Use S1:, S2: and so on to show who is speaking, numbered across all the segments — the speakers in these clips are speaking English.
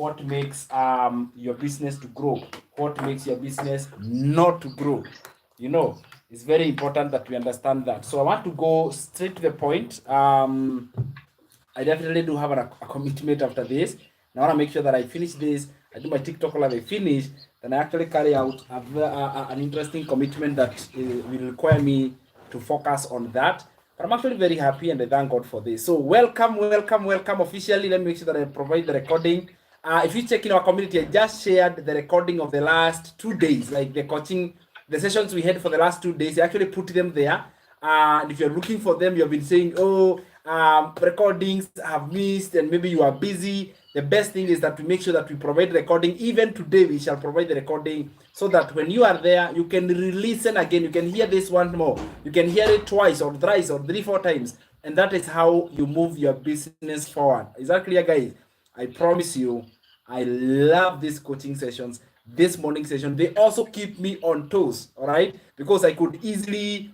S1: what makes your business to grow, what makes your business not to grow. It's very important that we understand that. So I want to go straight to the point. I definitely do have a commitment after this. And I want to make sure that I finish this. I do my TikTok live, I finish. Then I actually carry out an interesting commitment that will require me to focus on that. But I'm actually very happy and I thank God for this. So welcome officially. Let me make sure that I provide the recording. If you check in our community, I just shared the recording of the last 2 days, like the sessions we had for the last 2 days. I actually put them there. And if you're looking for them, you've been saying, oh, recordings have missed and maybe you are busy. The best thing is that we make sure that we provide the recording. Even today, we shall provide the recording so that when you are there, you can listen again. You can hear this one more. You can hear it twice or thrice or 3-4 times. And that is how you move your business forward. Is that clear, guys? I promise you, I love these coaching sessions, this morning session. They also keep me on toes, all right? Because I could easily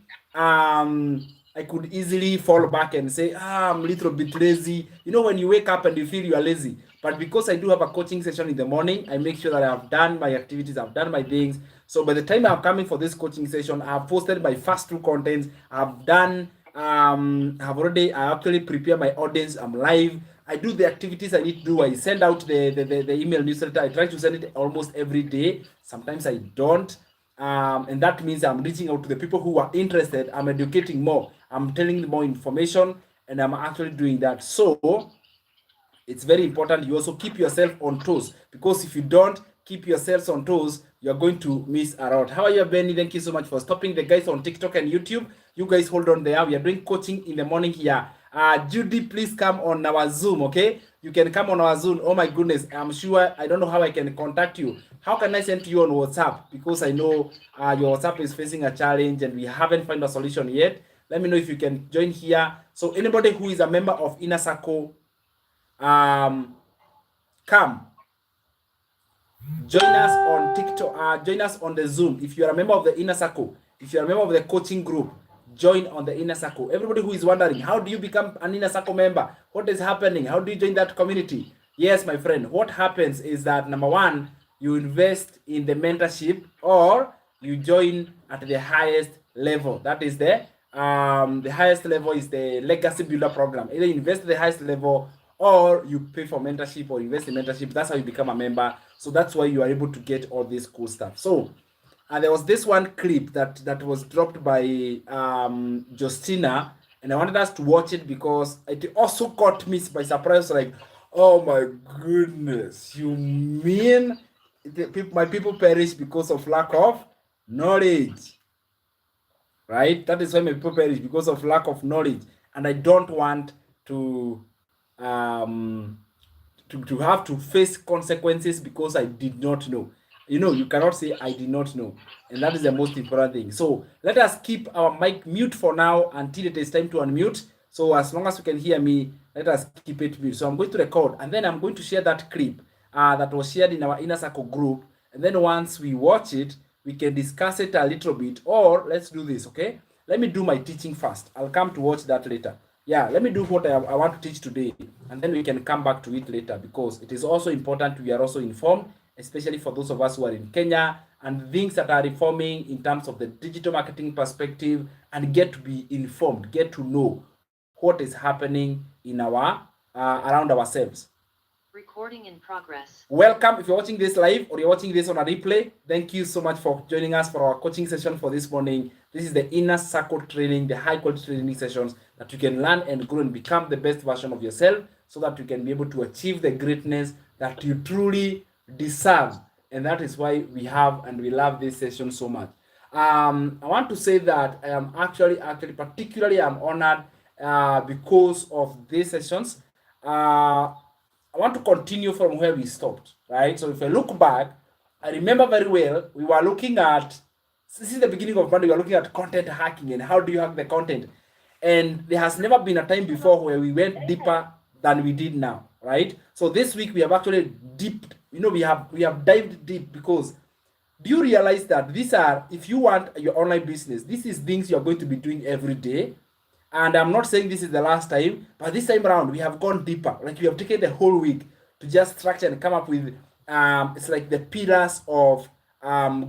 S1: fall back and say, I'm a little bit lazy. When you wake up and you feel you are lazy. But because I do have a coaching session in the morning, I make sure that I have done my activities, I've done my things. So by the time I'm coming for this coaching session, I've posted my first 2 contents. I've done, I actually prepare my audience. I'm live. I do the activities I need to do. I send out the email newsletter. I try to send it almost every day. Sometimes I don't. And that means I'm reaching out to the people who are interested. I'm educating more. I'm telling them more information, and I'm actually doing that. So it's very important you also keep yourself on toes, because if you don't keep yourselves on toes, you're going to miss out. How are you, Benny? Thank you so much for stopping. The guys on TikTok and YouTube, you guys hold on there. We are doing coaching in the morning here. Judy, please come on our Zoom, okay? You can come on our Zoom. Oh my goodness, I'm sure, I don't know how I can contact you. How can I send to you on WhatsApp? Because I know your WhatsApp is facing a challenge and we haven't found a solution yet. Let me know if you can join here. So anybody who is a member of Inner Circle, come join us on TikTok, join us on the Zoom. If you are a member of the Inner Circle, if you are a member of the coaching group, join on the Inner Circle. Everybody who is wondering, how do you become an Inner Circle member? What is happening? How do you join that community? Yes, my friend, what happens is that, number one, you invest in the mentorship, or you join at the highest level. That is the highest level is the legacy builder program. Either invest at the highest level, or you pay for mentorship or invest in mentorship. That's how you become a member. So that's why you are able to get all this cool stuff. So there was this one clip that was dropped by Justina, and I wanted us to watch it because it also caught me by surprise. Like, oh my goodness, you mean my people perish because of lack of knowledge, right? That is why my people perish, because of lack of knowledge. And I don't want to have to face consequences because I did not know. You cannot say I did not know, and that is the most important thing. So let us keep our mic mute for now until it is time to unmute. So as long as you can hear me, let us keep it mute. So I'm going to record, and then I'm going to share that clip that was shared in our Inner Circle group, and then once we watch it, we can discuss it a little bit. Or let's do this, okay? Let me do my teaching first. I'll come to watch that later. Yeah, let me do what I want to teach today, and then we can come back to it later, because it is also important we are also informed, especially for those of us who are in Kenya, and things that are reforming in terms of the digital marketing perspective, and get to be informed, get to know what is happening in our around ourselves.
S2: Recording in progress.
S1: Welcome. If you're watching this live or you're watching this on a replay, thank you so much for joining us for our coaching session for this morning. This is the Inner Circle training, the high quality training sessions that you can learn and grow and become the best version of yourself, so that you can be able to achieve the greatness that you truly deserve. And that is why we have and we love this session so much. I want to say that I am actually particularly I'm honored because of these sessions. I want to continue from where we stopped, right? So if I look back, I remember very well, we were looking at, this is the beginning of Monday, we were looking at content hacking and how do you hack the content. And there has never been a time before where we went deeper than we did now, right? So this week we have actually dipped, we have dived deep, because do you realize that these are, if you want your online business, this is things you're going to be doing every day. And I'm not saying this is the last time, but this time around we have gone deeper. Like we have taken the whole week to just structure and come up with it's like the pillars of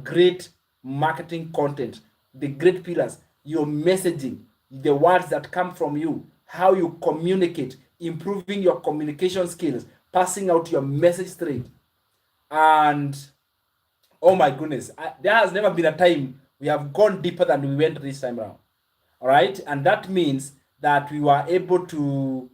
S1: great marketing content. The great pillars: your messaging, the words that come from you, how you communicate, improving your communication skills, passing out your message straight. And oh my goodness, there has never been a time we have gone deeper than we went this time around. All right, and that means that we were able to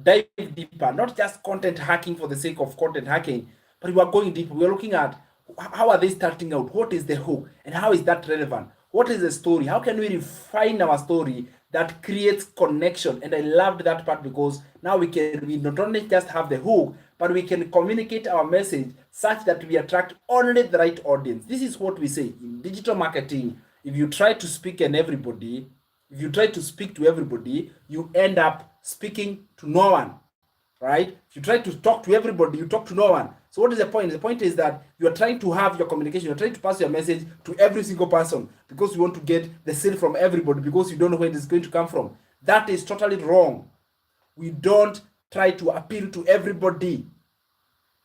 S1: dive deeper, not just content hacking for the sake of content hacking, but we are going deeper. We are looking at how are they starting out, what is the hook, and how is that relevant, what is the story, how can we refine our story that creates connection. And I loved that part, because now we not only just have the hook, but we can communicate our message such that we attract only the right audience. This is what we say in digital marketing: if you try to speak and everybody if you try to speak to everybody, you end up speaking to no one, right? If you try to talk to everybody, you talk to no one. So what is the point? The point is that you are trying to have your communication, you're trying to pass your message to every single person, because you want to get the sale from everybody, because you don't know where it is going to come from. That is totally wrong. We don't try to appeal to everybody.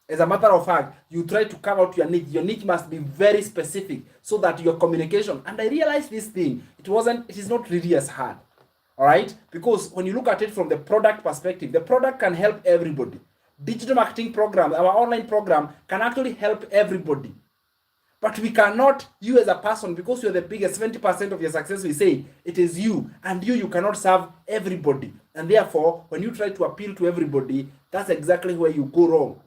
S1: As a matter of fact, you try to carve out your niche. Your niche must be very specific, so that your communication, and I realized this thing, it is not really as hard. All right, because when you look at it from the product perspective, the product can help everybody. Digital marketing program, our online program, can actually help everybody. But we cannot, you as a person, because you're the biggest, 70% of your success, we say it is you, and you cannot serve everybody. And therefore, when you try to appeal to everybody, that's exactly where you go wrong.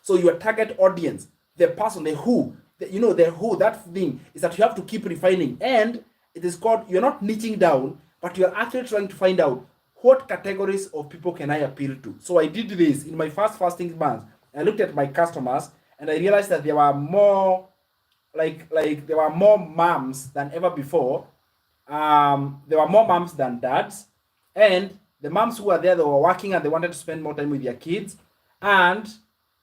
S1: So your target audience, the person, the who, the who, that thing is that you have to keep refining. And it is called, you're not niching down, but you're actually trying to find out what categories of people can I appeal to. So I did this in my first fasting month. I looked at my customers and I realized that there were more, there were more moms than ever before. There were more moms than dads. And the moms who were there, they were working and they wanted to spend more time with their kids. And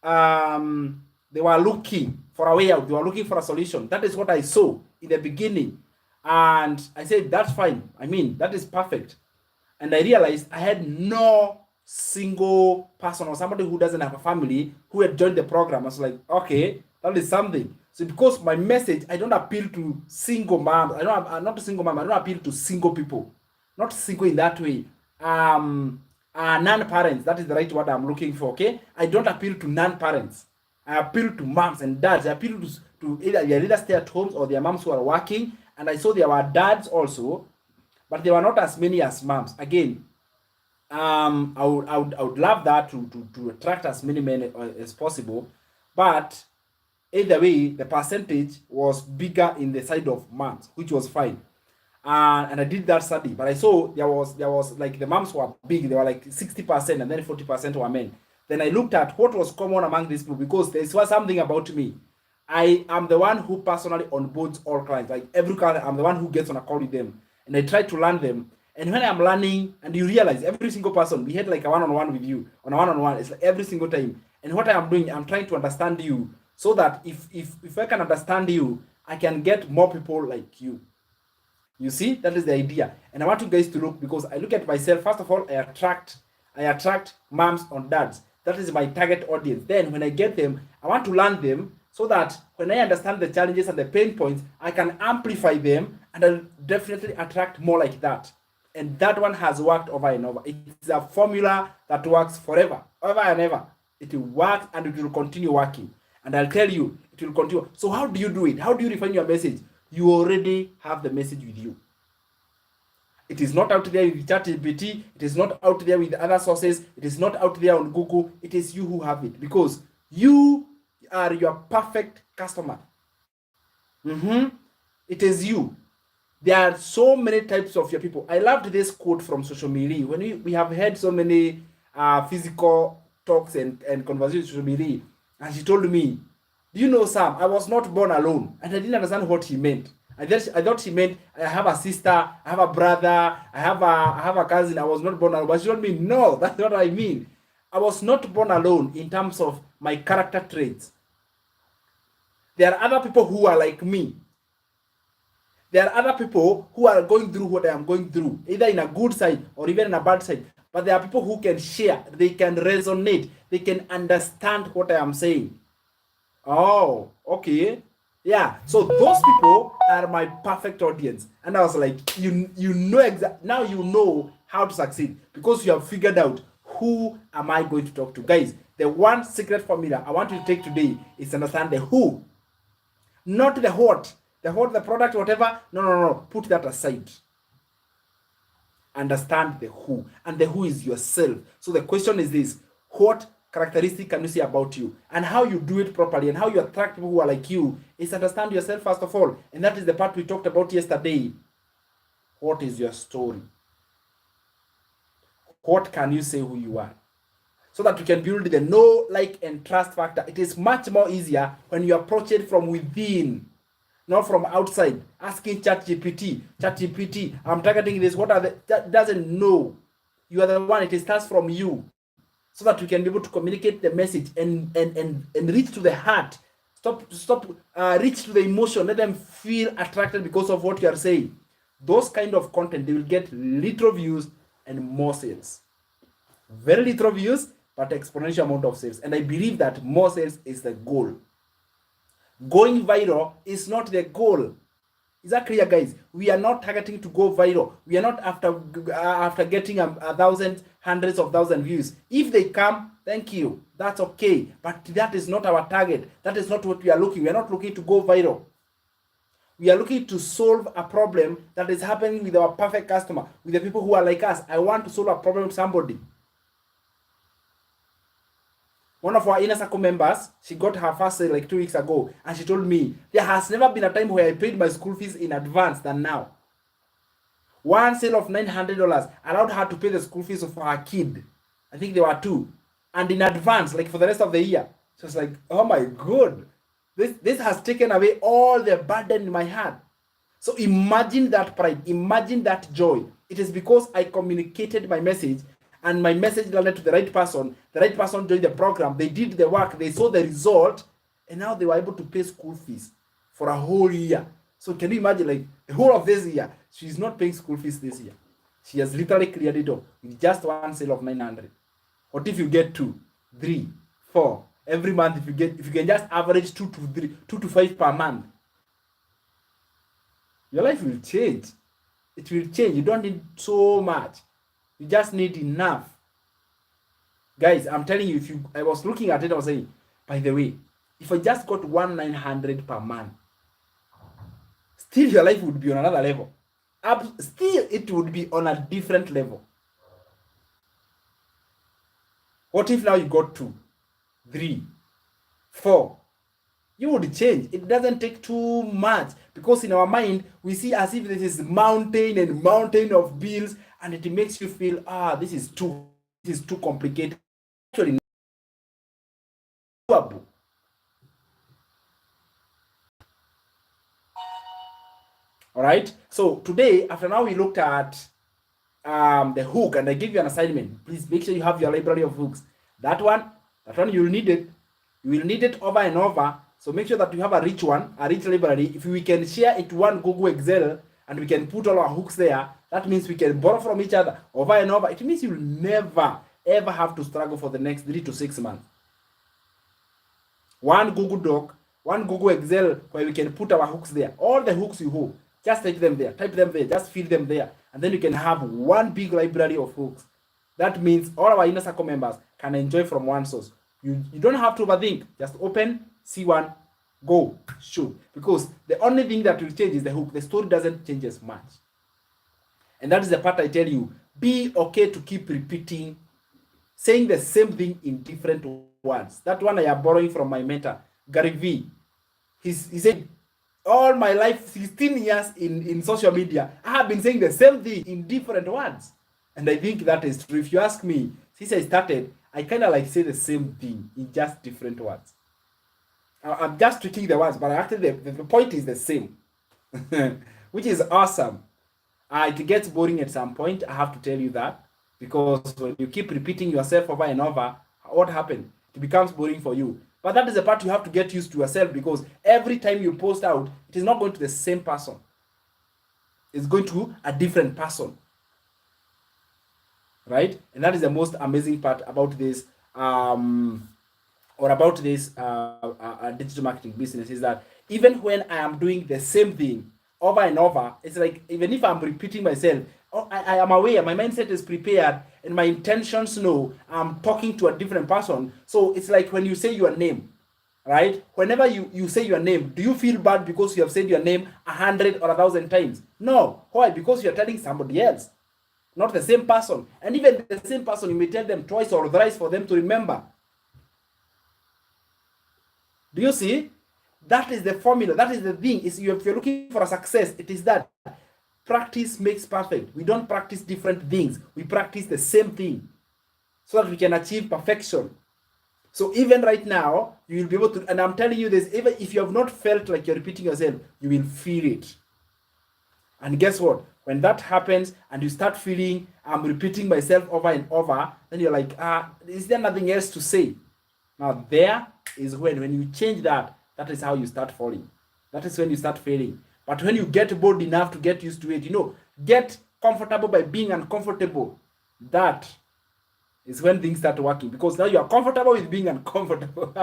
S1: they were looking for a way out. They were looking for a solution. That is what I saw in the beginning. And I said, that's fine. I mean, that is perfect. And I realized I had no single person or somebody who doesn't have a family who had joined the program. I was like, okay, that is something. So because my message, I don't appeal to single moms. I'm not a single mom. I don't appeal to single people. Not single in that way. Non-parents, that is the right word I'm looking for, okay? I don't appeal to non-parents. I appeal to moms and dads. I appeal to either stay-at-homes or their moms who are working. And I saw there were dads also, but there were not as many as moms. Again, I would love that to attract as many men as possible, but either way, the percentage was bigger in the side of moms, which was fine. And I did that study, but I saw there was like the moms were big. They were like 60%, and then 40% were men. Then I looked at what was common among these people, because there was something about me. I am the one who personally onboards all clients. Like every client, I'm the one who gets on a call with them, and I try to learn them. And when I'm learning, and you realize every single person, we had like a one-on-one with you, on a one-on-one, it's like every single time. And what I am doing, I'm trying to understand you, so that if I can understand you, I can get more people like you. You see, that is the idea. And I want you guys to look, because I look at myself. First of all, I attract moms and dads. That is my target audience. Then when I get them, I want to learn them, so that when I understand the challenges and the pain points, I can amplify them, and I'll definitely attract more like that. And that one has worked over and over. It's a formula that works forever, ever and ever. It will work, and it will continue working. And I'll tell you, it will continue. So how do you do it? How do you refine your message? You already have the message with you. It is not out there with ChatGPT. It is not out there with other sources. It is not out there on Google. It is you who have it, because you are your perfect customer. It is you. There are so many types of your people. I loved this quote from social media. When we have had so many physical talks and conversations with social media, and she told me, do you know, Sam, I was not born alone. And I didn't understand what he meant. I thought she meant I have a sister, I have a brother, I have a cousin. I was not born alone. But she told me, no, that's not what I mean. I was not born alone in terms of my character traits. There are other people who are like me. There are other people who are going through what I am going through, either in a good side or even in a bad side. but there are people who can share, they can resonate, they can understand what I am saying. Oh, okay. Yeah. So those people are my perfect audience. And I was like, you know exactly now you know how to succeed because you have figured out who am I going to talk to. Guys, the one secret formula I want you to take today is understand the who, not the what. The what, the product, whatever. No, no, no. Put that aside. Understand the who, and the who is yourself. So the question is this: what characteristic can you see about you, and how you do it properly, and how you attract people who are like you is understand yourself first of all. And that is the part we talked about yesterday. What is your story? What can you say who you are? So that you can build the know, like, and trust factor. It is much more easier when you approach it from within, not from outside. Asking ChatGPT, I'm targeting this. What are the, that doesn't know. You are the one. It starts from you, so that you can be able to communicate the message and reach to the heart. Reach to the emotion. Let them feel attracted because of what you are saying. Those kind of content, they will get little views and more sales. Very little views, but exponential amount of sales. And I believe that more sales is the goal. Going viral is not the goal. Is that clear, guys? We are not targeting to go viral. We are not after getting a thousand, hundreds of thousand views. If they come, thank you. That's okay. But that is not our target. That is not what we are looking. We are not looking to go viral. We are looking to solve a problem that is happening with our perfect customer, with the people who are like us. I want to solve a problem with somebody. One of our inner circle members, she got her first sale like 2 weeks ago, and she told me, there has never been a time where I paid my school fees in advance than now. One sale of $900 allowed her to pay the school fees of her kid. I think there were two. And in advance, like for the rest of the year. So it's like, oh my God. This has taken away all the burden in my heart. So imagine that pride. Imagine that joy. It is because I communicated my message, and my message landed to the right person. The right person joined the program. They did the work. They saw the result. And now they were able to pay school fees for a whole year. So can you imagine, like, the whole of this year, she's not paying school fees this year. She has literally cleared it off with just one sale of 900. What if you get 2, 3, 4 every month? If you can just average 2 to 5 per month, your life will change. It will change. You don't need so much. You just need enough. Guys, I'm telling you, I was looking at it, I was saying, by the way, if I just got 900 per month, still your life would be on another level. Still, it would be on a different level. What if now you got 2, 3, 4? You would change. It doesn't take too much, because in our mind, we see as if this is mountain and mountain of bills, and it makes you feel, this is too complicated. Actually, doable. All right. So today, after now we looked at the hook, and I give you an assignment. Please make sure you have your library of hooks. That one you'll need it. You will need it over and over. So make sure that you have a rich library. If we can share it to one Google Excel, and we can put all our hooks there, that means we can borrow from each other over and over. It means you'll never, ever have to struggle for the next 3 to 6 months. One Google Doc, one Google Excel, where we can put our hooks there. All the hooks you hold, just type them there, just fill them there. And then you can have one big library of hooks. That means all our inner circle members can enjoy from one source. You don't have to overthink. Just open, see one, go, shoot. Because the only thing that will change is the hook. The story doesn't change as much. And that is the part I tell you. Be okay to keep repeating, saying the same thing in different words. That one I am borrowing from my mentor, Gary V. He said, all my life, 16 years in social media, I have been saying the same thing in different words. And I think that is true. If you ask me, since I started, I kind of like say the same thing in just different words. I'm just tweaking the words, but actually the point is the same, which is awesome. It gets boring at some point, I have to tell you that, because when you keep repeating yourself over and over, what happens? It becomes boring for you. But that is the part you have to get used to yourself, because every time you post out, it is not going to the same person. It's going to a different person. right? And that is the most amazing part about this or about this digital marketing business, is that even when I am doing the same thing over and over, it's like even if I'm repeating myself, oh, I am aware, my mindset is prepared, and my intentions know I'm talking to a different person. So it's like when you say your name, right? Whenever you say your name, do you feel bad because you have said your name 100 or 1,000 times? No. Why? Because you're telling somebody else, not the same person. And even the same person, you may tell them twice or thrice for them to remember. Do you see? That is the formula. That is the thing. Is if you're looking for a success, it is that practice makes perfect. We don't practice different things. We practice the same thing so that we can achieve perfection. So even right now, you will be able to, and I'm telling you this, even if you have not felt like you're repeating yourself, you will feel it. And guess what? When that happens and you start feeling, I'm repeating myself over and over, then you're like, is there nothing else to say? Now there is when you change that, that is how you start falling. That is when you start failing. But when you get bold enough to get used to it, get comfortable by being uncomfortable, that is when things start working, because now you are comfortable with being uncomfortable.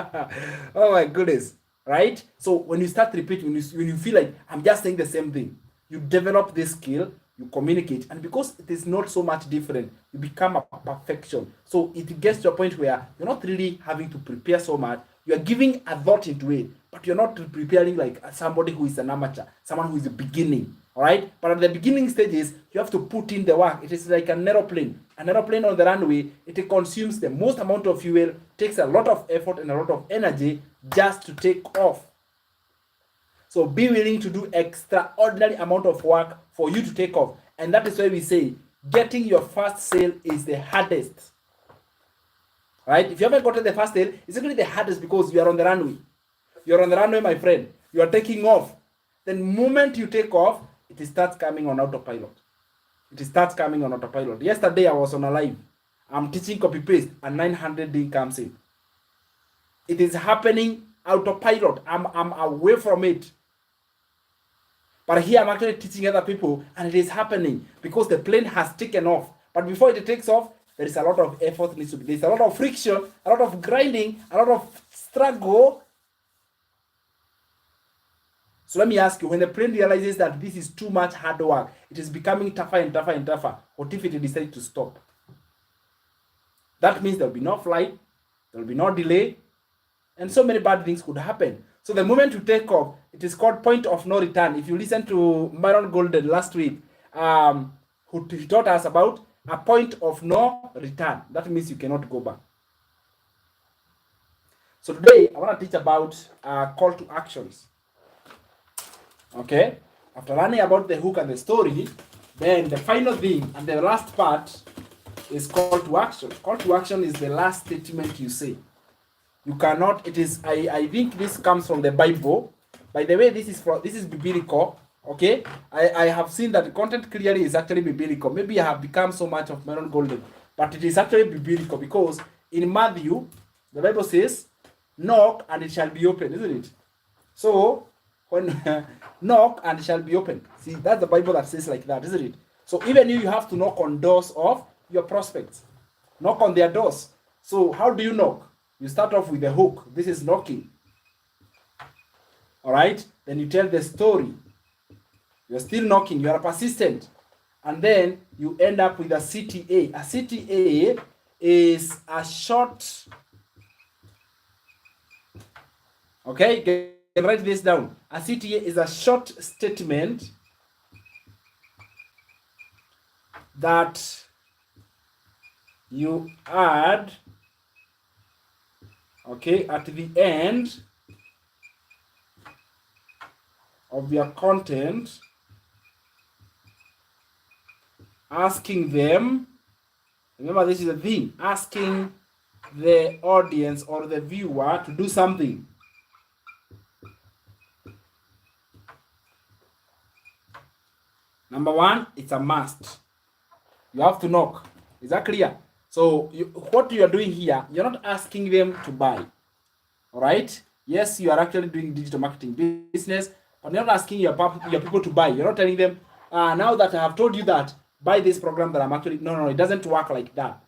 S1: Oh my goodness, right? So when you start repeating, when you feel like I'm just saying the same thing, you develop this skill, you communicate, and because it is not so much different, you become a perfection. So it gets to a point where you're not really having to prepare so much. You are giving a thought into it, but you're not preparing like somebody who is an amateur, someone who is beginning. All right, but at the beginning stages, you have to put in the work. It is like an aeroplane. An aeroplane on the runway, it consumes the most amount of fuel, takes a lot of effort and a lot of energy just to take off. So be willing to do extraordinary amount of work for you to take off. And that is why we say getting your first sale is the hardest. Right? If you haven't gotten the first sale, it's actually the hardest because you are on the runway. You're on the runway, my friend. You are taking off. The moment you take off, it starts coming on autopilot. It starts coming on autopilot. Yesterday I was on a live. I'm teaching copy paste and 900 D comes in. It is happening autopilot. I'm away from it. But here I'm actually teaching other people, and it is happening because the plane has taken off. But before it takes off, there is a lot of effort needs to be. There's a lot of friction, a lot of grinding, a lot of struggle. So let me ask you, when the plane realizes that this is too much hard work, it is becoming tougher and tougher and tougher, what if it decides to stop? That means there will be no flight, there will be no delay, and so many bad things could happen. So the moment you take off, it is called point of no return. If you listen to Myron Golden last week, who he taught us about a point of no return. That means you cannot go back. So today, I want to teach about call to actions. Okay? After learning about the hook and the story, then the final thing and the last part is call to action. Call to action is the last statement you say. You cannot, it is, I think this comes from the Bible. By the way, this is biblical. Okay? I have seen that the content clearly is actually biblical. Maybe I have become so much of Melon Golden, but it is actually biblical because in Matthew, the Bible says, knock and it shall be open, isn't it? So, when knock and it shall be open. See, that's the Bible that says like that, isn't it? So even you have to knock on doors of your prospects. Knock on their doors. So how do you knock? You start off with a hook. This is knocking. All right? Then you tell the story. You're still knocking. You are persistent. And then you end up with a CTA. A CTA is a short... Okay? You can write this down. A CTA is a short statement that you add, okay, at the end of your content, asking them, remember this is the thing, asking the audience or the viewer to do something. Number one, it's a must. You have to knock. Is that clear? So what you are doing here, you're not asking them to buy. All right? Yes, you are actually doing digital marketing business, but you're not asking your people to buy. You're not telling them, now that I have told you that, buy this program that I'm actually, no, it doesn't work like that.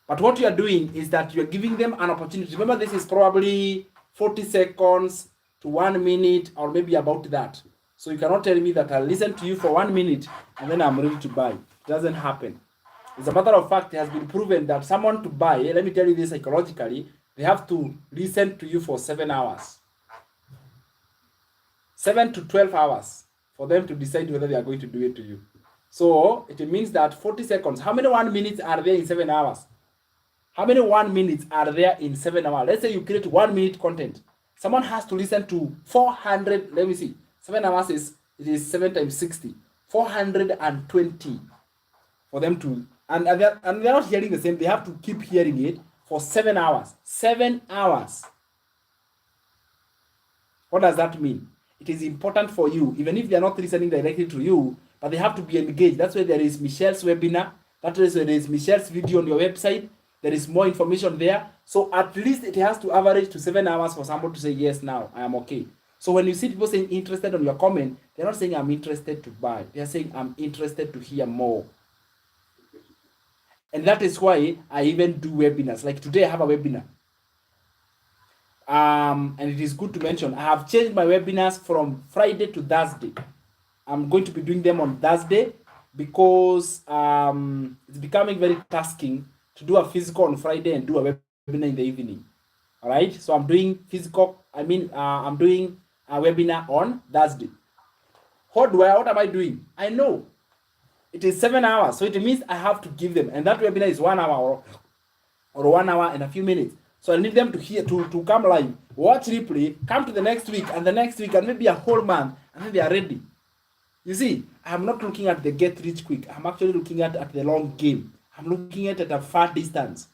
S1: But what you are doing is that you're giving them an opportunity. Remember, this is probably 40 seconds to 1 minute or maybe about that. So you cannot tell me that I'll listen to you for 1 minute and then I'm ready to buy. It doesn't happen. As a matter of fact, it has been proven that someone to buy, let me tell you this psychologically, they have to listen to you for 7 hours. 7 to 12 hours for them to decide whether they are going to do it to you. So it means that 40 seconds, how many 1 minutes are there in 7 hours? How many 1 minutes are there in 7 hours? Let's say you create 1 minute content. Someone has to listen to 400, let me see, 7 hours it is 7 times 60, 420 for them to, and they're not hearing the same, they have to keep hearing it for 7 hours. 7 hours. What does that mean? It is important for you, even if they're not listening directly to you, but they have to be engaged. That's why there is Michelle's webinar. That is why there is Michelle's video on your website. There is more information there. So at least it has to average to 7 hours for somebody to say, yes, now I am okay. So when you see people saying interested on your comment, they're not saying I'm interested to buy. They're saying I'm interested to hear more. And that is why I even do webinars. Like today I have a webinar. And it is good to mention, I have changed my webinars from Friday to Thursday. I'm going to be doing them on Thursday because it's becoming very tasking to do a physical on Friday and do a webinar in the evening. All right, so I'm doing physical, I'm doing a webinar on Thursday. What am I doing? I know it is 7 hours, so it means I have to give them, and that webinar is 1 hour or 1 hour and a few minutes. So I need them to hear, to come live, watch replay, come to the next week and the next week and maybe a whole month, and then they are ready. You see, I'm not looking at the get rich quick. I'm actually looking at the long game. I'm looking at a far distance.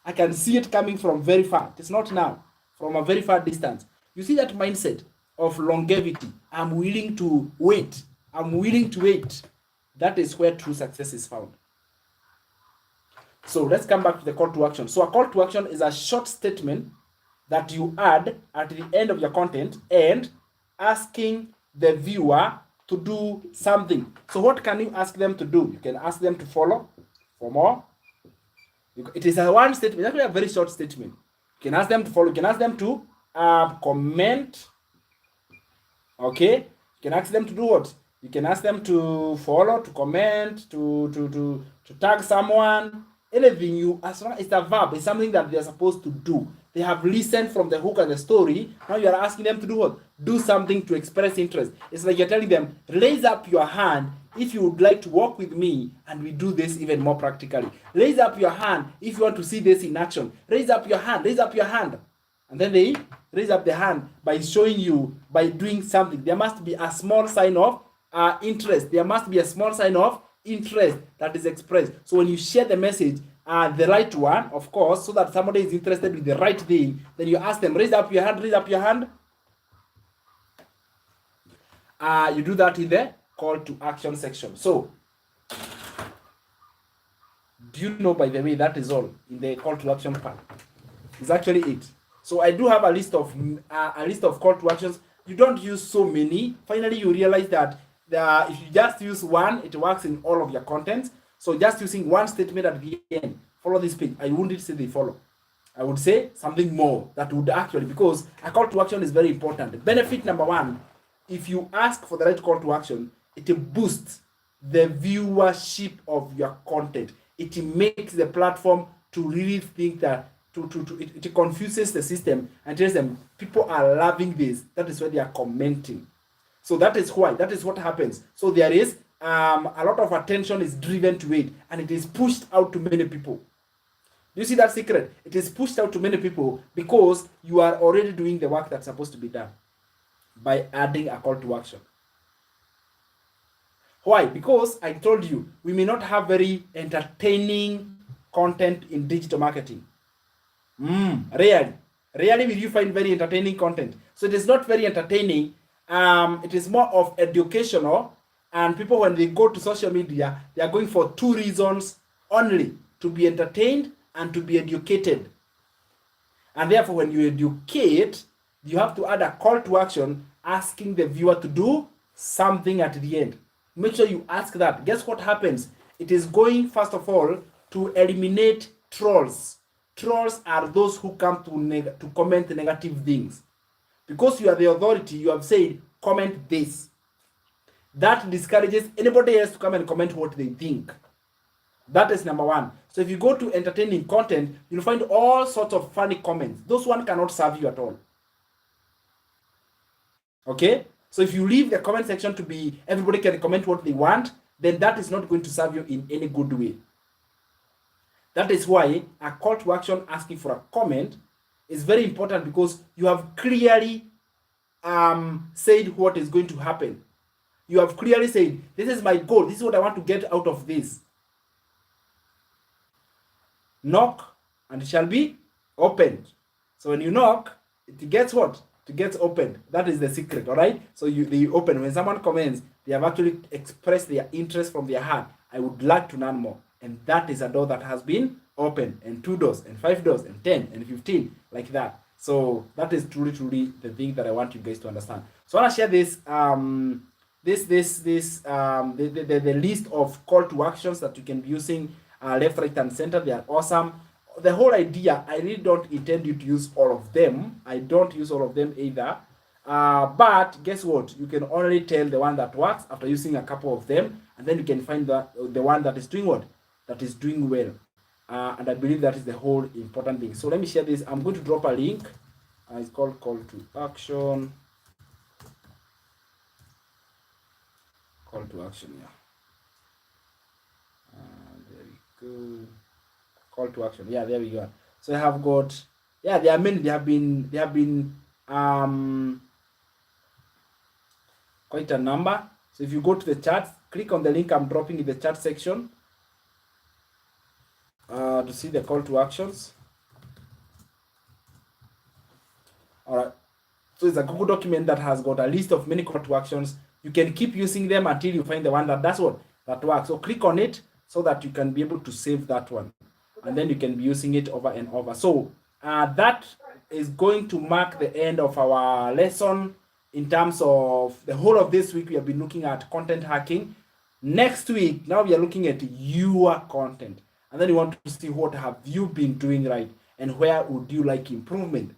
S1: I can see it coming from very far. It's not now, from a very far distance. You see that mindset of longevity. I'm willing to wait. I'm willing to wait. That is where true success is found. So let's come back to the call to action. So a call to action is a short statement that you add at the end of your content and asking the viewer to do something. So what can you ask them to do? You can ask them to follow for more. It is a one statement, it's actually a very short statement. You can ask them to follow, you can ask them to comment. Okay, you can ask them to do what? You can ask them to follow, to comment, to tag someone. Anything you, as long as it's a verb, it's something that they're supposed to do. They have listened from the hook of the story. Now you are asking them to do what? Do something to express interest. It's like you're telling them, raise up your hand if you would like to work with me and we do this even more practically. Raise up your hand if you want to see this in action. Raise up your hand, raise up your hand. And then they raise up the hand by showing you, by doing something. There must be a small sign of interest. There must be a small sign of interest that is expressed. So when you share the message, the right one, of course, so that somebody is interested with the right thing, then you ask them, raise up your hand, raise up your hand. You do that in the call to action section. So, do you know, by the way, that is all in the call to action part. It's actually it. So I do have a list of call to actions. You don't use so many. Finally, you realize that if you just use one, it works in all of your contents. So just using one statement at the end, follow this page. I wouldn't say they follow. I would say something more that would actually, because a call to action is very important. Benefit number one, if you ask for the right call to action, it boosts the viewership of your content. It makes the platform to really think that it confuses the system and tells them people are loving this. That is why they are commenting. So that is why, that is what happens. So there is a lot of attention is driven to it and it is pushed out to many people. Do you see that secret? It is pushed out to many people because you are already doing the work that's supposed to be done by adding a call to action. Why? Because I told you, we may not have very entertaining content in digital marketing. Rarely will you find very entertaining content. So it is not very entertaining. It is more of educational, and people, when they go to social media, they are going for two reasons only: to be entertained and to be educated. And therefore, when you educate, you have to add a call to action asking the viewer to do something at the end. make sure you ask that. Guess what happens? It is going, first of all, to eliminate trolls. Trolls are those who come to comment negative things. Because you are the authority, you have said, comment this. That discourages anybody else to come and comment what they think. That is number one. So if you go to entertaining content, you'll find all sorts of funny comments. Those one cannot serve you at all. Okay? So if you leave the comment section to be everybody can comment what they want, then that is not going to serve you in any good way. That is why a call to action asking for a comment is very important, because you have clearly said what is going to happen. You have clearly said, this is my goal, this is what I want to get out of this. Knock and it shall be opened. So when you knock, it gets what? It gets opened. That is the secret, all right? So they open. When someone comments, they have actually expressed their interest from their heart. I would like to learn more. And that is a door that has been opened, and 2 doors, and 5 doors, and 10, and 15, like that. So that is truly the thing that I want you guys to understand. So I want to share this the list of call to actions that you can be using left, right, and center. They are awesome. The whole idea, I really don't intend you to use all of them. I don't use all of them either. But guess what? You can only tell the one that works after using a couple of them, and then you can find the one that is doing what? That is doing well. And I believe that is the whole important thing. So let me share this. I'm going to drop a link. It's called call to action. Call to action, yeah. There we go. Call to action. Yeah, there we go. So I have got, yeah, there are many. They have been quite a number. So if you go to the chat, click on the link I'm dropping in the chat section to see the call to actions. All right. So it's a Google document that has got a list of many call to actions. You can keep using them until you find the one that works. So click on it so that you can be able to save that one, and then you can be using it over and over. So that is going to mark the end of our lesson. In terms of the whole of this week, we have been looking at content hacking. Next week, now we are looking at your content, and then you want to see what have you been doing right and where would you like improvement,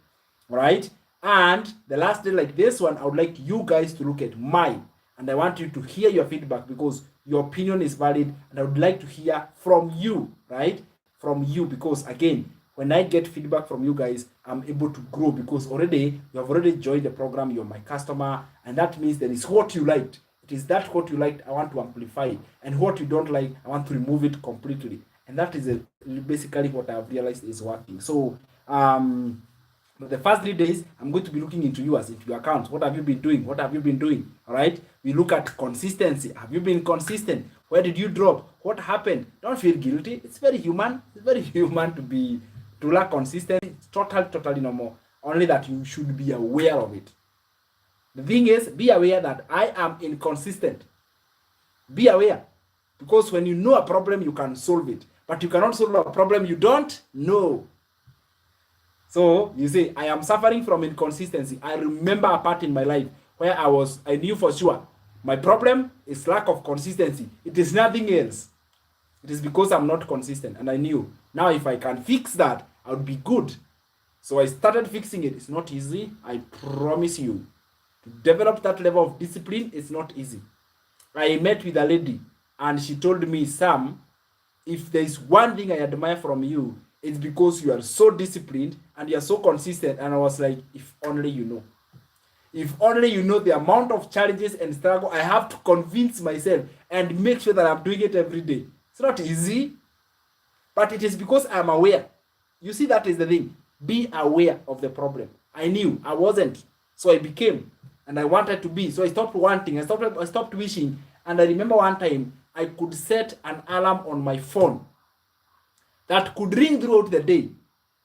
S1: right? And the last day like this one, I would like you guys to look at mine, and I want you to hear your feedback, because your opinion is valid, and I would like to hear from you, right? From you, because again, when I get feedback from you guys, I'm able to grow, because already you have already joined the program, you're my customer, and that means there is what you liked. It is that what you liked I want to amplify, and what you don't like, I want to remove it completely. And that is basically what I've realized is working. So the first 3 days, I'm going to be looking into yours, into your accounts. What have you been doing? What have you been doing? All right. We look at consistency. Have you been consistent? Where did you drop? What happened? Don't feel guilty. It's very human. It's very human to lack consistency. It's totally normal. Only that you should be aware of it. The thing is, be aware that I am inconsistent. Be aware. Because when you know a problem, you can solve it. But you cannot solve a problem you don't know. So you say, I am suffering from inconsistency. I remember a part in my life where I knew for sure my problem is lack of consistency. It is nothing else. It is because I'm not consistent, and I knew. Now if I can fix that, I would be good. So I started fixing it. It's not easy. I promise you. To develop that level of discipline, it's not easy. I met with a lady, and she told me, Sam, if there is one thing I admire from you, it's because you are so disciplined and you are so consistent. And I was like, if only you know. If only you know the amount of challenges and struggle I have to convince myself and make sure that I'm doing it every day. It's not easy, but it is because I'm aware. You see, that is the thing. Be aware of the problem. I knew I wasn't, so I became, and I wanted to be. So I stopped wanting. I stopped wishing. And I remember one time I could set an alarm on my phone that could ring throughout the day.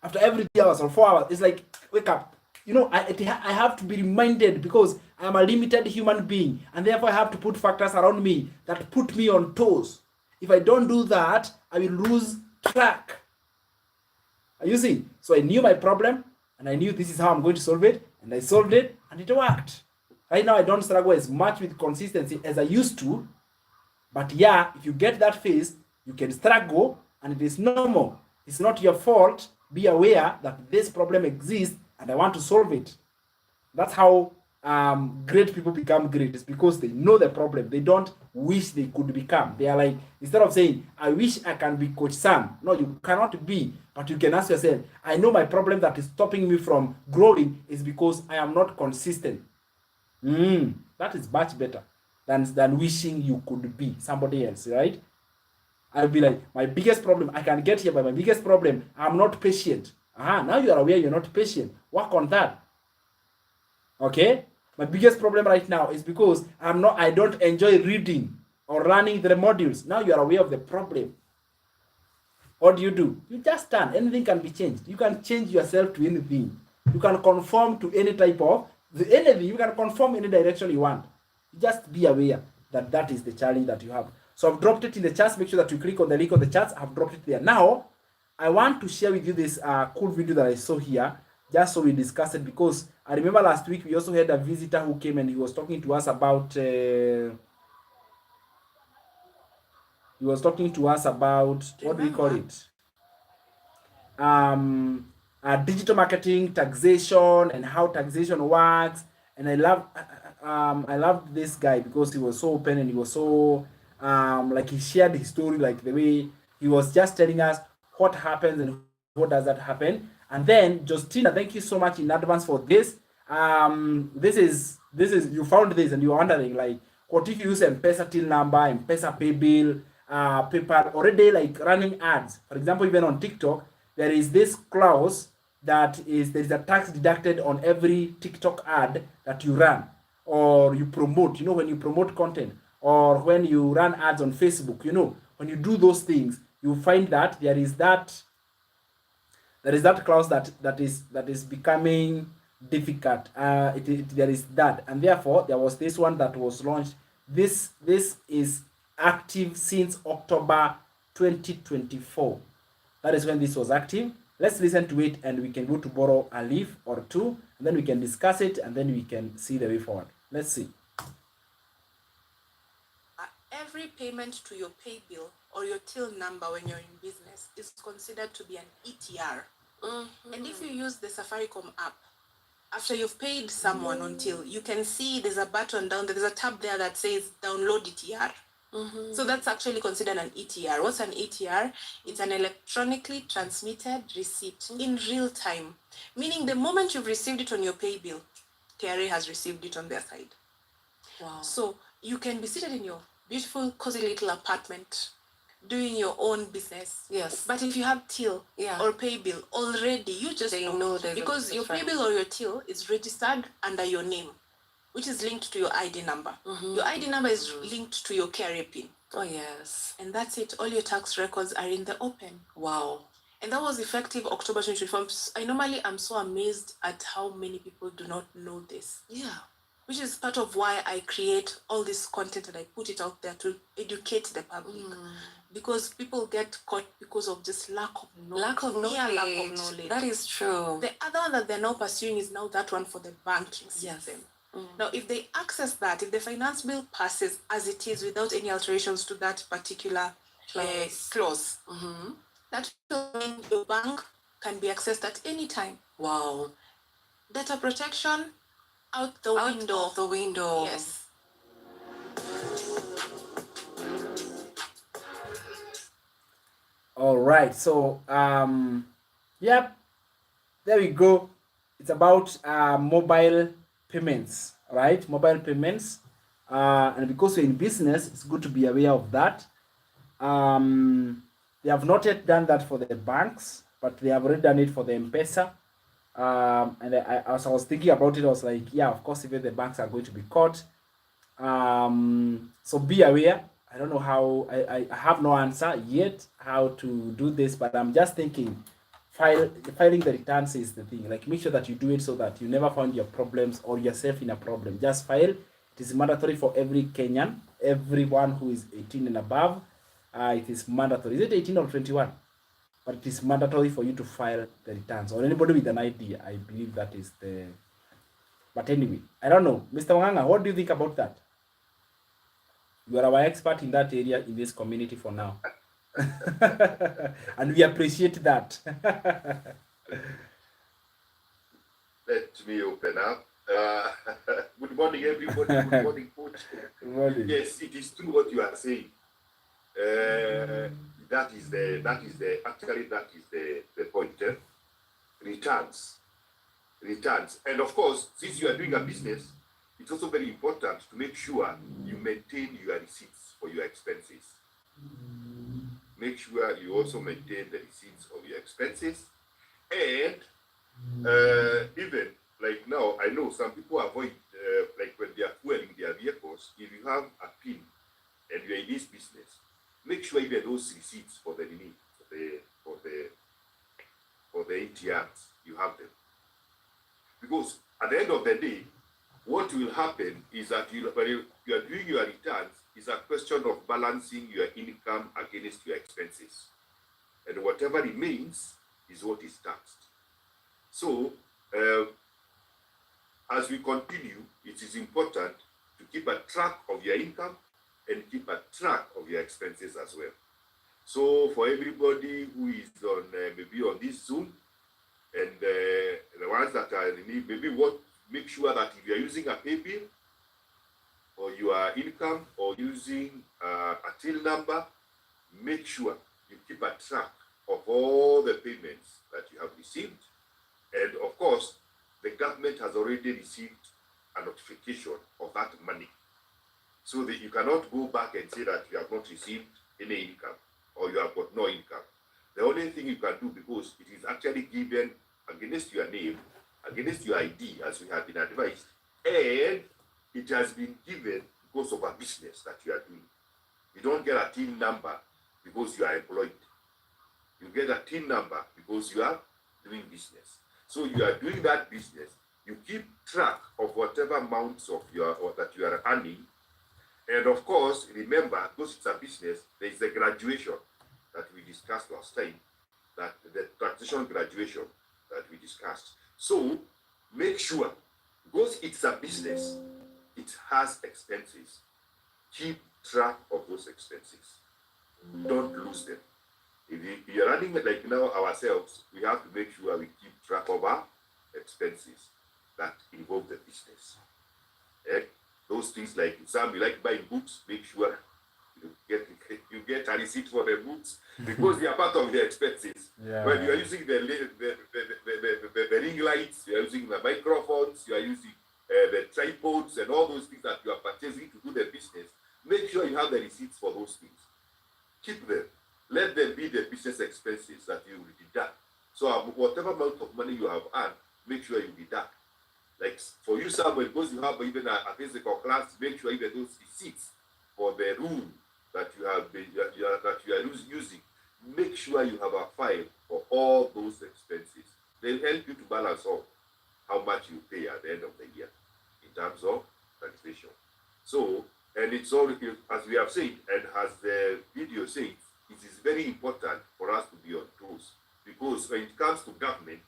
S1: After every 3 hours or 4 hours, it's like, wake up. You know, I have to be reminded, because I am a limited human being, and therefore I have to put factors around me that put me on toes. If I don't do that, I will lose track. You see? So I knew my problem, and I knew this is how I'm going to solve it, and I solved it, and it worked. Right now, I don't struggle as much with consistency as I used to, But yeah, if you get that phase, you can struggle, and it is normal. It's not your fault. Be aware that this problem exists and I want to solve it. That's how great people become great. It's because they know the problem. They don't wish they could become. They are like, instead of saying, I wish I can be Coach Sam. No, you cannot be. But you can ask yourself, I know my problem that is stopping me from growing is because I am not consistent. That is much better than wishing you could be somebody else, right? I'll be like, my biggest problem, I can get here, but my biggest problem, I'm not patient. Now you are aware you're not patient. Work on that. Okay? My biggest problem right now is because I don't enjoy reading or learning the modules. Now you are aware of the problem. What do? You just turn. Anything can be changed. You can change yourself to anything. You can conform to any type of anything. You can conform any direction you want. Just be aware that that is the challenge that you have. So I've dropped it in the charts. Make sure that you click on the link on the charts. I've dropped it there. Now, I want to share with you this cool video that I saw here, just so we discuss it, because I remember last week we also had a visitor who came and he was talking to us about what do we call it? Digital marketing, taxation, and how taxation works. And I loved this guy because he was so open and he was so like he shared his story, like the way he was just telling us what happens and what does that happen. And then Justina, thank you so much in advance for this. This is you found this and you're wondering like, what if you use M-Pesa till number, M-Pesa pay bill, PayPal, already like running ads. For example, even on TikTok, there is this clause that there's a tax deducted on every TikTok ad that you run or you promote. You know, when you promote content or when you run ads on Facebook, you know, when you do those things, you find that there is that clause that is becoming difficult. There is that, and therefore there was this one that was launched. This is active since October 2024. That is when this was active. Let's listen to it and we can go to borrow a leaf or two, and then we can discuss it, and then we can see the way forward. Let's see.
S3: Every payment to your pay bill or your till number when you're in business is considered to be an ETR. And if you use the Safaricom app, after you've paid someone on till, you can see there's a button down there, there's a tab there that says download ETR. So that's actually considered an ETR. What's an ETR? It's an electronically transmitted receipt in real time, meaning the moment you've received it on your pay bill, KRA has received it on their side. Wow. So you can be seated in your beautiful, cozy little apartment doing your own business. Yes. But if you have till or pay bill already, you just know because your pay bill or your till is registered under your name, which is linked to your ID number. Your ID number is linked to your KRA PIN. Oh, yes. And that's it. All your tax records are in the open. Wow. And that was effective October 2024. I normally am so amazed at how many people do not know this. Yeah. Which is part of why I create all this content and I put it out there to educate the public. Because people get caught because of just lack of knowledge. Lack of knowledge. That is true. The other one that they're now pursuing is now that one for the banking system. Now, if they access that, if the finance bill passes as it is without any alterations to that particular clause, that will mean your bank can be accessed at any time. Wow. Data protection out the window. Yes.
S1: All right. So, yep. There we go. It's about mobile payments, right? Mobile payments. And because we're in business, it's good to be aware of that. They have not yet done that for the banks, but they have already done it for the M-Pesa. And as I was thinking about it, I was like, yeah, of course, even the banks are going to be caught. So be aware. I don't know how, I have no answer yet how to do this, but I'm just thinking filing the returns is the thing. Like, make sure that you do it so that you never find your problems or yourself in a problem. Just file. It is mandatory for every Kenyan, everyone who is 18 and above. It is mandatory. Is it 18 or 21? But it is mandatory for you to file the returns, or anybody with an ID. I believe that is the. But anyway, I don't know, Mr. Wanganga, what do you think about that? You are our expert in that area in this community for now. And we appreciate that.
S4: Let me open up. Good morning, everybody. Good morning, Coach.
S1: Good morning.
S4: Yes, it is true what you are saying. That is the point. Returns. And of course, since you are doing a business, it's also very important to make sure you maintain your receipts for your expenses. Make sure you also maintain the receipts of your expenses. And even like now, I know some people avoid like when they are fueling their vehicles. If you have a PIN and you are in this business, make sure even those receipts for the ATMs, you have them. Because at the end of the day, what will happen is that when you are doing your returns, it's a question of balancing your income against your expenses. And whatever remains is what is taxed. So, as we continue, it is important to keep a track of your income and keep a track of your expenses as well. So, for everybody who is on maybe on this Zoom, and the ones that are maybe make sure that if you are using a pay bill or your income or using a till number, make sure you keep a track of all the payments that you have received. And of course, the government has already received a notification of that money. So that you cannot go back and say that you have not received any income or you have got no income. The only thing you can do, because it is actually given against your name, against your ID, as we have been advised, and it has been given because of a business that you are doing. You don't get a TIN number because you are employed. You get a TIN number because you are doing business. So you are doing that business. You keep track of whatever amounts of that you are earning. And of course, remember, because it's a business, there is a graduation that we discussed last time, that the taxation graduation that we discussed. So make sure, because it's a business, it has expenses. Keep track of those expenses. Don't lose them. If you're running like now ourselves, we have to make sure we keep track of our expenses that involve the business. Those things like some you like buying books, make sure you get a receipt for the books because they are part of the expenses. Yeah. When you are using the ring lights, you are using the microphones, you are using the tripods and all those things that you are purchasing to do the business, make sure you have the receipts for those things. Keep them. Let them be the business expenses that you will deduct. So whatever amount of money you have earned, make sure you deduct. Like for you, Samuel, because you have even a physical class, make sure even those receipts for the room that you are using, make sure you have a file for all those expenses. They'll help you to balance out how much you pay at the end of the year in terms of taxation. So, and it's all, as we have said, and as the video says, it is very important for us to be on toes, because when it comes to government,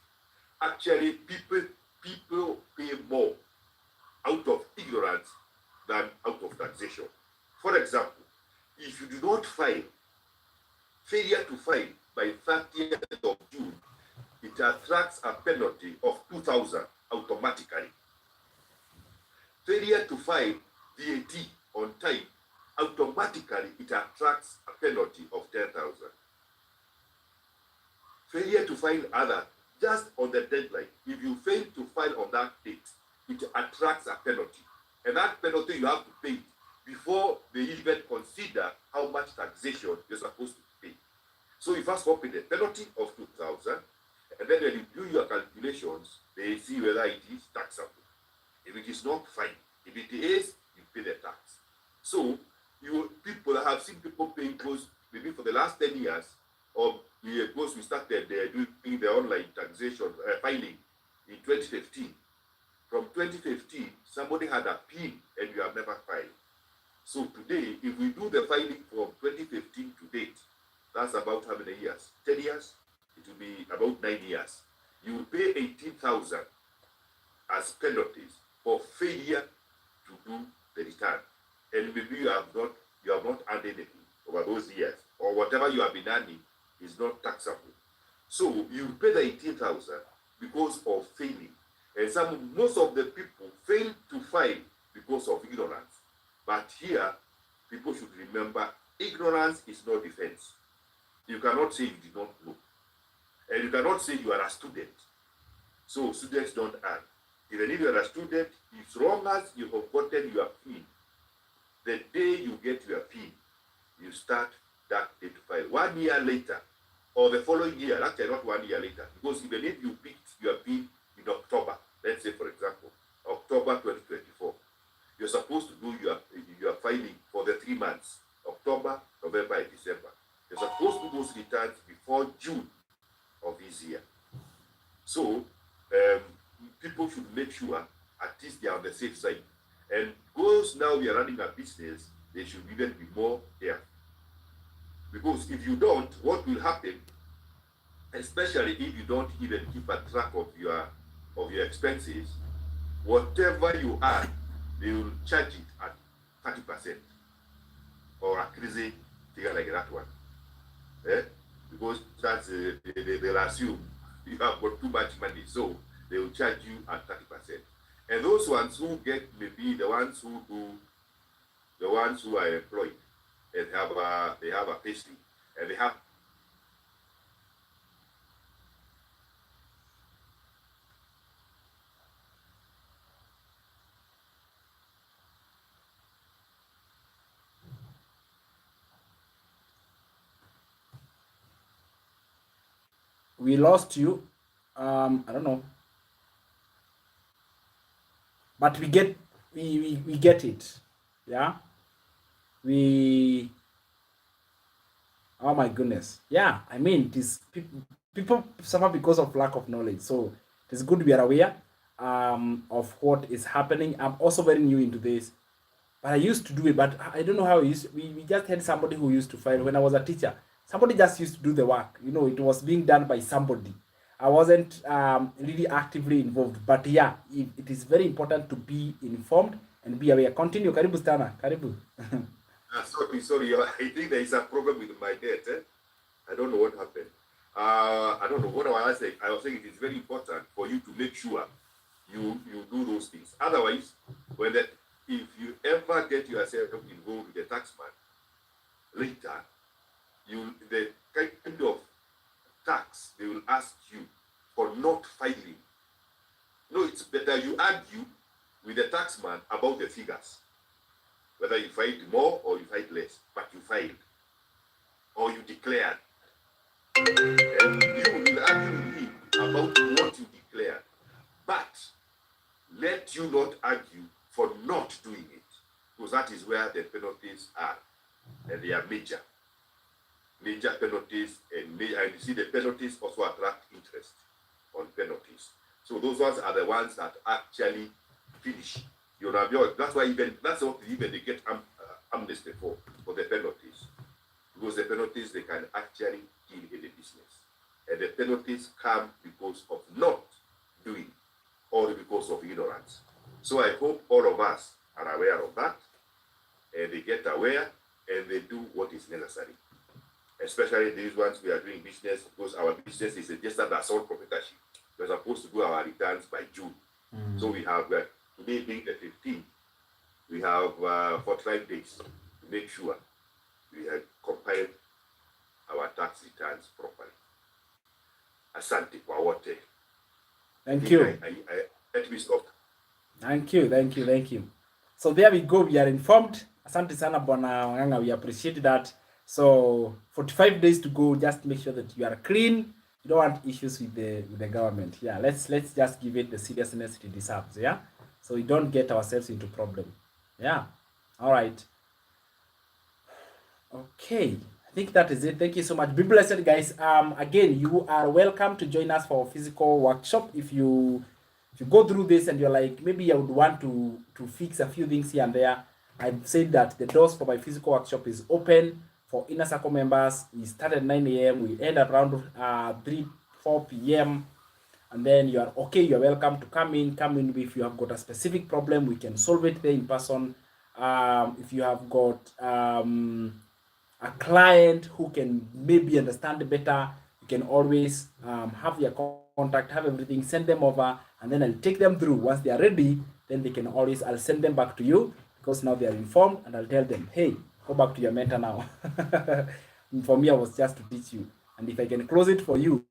S4: actually people pay more out of ignorance than out of taxation. For example, if you do not file, failure to file by 30th of June, it attracts a penalty of 2,000 automatically. Failure to file VAT on time, automatically it attracts a penalty of 10,000. Failure to file other, just on the deadline, if you fail to file on that date, it attracts a penalty. And that penalty you have to pay before they even consider how much taxation you're supposed to pay. So you first pay the penalty of 2,000, and then when you do your calculations, they see whether it is taxable. If it is not, fine. If it is, you pay the tax. So people have seen people paying close, maybe for the last 10 years, or because we started doing the online taxation filing in 2015. From 2015, somebody had a PIN and you have never filed. So today, if we do the filing from 2015 to date, that's about how many years? 10 years? It will be about 9 years. You will pay 18,000 as penalties for failure to do the return. And maybe you have not you have not earned anything over those years, or whatever you have been earning is not taxable. So you pay the 18,000 because of failing. And most of the people fail to file because of ignorance. But here, people should remember, ignorance is no defense. You cannot say you did not know. And you cannot say you are a student. So students don't earn. Even if you are a student, as long as you have gotten your PIN, the day you get your PIN, you start that day to file. 1 year later, or the following year, actually not 1 year later, because even if you picked your PIN in October, let's say for example, October 2024, you're supposed to do your filing for the 3 months, October, November, and December. You're supposed to do those returns before June of this year. So people should make sure at least they are on the safe side. And because now we are running a business, they should even be more careful. Because if you don't, what will happen, especially if you don't even keep a track of your expenses, whatever you earn, they will charge it at 30% or a crazy figure like that one. Because that's they'll assume you have got too much money, so they will charge you at 30%. And those ones who get, maybe the ones who are employed and they have a payslip, and they have
S1: We lost you. I don't know, but we get it. Yeah, we. Oh my goodness. Yeah, I mean, this people suffer because of lack of knowledge. So it's good we are aware of what is happening. I'm also very new into this, but I used to do it, but I don't know how it used. We just had somebody who used to file when I was a teacher. Somebody just used to do the work. You know, it was being done by somebody. I wasn't really actively involved, but yeah, it is very important to be informed and be aware. Continue. Karibu sana. Karibu.
S4: sorry. I think there is a problem with my net. I don't know what happened. I don't know what I was saying. I was saying it is very important for you to make sure you do those things. Otherwise, if you ever get yourself involved with the taxman, later, the kind of tax they will ask you for not filing. No, it's better you argue with the taxman about the figures, whether you filed more or you filed less, but you filed or you declared, and you will argue with him about what you declared, but let you not argue for not doing it, because that is where the penalties are, and they are major penalties, and you see the penalties also attract interest on penalties. So those ones are the ones that actually finish. That's why that's what even they get amnesty for the penalties, because the penalties they can actually kill any business, and the penalties come because of not doing or because of ignorance. So I hope all of us are aware of that, and they get aware and they do what is necessary. Especially these ones we are doing business, because our business is registered as sole proprietorship. We're supposed to do our returns by June. So we have, today being the 15th, we have 45 days to make sure we have compiled our tax returns properly. Asante kwa wote.
S1: Thank you.
S4: Let me stop.
S1: Thank you. So there we go. We are informed. Asante sana Bwana Wanganga. We appreciate that. So 45 days to go. Just make sure that you are clean. You don't want issues with the government. Yeah, let's just give it the seriousness it deserves. Yeah, so we don't get ourselves into problem. Yeah, all right. Okay, I think that is it. Thank you so much. Be blessed, guys. Again, you are welcome to join us for a physical workshop. If you go through this and you're like, maybe I would want to fix a few things here and there, I've said that the doors for my physical workshop is open for inner circle members. We start at 9 a.m. We end around 4 p.m. And then you are okay. You're welcome to come in. If you have got a specific problem, we can solve it there in person. if you have got a client who can maybe understand better, you can always have their contact, have everything, send them over, and then I'll take them through. Once they are ready, then they can always, I'll send them back to you because now they are informed, and I'll tell them, hey, go back to your mentor now. For me, I was just to teach you. And if I can close it for you,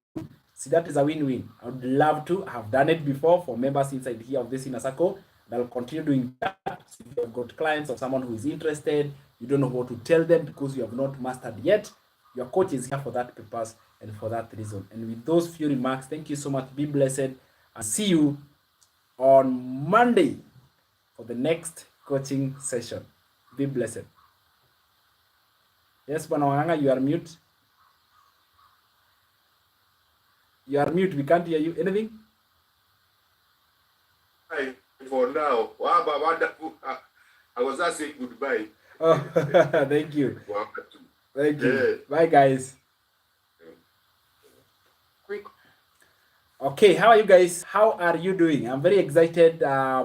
S1: see, that is a win-win. I would love to. I have done it before for members inside here of this inner circle. And I'll continue doing that. So if you have got clients or someone who is interested, you don't know what to tell them because you have not mastered yet, your coach is here for that purpose and for that reason. And with those few remarks, thank you so much. Be blessed. I'll see you on Monday for the next coaching session. Be blessed. Yes, Bwana Wanganga, you are mute. You are mute. We can't hear you. Anything?
S4: Hi, for now. Wow, wonderful. I was just saying goodbye.
S1: Oh, thank you. Thank you.
S4: Yeah.
S1: Bye, guys. Okay, how are you guys? How are you doing? I'm very excited. I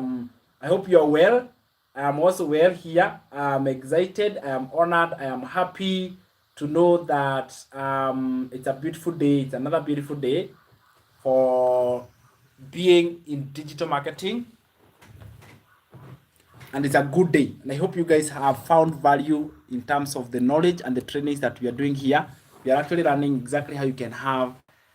S1: hope you're well. I'm also well here. I'm excited. I am honored. I am happy to know that it's a beautiful day. It's another beautiful day for being in digital marketing. And it's a good day. And I hope you guys have found value in terms of the knowledge and the trainings that we are doing here. We are actually learning exactly how you can have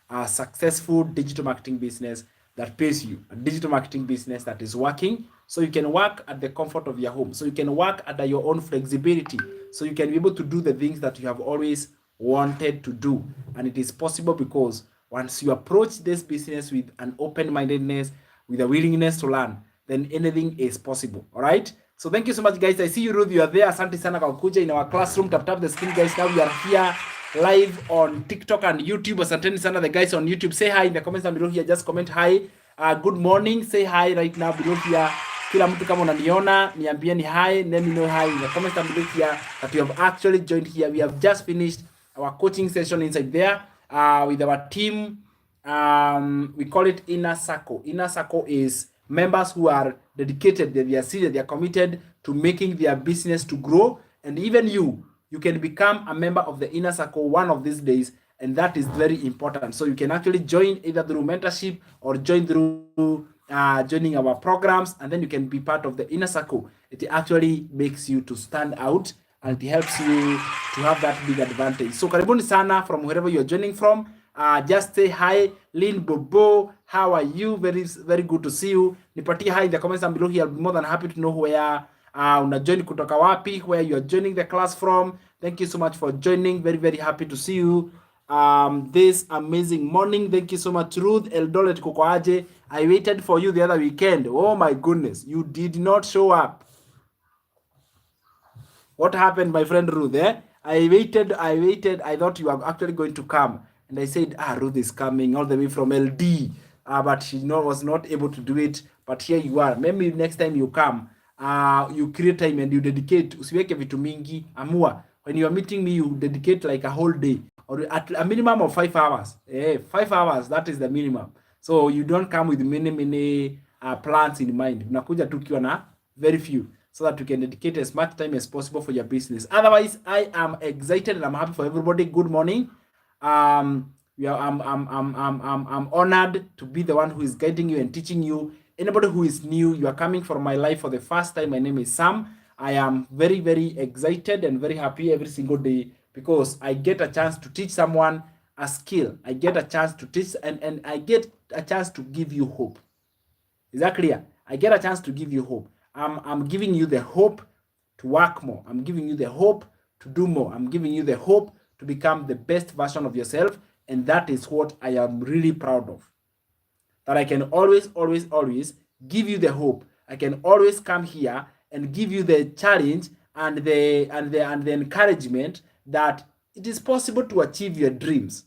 S1: a successful digital marketing business that pays you, a digital marketing business that is working. So you can work at the comfort of your home. So you can work at your own flexibility. So you can be able to do the things that you have always wanted to do. And it is possible because once you approach this business with an open-mindedness, with a willingness to learn, then anything is possible. All right. So thank you so much, guys. I see you, Ruth. You are there. Asante sana kwa kuja in our classroom. Tap the screen, guys. Now we are here live on TikTok and YouTube. Asante sana, the guys on YouTube. Say hi in the comments down below here. Just comment hi. Good morning. Say hi right now below here. Kila mtu kama unaniona, niambieni hi. Let me know hi in the comments down below here that you have actually joined here. We have just finished our coaching session inside there with our team. We call it Inner Circle. Inner Circle is members who are dedicated, they are serious, they are committed to making their business to grow. And even you can become a member of the Inner Circle one of these days, and that is very important. So you can actually join either through mentorship or join through joining our programs, and then you can be part of the Inner Circle. It actually makes you to stand out, and it helps you to have that big advantage. So karibuni sana from wherever you're joining from. Just say hi, Lynn Bobo. How are you? Very, very good to see you. Nipatie hi in the comments down below here. I'll be more than happy to know where una join kutoka wapi, where you are joining the class from. Thank you so much for joining. Very, very happy to see you this amazing morning. Thank you so much, Ruth Eldoret Kokoaje. I waited for you the other weekend. Oh my goodness, you did not show up. What happened, my friend Ruth? I waited. I thought you were actually going to come. And I said, Ruth is coming all the way from LD. But she was not able to do it. But here you are. Maybe next time you come, you create time and you dedicate. Usiweke vitu mingi. Amua. When you are meeting me, you dedicate like a whole day. Or at a minimum of 5 hours. 5 hours, that is the minimum. So you don't come with many plans in mind. Unakuja tu ukiwa na very few, so that you can dedicate as much time as possible for your business. Otherwise, I am excited and I'm happy for everybody. Good morning. I'm honored to be the one who is guiding you and teaching you. Anybody who is new, you are coming from my life for the first time. My name is Sam. I am very, very excited and very happy every single day because I get a chance to teach someone a skill. I get a chance to teach and I get a chance to give you hope. Is that clear? I get a chance to give you hope. I'm giving you the hope to work more. I'm giving you the hope to do more. I'm giving you the hope to become the best version of yourself. And that is what I am really proud of. That I can always give you the hope. I can always come here and give you the challenge and the encouragement that it is possible to achieve your dreams.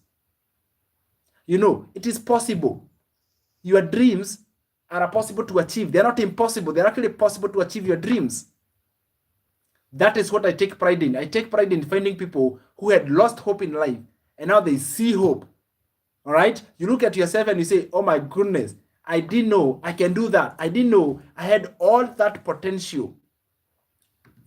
S1: You know, it is possible. Your dreams are possible to achieve. They're not impossible. They're actually possible to achieve your dreams. That is what I take pride in. I take pride in finding people who had lost hope in life and now they see hope. All right? You look at yourself and you say, oh my goodness, I didn't know I can do that. I didn't know I had all that potential.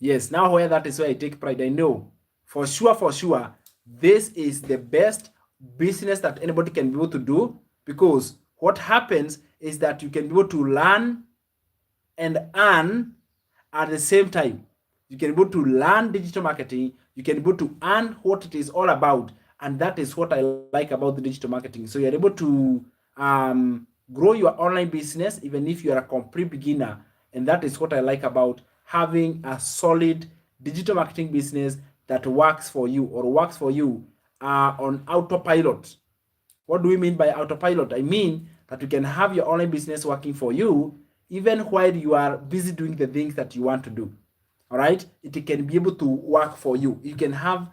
S1: Yes, now where that is where I take pride. I know for sure, this is the best business that anybody can be able to do, because what happens is that you can be able to learn and earn at the same time. You can be able to learn digital marketing, you can be able to earn what it is all about, and that is what I like about the digital marketing. So you're able to grow your online business even if you are a complete beginner, and that is what I like about having a solid digital marketing business that works for you, or works for you on autopilot. What do we mean by autopilot? I mean that you can have your online business working for you even while you are busy doing the things that you want to do. All right, it can be able to work for you. You can have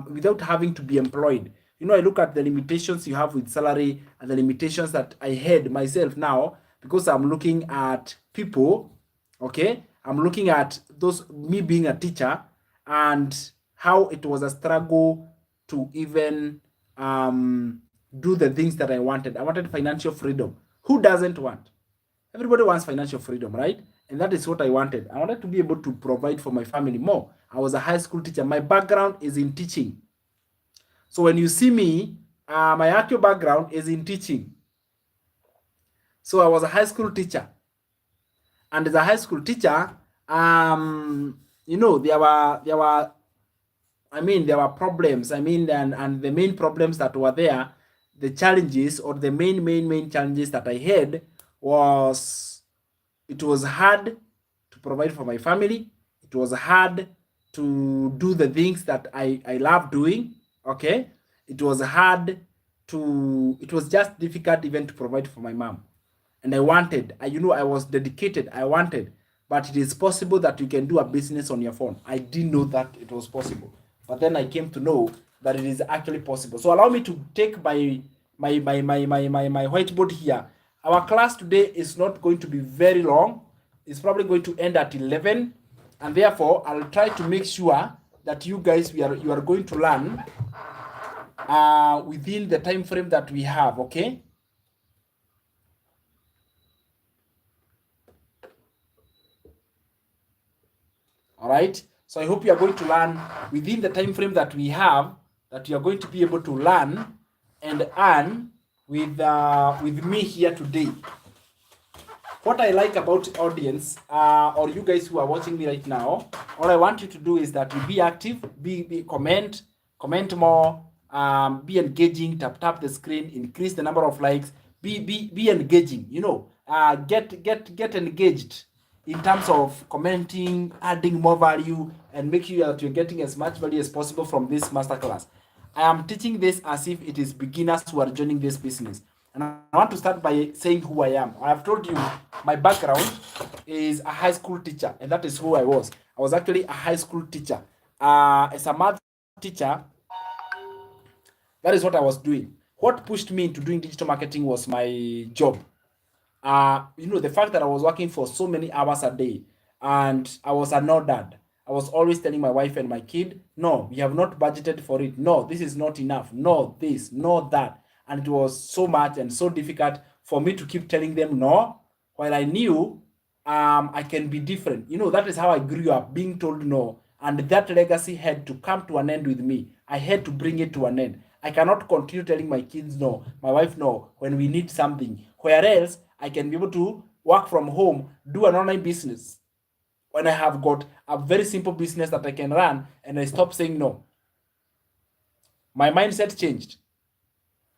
S1: without having to be employed. You know, I look at the limitations you have with salary and the limitations that I had myself now, because I'm looking at people. Okay, I'm looking at those, me being a teacher, and how it was a struggle to even do the things that I wanted. I wanted financial freedom. Who doesn't want? Everybody wants financial freedom, right? And that is what I wanted. I wanted to be able to provide for my family more. I was a high school teacher. My background is in teaching. So when you see me, my actual background is in teaching. So I was a high school teacher. And as a high school teacher, you know, there were I mean, there were problems. I mean, and the main problems that were there, the challenges, or the main challenges that I had was, it was hard to provide for my family. It was hard to do the things that I love doing. Okay. It was hard it was just difficult even to provide for my mom. And I wanted, I was dedicated. I wanted, but it is possible that you can do a business on your phone. I didn't know that it was possible, but then I came to know that it is actually possible. So allow me to take my whiteboard here. Our class today is not going to be very long. It's probably going to end at 11, and therefore I'll try to make sure that you guys you are going to learn within the time frame that we have. Okay. All right. So I hope you are going to learn within the time frame that we have, that you are going to be able to learn and earn with me here today. What I like about audience, or you guys who are watching me right now, all I want you to do is that you be active, be comment more, be engaging, tap the screen, increase the number of likes, be engaging. You know, get engaged in terms of commenting, adding more value, and make sure that you're getting as much value as possible from this masterclass. I am teaching this as if it is beginners who are joining this business. And I want to start by saying who I am. I have told you my background is a high school teacher, and that is who I was. I was actually a high school teacher. As a math teacher, that is what I was doing. What pushed me into doing digital marketing was my job. The fact that I was working for so many hours a day, and I was a no dad. I was always telling my wife and my kid, no, we have not budgeted for it. No, this is not enough. No, this, no, that. And it was so much and so difficult for me to keep telling them no, while I knew I can be different. That is how I grew up, being told no. And that legacy had to come to an end with me. I had to bring it to an end. I cannot continue telling my kids no, my wife no, when we need something. Whereas I can be able to work from home, do an online business, when I have got a very simple business that I can run, and I stop saying no. My mindset changed.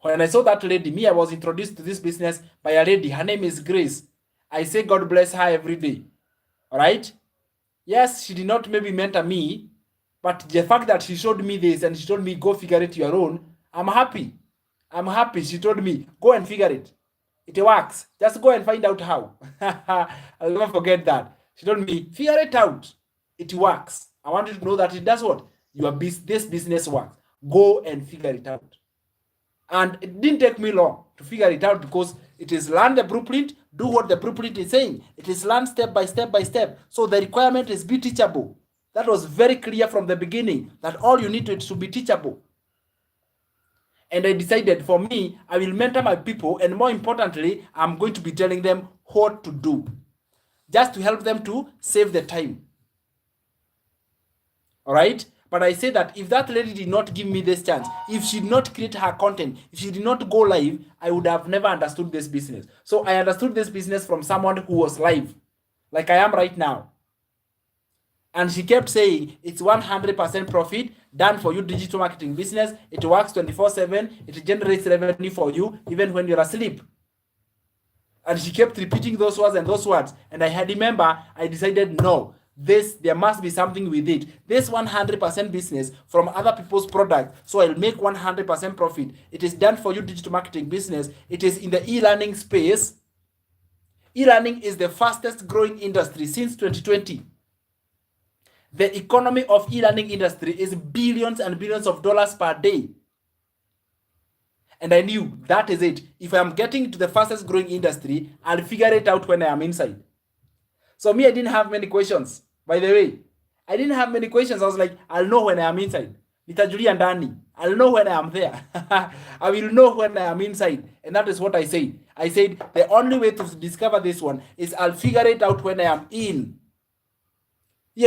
S1: When I saw that lady, I was introduced to this business by a lady. Her name is Grace. I say God bless her every day. All right? Yes, she did not maybe mentor me, but the fact that she showed me this and she told me, go figure it your own, I'm happy. I'm happy. She told me, go and figure it. It works. Just go and find out how. I'll never forget that. She told me, figure it out. It works. I want you to know that it does what? This business works. Go and figure it out. And it didn't take me long to figure it out, because it is learn the blueprint, do what the blueprint is saying. It is learn step by step by step. So the requirement is be teachable. That was very clear from the beginning, that all you need to be teachable. And I decided, for me, I will mentor my people, and more importantly, I'm going to be telling them what to do, just to help them to save the time. All right. But I say that if that lady did not give me this chance, if she did not create her content, if she did not go live, I would have never understood this business. So I understood this business from someone who was live, like I am right now. And she kept saying it's 100% profit done for you, digital marketing business. It works 24/7. It generates revenue for you even when you're asleep. And she kept repeating those words and those words. And I had remember, I decided no, there must be something with it. This 100% business from other people's products, so I'll make 100% profit. It is done for you, digital marketing business. It is in the e-learning space. E-learning is the fastest growing industry since 2020. The economy of e-learning industry is billions and billions of dollars per day. And I knew that is it. If I'm getting to the fastest growing industry, I'll figure it out when I am inside. So me, I didn't have many questions. By the way, I didn't have many questions. I was like, I'll know when I am inside. Nitajulia ndani. I'll know when I am there. I will know when I am inside. And that is what I said. I said the only way to discover this one is I'll figure it out when I am in. I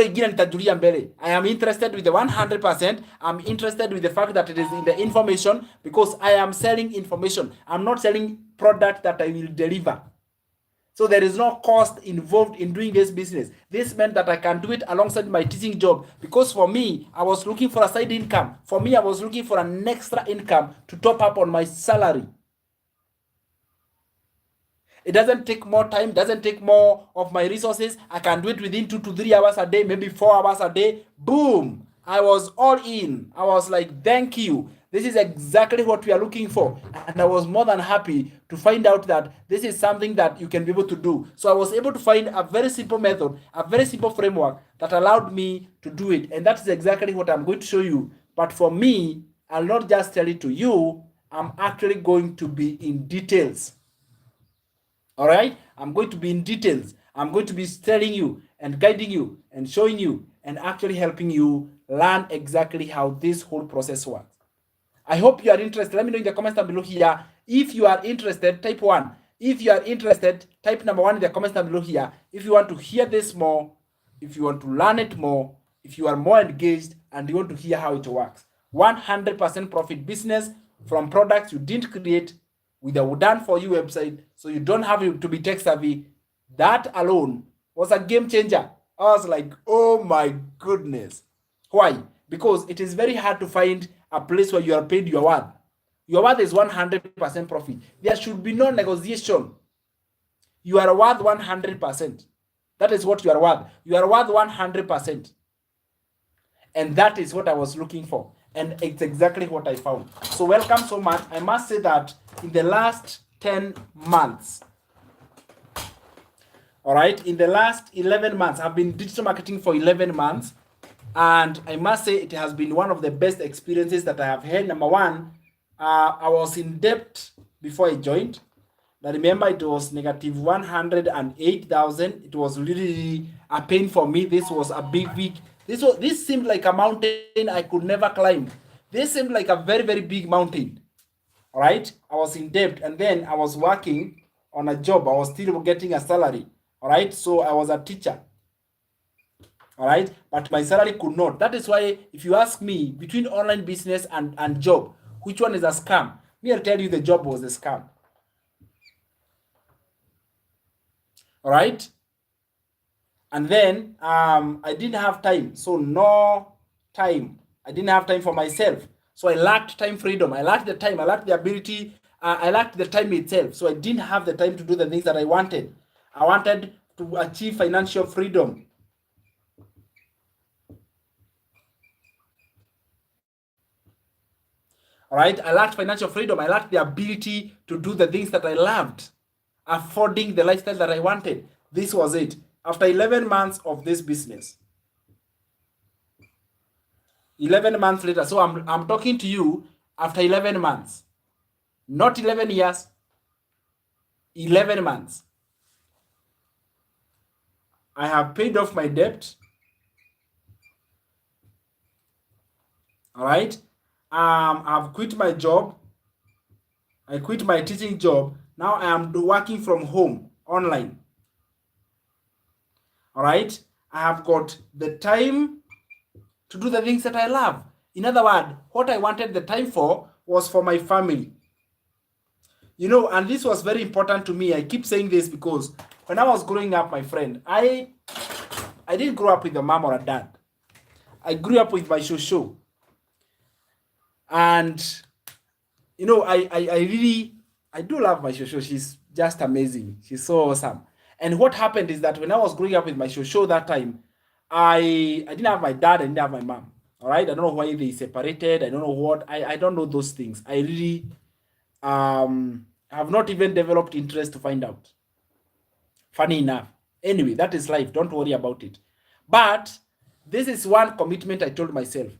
S1: am interested with the 100%. I'm interested with the fact that it is in the information, because I am selling information. I'm not selling product that I will deliver. So there is no cost involved in doing this business. This meant that I can do it alongside my teaching job, because for me, I was looking for a side income. For me, I was looking for an extra income to top up on my salary. It doesn't take more time, doesn't take more of my resources. I can do it within 2 to 3 hours a day, maybe 4 hours a day. Boom! I was all in. I was like, thank you. This is exactly what we are looking for. And I was more than happy to find out that this is something that you can be able to do. So I was able to find a very simple method, a very simple framework that allowed me to do it. And that's exactly what I'm going to show you. But for me, I'll not just tell it to you. I'm actually going to be in details. All right, I'm going to be in details. I'm going to be telling you and guiding you and showing you and actually helping you learn exactly how this whole process works. I hope you are interested. Let me know in the comments down below here. If you are interested, type 1. If you are interested, type number 1 in the comments down below here. If you want to hear this more, if you want to learn it more, if you are more engaged and you want to hear how it works. 100% profit business from products you didn't create, with a done for you website, so you don't have to be tech savvy. That alone was a game changer. I was like, oh my goodness. Why? Because it is very hard to find a place where you are paid your worth. Your worth is 100% profit. There should be no negotiation. You are worth 100%. That is what you are worth. You are worth 100%. And that is what I was looking for. And it's exactly what I found. So welcome so much. I must say that in the last 10 months, all right, in the last 11 months, I've been digital marketing for 11 months. And I must say it has been one of the best experiences that I have had. Number one, I was in debt before I joined. Now remember, it was negative 108,000. It was really a pain for me. This was a big. This seemed like a mountain I could never climb. This seemed like a very, very big mountain. All right, I was in debt, and then I was working on a job. I was still getting a salary. All right, so I was a teacher. All right, but my salary could not. That is why, if you ask me between online business and job, which one is a scam? Me, I'll tell you the job was a scam. All right, and then I didn't have time, so no time. I didn't have time for myself, so I lacked time freedom. I lacked the time. I lacked the ability. I lacked the time itself, so I didn't have the time to do the things that I wanted. I wanted to achieve financial freedom. All right, I lacked financial freedom. I lacked the ability to do the things that I loved, affording the lifestyle that I wanted. This was it. After 11 months of this business, 11 months later, so I'm talking to you after 11 months, not 11 years, 11 months. I have paid off my debt. All right. I've quit my job. I quit my teaching job. Now I am working from home, online. All right. I have got the time to do the things that I love. In other words, what I wanted the time for was for my family. You know, and this was very important to me. I keep saying this because when I was growing up, my friend, I didn't grow up with a mom or a dad. I grew up with my shosho. And, you know, I do love my shosho. She's just amazing. She's so awesome. And what happened is that when I was growing up with my shosho that time, I didn't have my dad, I didn't have my mom. All right. I don't know why they separated. I don't know what. I don't know those things. I really have not even developed interest to find out. Funny enough. Anyway, that is life. Don't worry about it. But this is one commitment I told myself.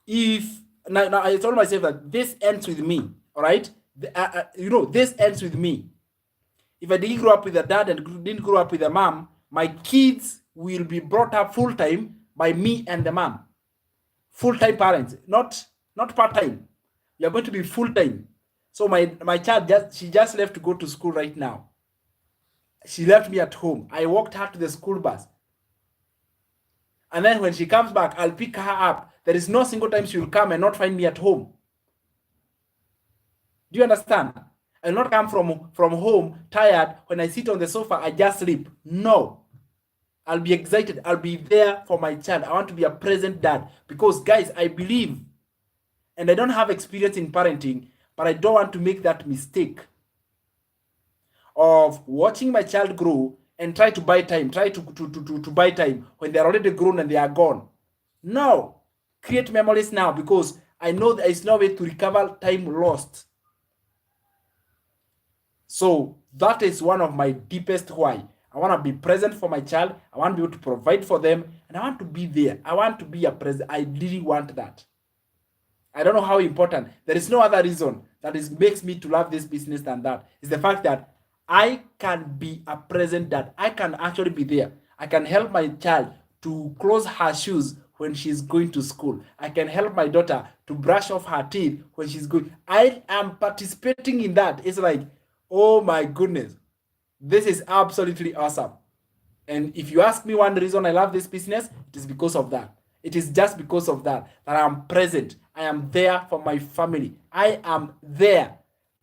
S1: If now I told myself that this ends with me. All right. You know, this ends with me. If I didn't grow up with a dad and didn't grow up with a mom, my kids will be brought up full time by me and the mom. Full-time parents, not part-time. You're going to be full-time. So my child she just left to go to school right now. She left me at home. I walked her to the school bus. And then when she comes back, I'll pick her up. There is no single time she will come and not find me at home. Do you understand? I'll not come from home tired. When I sit on the sofa, I just sleep. No. I'll be excited. I'll be there for my child. I want to be a present dad. Because, guys, I believe, and I don't have experience in parenting, but I don't want to make that mistake of watching my child grow and try to buy time, try to buy time when they're already grown and they are gone. No. Create memories now, because I know there is no way to recover time lost. So that is one of my deepest why. I want to be present for my child. I want to be able to provide for them. And I want to be there. I want to be a present. I really want that. I don't know how important. There is no other reason that makes me to love this business than that. It's the fact that I can be a present dad. I can actually be there. I can help my child to close her shoes when she's going to school. I can help my daughter to brush off her teeth when she's going. I am participating in that. It's like, oh my goodness. This is absolutely awesome. And if you ask me one reason I love this business, it is because of that. It is just because of that I'm present. I am there for my family. I am there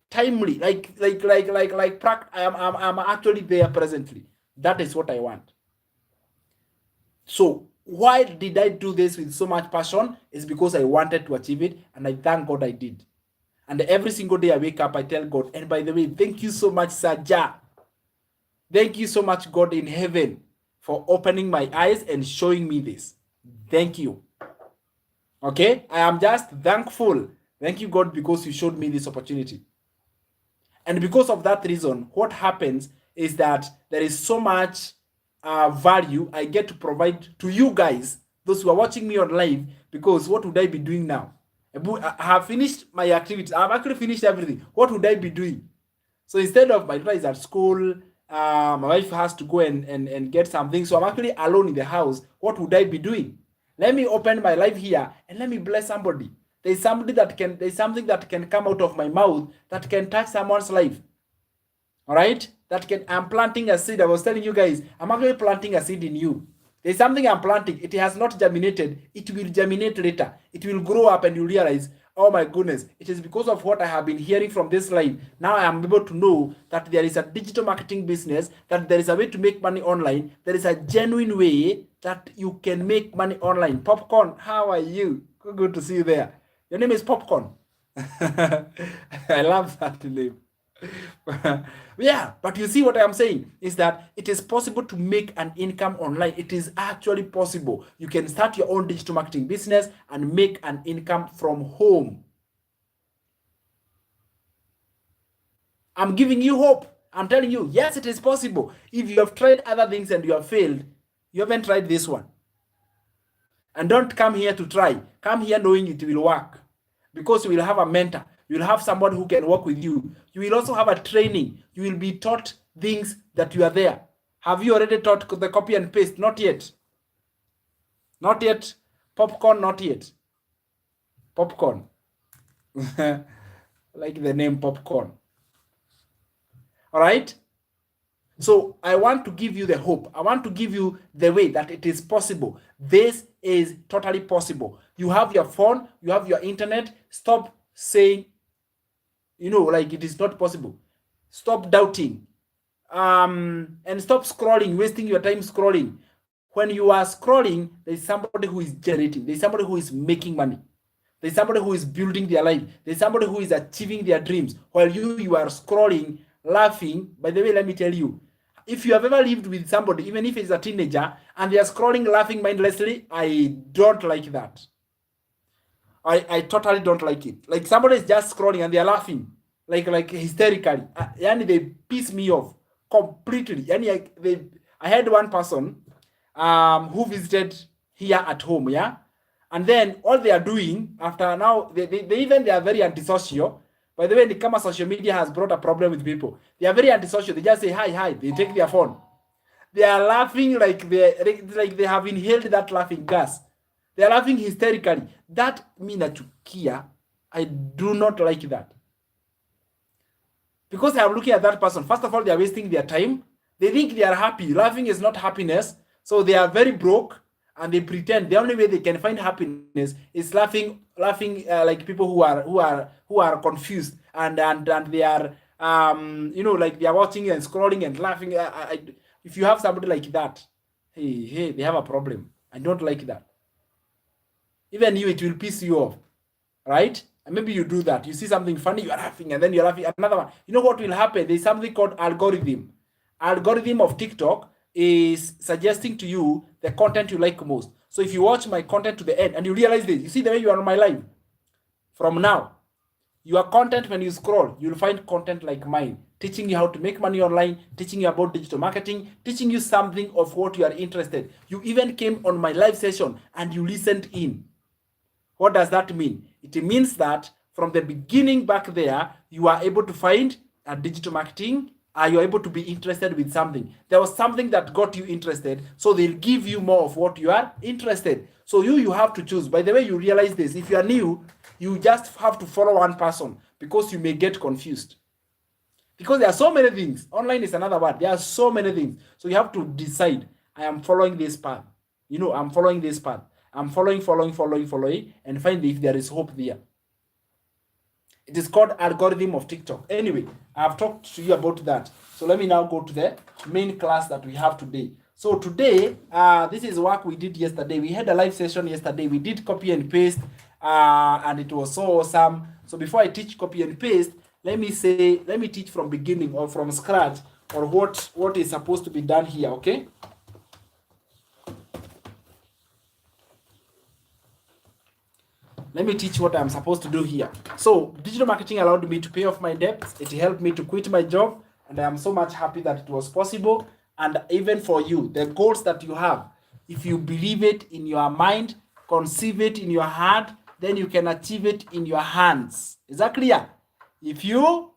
S1: timely, I'm actually there presently. That is what I want. So why did I do this with so much passion? Is because I wanted to achieve it, and I thank God I did. And every single day I wake up, I tell God, and by the way, thank you so much, Saja. Thank you so much, God in heaven, for opening my eyes and showing me this. Thank you. Okay? I am just thankful. Thank you, God, because you showed me this opportunity. And because of that reason, what happens is that there is so much value I get to provide to you guys, those who are watching me on live, because what would I be doing now? I have finished my activities. I've actually finished everything. What would I be doing? So instead of my daughter is at school, my wife has to go and get something. So I'm actually alone in the house. What would I be doing? Let me open my life here and let me bless somebody. There's something that can come out of my mouth that can touch someone's life. All right? I'm planting a seed. I was telling you guys, I'm actually planting a seed in you. There's something I'm planting. It has not germinated. It will germinate later. It will grow up and you realize, oh my goodness, it is because of what I have been hearing from this live. Now I am able to know that there is a digital marketing business, that there is a way to make money online. There is a genuine way that you can make money online. Popcorn, how are you? Good to see you there. Your name is Popcorn. I love that name. Yeah, but you see what I'm saying is that it is possible to make an income online. It is actually possible. You can start your own digital marketing business and make an income from home. I'm giving you hope. I'm telling you, yes, it is possible. If you have tried other things and you have failed, you haven't tried this one. And don't come here to try. Come here knowing it will work. Because you will have a mentor. You will have somebody who can work with you. You will also have a training. You will be taught things that you are there. Have you already taught the copy and paste? Not yet. Not yet. Popcorn, not yet. Popcorn. Like the name Popcorn. All right? So I want to give you the hope. I want to give you the way that it is possible. This is totally possible. You have your phone, you have your internet. Stop saying, like it is not possible. Stop doubting. And stop scrolling, wasting your time scrolling. When you are scrolling, there's somebody who is generating, there's somebody who is making money, there's somebody who is building their life, there's somebody who is achieving their dreams while you are scrolling, laughing. By the way, let me tell you, if you have ever lived with somebody, even if it's a teenager, and they are scrolling, laughing mindlessly, I don't like that. I totally don't like it. Like somebody is just scrolling and they are laughing like hysterically. Yani they piss me off completely. Yani I had one person who visited here at home, yeah, and then all they are doing after now they are very antisocial. By the way, the Kama social media has brought a problem with people. They are very antisocial. They just say hi. They take their phone. They are laughing like they have inhaled that laughing gas. They are laughing hysterically. That me nachukia. I do not like that. Because I am looking at that person. First of all, they are wasting their time. They think they are happy. Laughing is not happiness. So they are very broke and they pretend the only way they can find happiness is laughing like people who are confused and they are like they are watching and scrolling and laughing. If you have somebody like that, hey, they have a problem. I don't like that. Even you, it will piss you off, right? And maybe you do that. You see something funny, you are laughing, and then you're laughing. Another one. You know what will happen? There's something called algorithm. Algorithm of TikTok is suggesting to you the content you like most. So if you watch my content to the end and you realize this, you see the way you are on my live. From now, your content, when you scroll, you'll find content like mine, teaching you how to make money online, teaching you about digital marketing, teaching you something of what you are interested. You even came on my live session and you listened in. What does that mean? It means that from the beginning back there, you are able to find a digital marketing, you're able to be interested with something. There was something that got you interested, so they'll give you more of what you are interested. So you have to choose. By the way, you realize this. If you are new, you just have to follow one person because you may get confused. Because there are so many things. Online is another word. There are so many things. So you have to decide, I am following this path. I'm following this path. I'm following, and find if there is hope there. It is called algorithm of TikTok. Anyway, I've talked to you about that. So let me now go to the main class that we have today. So today, this is work we did yesterday. We had a live session yesterday. We did copy and paste, and it was so awesome. So before I teach copy and paste, let me teach from beginning or from scratch or what is supposed to be done here, okay? Let me teach what I'm supposed to do here. So digital marketing allowed me to pay off my debts. It helped me to quit my job. And I am so much happy that it was possible. And even for you, the goals that you have, if you believe it in your mind, conceive it in your heart, then you can achieve it in your hands. Is that clear? If you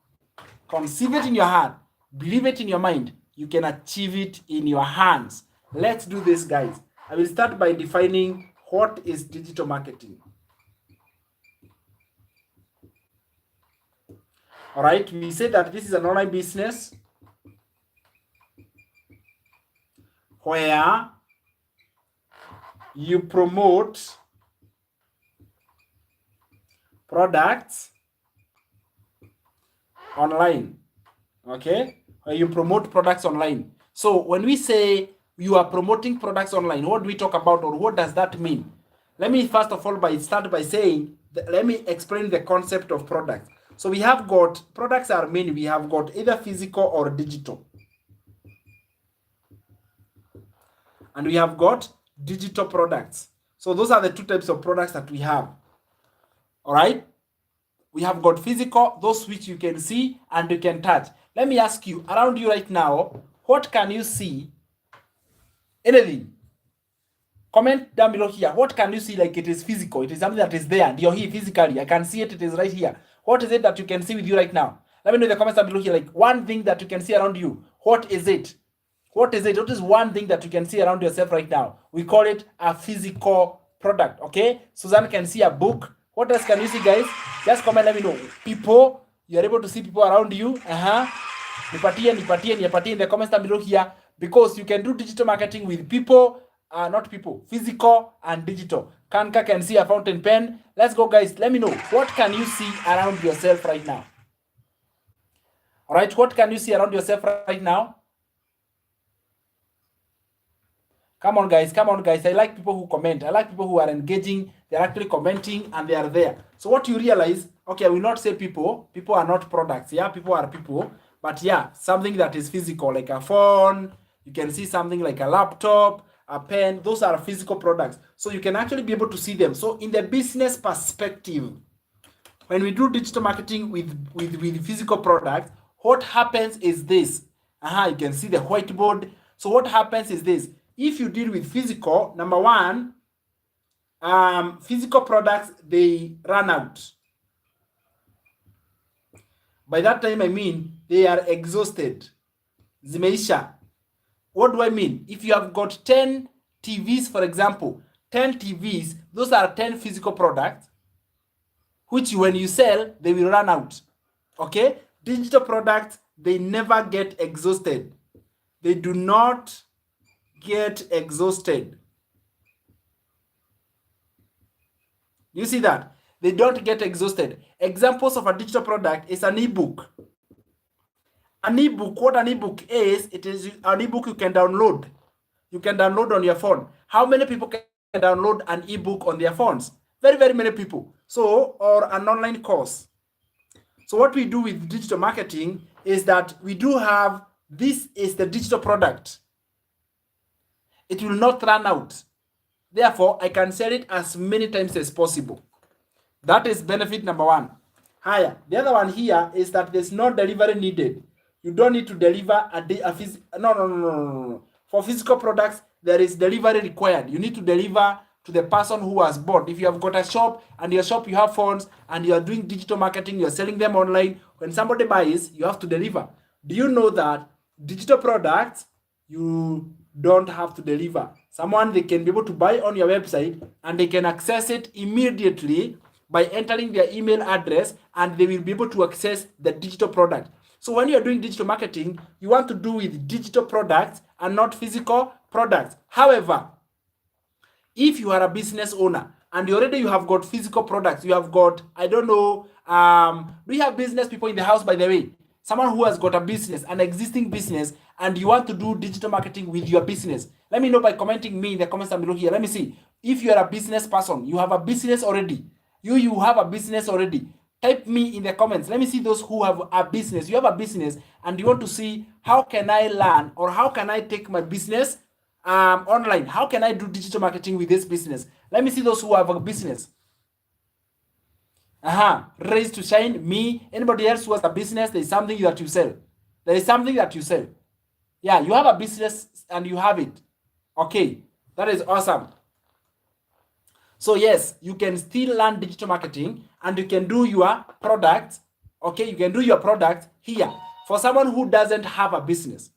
S1: conceive it in your heart, believe it in your mind, you can achieve it in your hands. Let's do this, guys. I will start by defining what is digital marketing. All right, we say that this is an online business where you promote products online, okay? Where you promote products online. So when we say you are promoting products online, what do we talk about, or what does that mean? Let me first of all start by saying, let me explain the concept of products. So we have got, products are many. We have got either physical or digital. And we have got digital products. So those are the two types of products that we have. All right? We have got physical, those which you can see and you can touch. Let me ask you, around you right now, what can you see? Anything? Comment down below here. What can you see like it is physical? It is something that is there. You're here physically. I can see it. It is right here. What is it that you can see with you right now? Let me know in the comments down below here. Like one thing that you can see around you. What is it? What is it? What is one thing that you can see around yourself right now? We call it a physical product. Okay? Suzanne can see a book. What else can you see, guys? Just comment. Let me know. People. You're able to see people around you. Nipatie in the comments down below here, because you can do digital marketing with people, not people, physical and digital. Kanka can see a fountain pen. Let's go, guys. Let me know, what can you see around yourself right now? All right, what can you see around yourself right now? Come on, guys. Come on, guys. I like people who comment. I like people who are engaging. They're actually commenting and they are there. So what you realize, okay, I will not say people. People are not products. Yeah, people are people. But yeah, something that is physical, like a phone. You can see something like a laptop, a pen. Those are physical products. So you can actually be able to see them. So in the business perspective, when we do digital marketing with physical products, what happens is this. You can see the whiteboard. So what happens is this. If you deal with physical, number one, physical products, they run out. By that time, I mean they are exhausted. Zimeisha. What do I mean? If you have got 10 TVs, for example, 10 TVs, those are 10 physical products, which when you sell, they will run out. Okay? Digital products, they never get exhausted. They do not get exhausted. You see that? They don't get exhausted. Examples of a digital product is an ebook. An ebook, what an ebook is, it is an ebook you can download. You can download on your phone. How many people can download an ebook on their phones? Very, very many people. So, or an online course. So what we do with digital marketing is that we do have, this is the digital product. It will not run out. Therefore, I can sell it as many times as possible. That is benefit number one. Higher. The other one here is that there's no delivery needed. You don't need to deliver no. For physical products, there is delivery required. You need to deliver to the person who has bought. If you have got a shop and your shop you have phones and you are doing digital marketing, you're selling them online, when somebody buys, you have to deliver. Do you know that digital products, you don't have to deliver? Someone, they can be able to buy on your website and they can access it immediately by entering their email address, and they will be able to access the digital product. So when you're doing digital marketing, you want to do with digital products and not physical products. However, if you are a business owner and you have got physical products, you have got, I don't know, do you have business people in the house, by the way? Someone who has got a business, an existing business, and you want to do digital marketing with your business. Let me know by commenting me in the comments down below here. Let me see. If you are a business person, you have a business already. You have a business already. Type me in the comments. Let me see those who have a business. You have a business and you want to see, how can I learn, or how can I take my business online? How can I do digital marketing with this business? Let me see those who have a business. Raise to shine. Me, anybody else who has a business, there is something that you sell. There is something that you sell. Yeah, you have a business and you have it. Okay, that is awesome. So yes, you can still learn digital marketing and you can do your product. Okay, you can do your product here. For someone who doesn't have a business,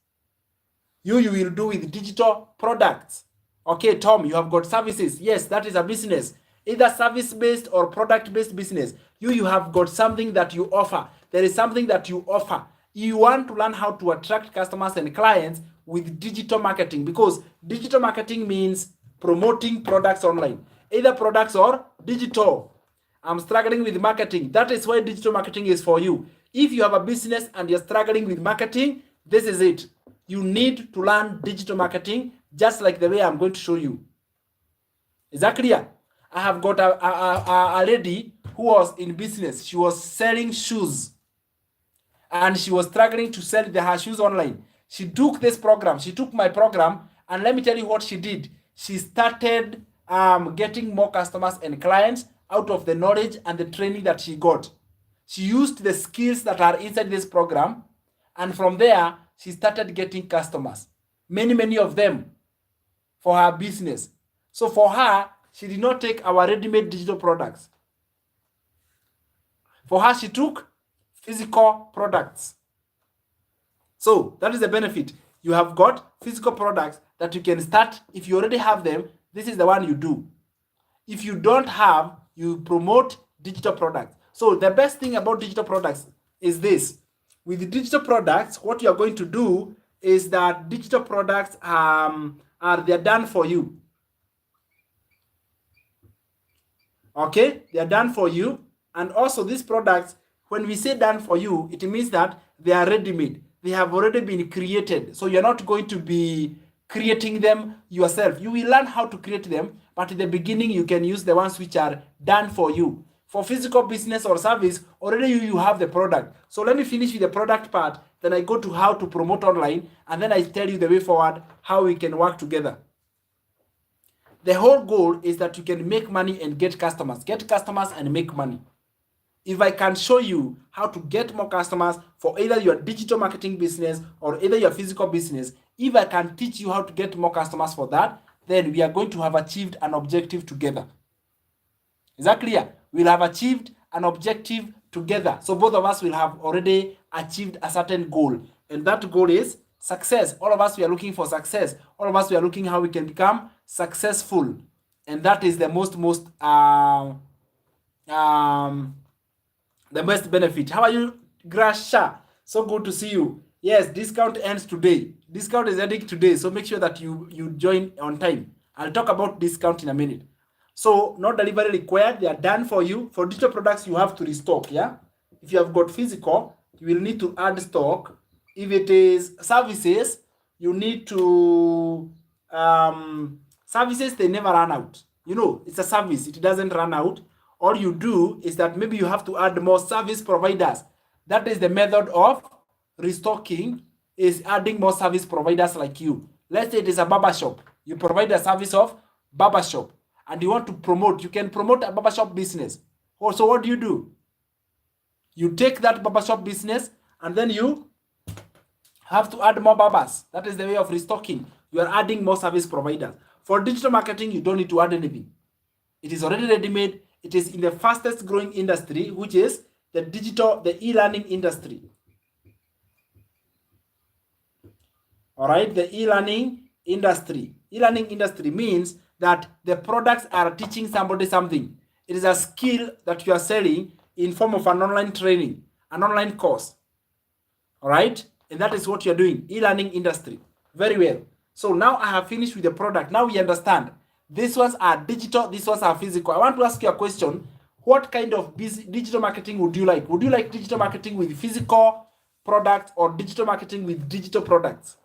S1: you will do with digital products. Okay, Tom, you have got services. Yes, that is a business. Either service-based or product-based business. You have got something that you offer. There is something that you offer. You want to learn how to attract customers and clients with digital marketing, because digital marketing means promoting products online. Either products or digital. I'm struggling with marketing. That is why digital marketing is for you. If you have a business and you're struggling with marketing, this is it. You need to learn digital marketing, just like the way I'm going to show you. Is that clear? I have got a lady who was in business. She was selling shoes. And she was struggling to sell her shoes online. She took this program. She took my program. And let me tell you what she did. She started getting more customers and clients out of the knowledge and the training that she got. She used the skills that are inside this program, and from there she started getting customers, many of them, for her business. So for her, she did not take our ready-made digital products. For her, she took physical products. So that is the benefit. You have got physical products that you can start. If you already have them, this is the one you do. If you don't have, you promote digital products. So the best thing about digital products is this. With digital products, what you are going to do is that digital products they're done for you. Okay, they are done for you. And also these products, when we say done for you, it means that they are ready-made. They have already been created. So you're not going to be creating them yourself. You will learn how to create them, but in the beginning, you can use the ones which are done for you. For physical business or service, already you have the product. So let me finish with the product part, then I go to how to promote online, and then I tell you the way forward, how we can work together. The whole goal is that you can make money and get customers and make money. If I can show you how to get more customers for either your digital marketing business or either your physical business, if I can teach you how to get more customers for that, then we are going to have achieved an objective together. Is that clear? We'll have achieved an objective together. So both of us will have already achieved a certain goal. And that goal is success. All of us, we are looking for success. All of us, we are looking how we can become successful. And that is the the best benefit. How are you, Grasha? So good to see you. Yes, discount ends today. Discount is ending today. So make sure that you join on time. I'll talk about discount in a minute. So no delivery required. They are done for you. For digital products, you have to restock. Yeah. If you have got physical, you will need to add stock. If it is services, you need to services, they never run out. You know, it's a service. It doesn't run out. All you do is that maybe you have to add more service providers. That is the method of restocking, is adding more service providers like you. Let's say it is a barber shop. You provide a service of barber shop and you want to promote. You can promote a barber shop business. Also, what do? You take that barber shop business and then you have to add more barbers. That is the way of restocking. You are adding more service providers. For digital marketing, you don't need to add anything. It is already ready-made. It is in the fastest growing industry, which is the e-learning industry. All right, the e-learning industry. E-learning industry means that the products are teaching somebody something. It is a skill that you are selling in form of an online training, an online course. All right, and that is what you're doing, e-learning industry. Very well. So now I have finished with the product. Now we understand. These ones are digital, these ones are physical. I want to ask you a question. What kind of digital marketing would you like? Would you like digital marketing with physical products or digital marketing with digital products?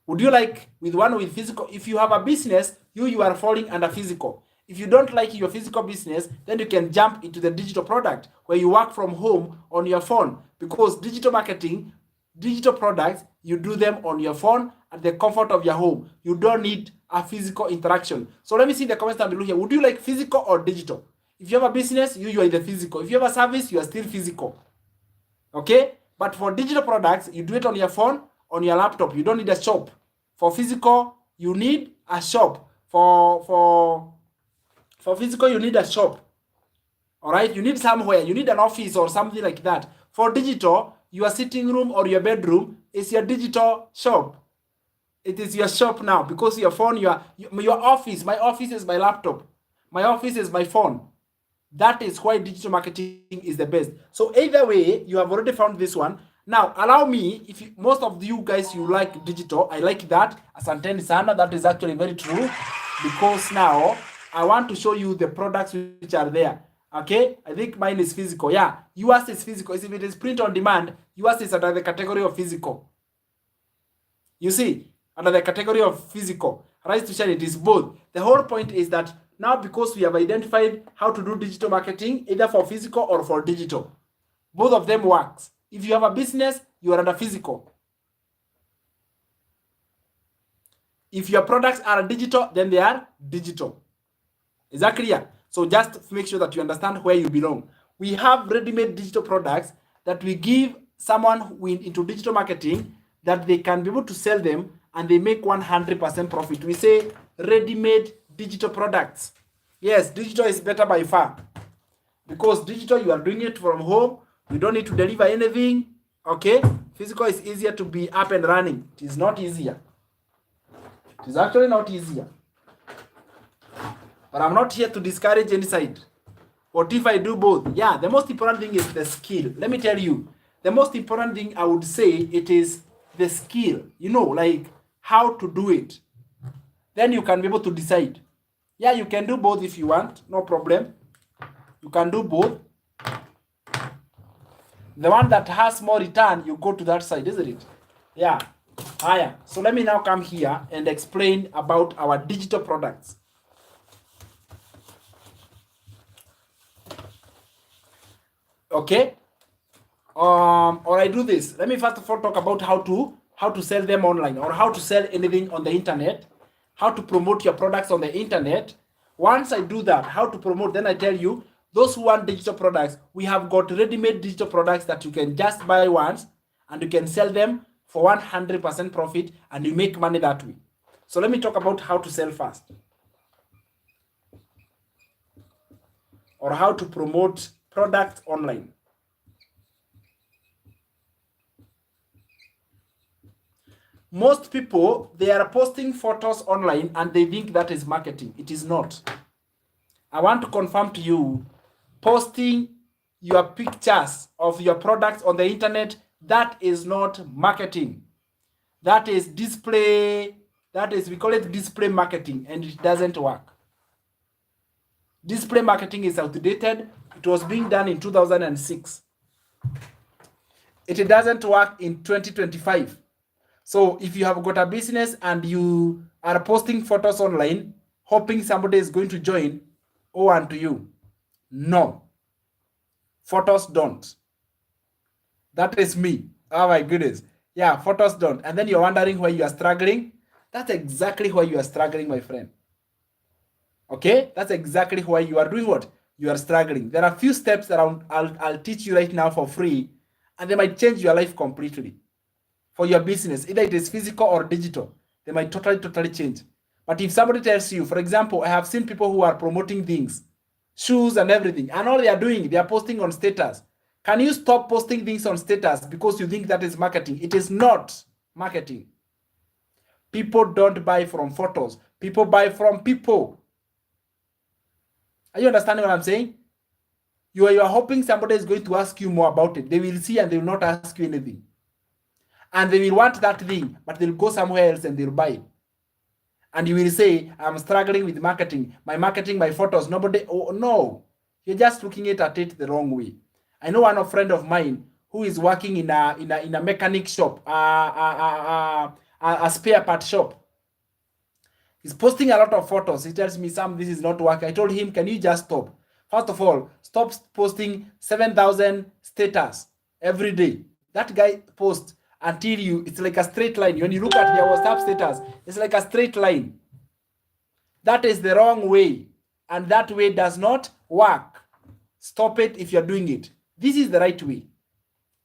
S1: Would you like with one with physical? If you have a business, you are falling under physical. If you don't like your physical business, then you can jump into the digital product where you work from home on your phone, because digital marketing, digital products, you do them on your phone at the comfort of your home. You don't need a physical interaction. So let me see the comments down below here. Would you like physical or digital? If you have a business, you are in the physical. If you have a service, you are still physical. Okay? But for digital products, you do it on your phone, on your laptop. You don't need a shop. For physical, you need a shop. For physical, you need a shop. All right? You need somewhere. You need an office or something like that. For digital, your sitting room or your bedroom is your digital shop. It is your shop now, because your phone, your office. My office is my laptop. My office is my phone. That is why digital marketing is the best. So either way, you have already found this one. Now, allow me, if most of you guys, you like digital, I like that. Asanteni sana, that is actually very true. Because now, I want to show you the products which are there. Okay? I think mine is physical. Yeah, yours is physical. If it is print on demand, yours is under the category of physical. You see? Under the category of physical. Rise to shine, it is both. The whole point is that now, because we have identified how to do digital marketing, either for physical or for digital, both of them works. If you have a business, you are under physical. If your products are digital, then they are digital. Is that clear? So just make sure that you understand where you belong. We have ready-made digital products that we give someone who into digital marketing, that they can be able to sell them and they make 100% profit. We say ready-made digital products. Yes, digital is better by far, because digital, you are doing it from home. You don't need to deliver anything. Okay? Physical is easier to be up and running. It is not easier. It is actually not easier. But I'm not here to discourage any side. What if I do both? Yeah, the most important thing is the skill. Let me tell you, the most important thing I would say, it is the skill, like how to do it. Then you can be able to decide. Yeah, you can do both if you want, no problem. You can do both. The one that has more return, you go to that side, isn't it? Yeah. Higher. So let me now come here and explain about our digital products. Okay. Or I do this. Let me first of all talk about how to sell them online, or how to sell anything on the internet, how to promote your products on the internet. Once I do that, how to promote, then I tell you, those who want digital products, we have got ready-made digital products that you can just buy once and you can sell them for 100% profit, and you make money that way. So let me talk about how to sell first, or how to promote products online. Most people, they are posting photos online and they think that is marketing. It is not. I want to confirm to you, posting your pictures of your products on the internet, that is not marketing. That is display. That is, we call it display marketing, and it doesn't work. Display marketing is outdated. It was being done in 2006. It doesn't work in 2025. So if you have got a business and you are posting photos online, hoping somebody is going to join, oh, and to you, no. Photos don't. That is me. Oh my goodness. Yeah, photos don't. And then you're wondering why you are struggling. That's exactly why you are struggling, my friend. Okay? That's exactly why you are doing what? You are struggling. There are a few steps that I'll teach you right now for free, and they might change your life completely. For your business, either it is physical or digital, they might totally change. But if somebody tells you, for example, I have seen people who are promoting things, shoes and everything, and all they are doing, they are posting on status. Can you stop posting things on status because you think that is marketing? It is not marketing. People don't buy from photos. People buy from people. Are you understanding what I'm saying? You are hoping somebody is going to ask you more about it. They will see and they will not ask you anything. And they will want that thing, but they'll go somewhere else and they'll buy it. And you will say, I'm struggling with marketing, my photos, nobody. Oh, no. You're just looking at it the wrong way. I know one friend of mine who is working in a mechanic shop, a spare part shop. He's posting a lot of photos. He tells me, Sam, this is not working. I told him, can you just stop? First of all, stop posting 7,000 status every day. That guy posts until it's like a straight line. When you look at their WhatsApp status, it's like a straight line. That is the wrong way. And that way does not work. Stop it if you're doing it. This is the right way.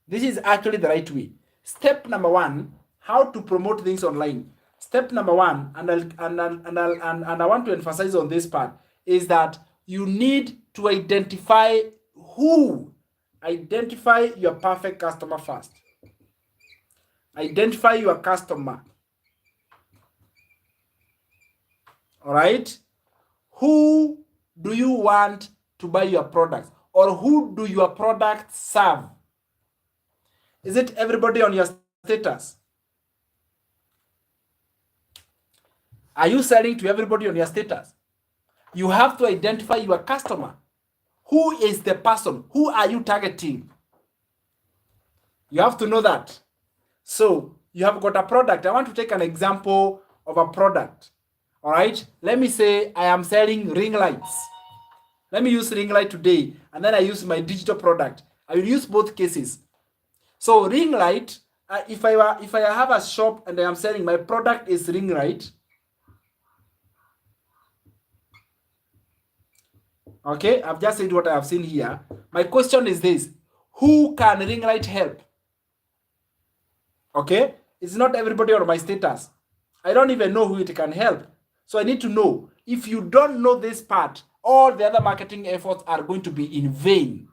S1: This is actually the right way. Step number one, how to promote things online. Step number one, and I want to emphasize on this part, is that you need to identify your perfect customer first. Identify your customer. All right? Who do you want to buy your products? Or who do your products serve? Is it everybody on your status? Are you selling to everybody on your status? You have to identify your customer. Who is the person? Who are you targeting? You have to know that. So you have got a product. I want to take an example of a product. All right. Let me say I am selling ring lights. Let me use ring light today, and then I use my digital product. I will use both cases. So ring light, if I have a shop and I am selling, my product is ring light. Okay, I've just said what I have seen here. My question is this: who can ring light help? Okay, it's not everybody on my status. I don't even know who it can help. So I need to know. If you don't know this part, all the other marketing efforts are going to be in vain.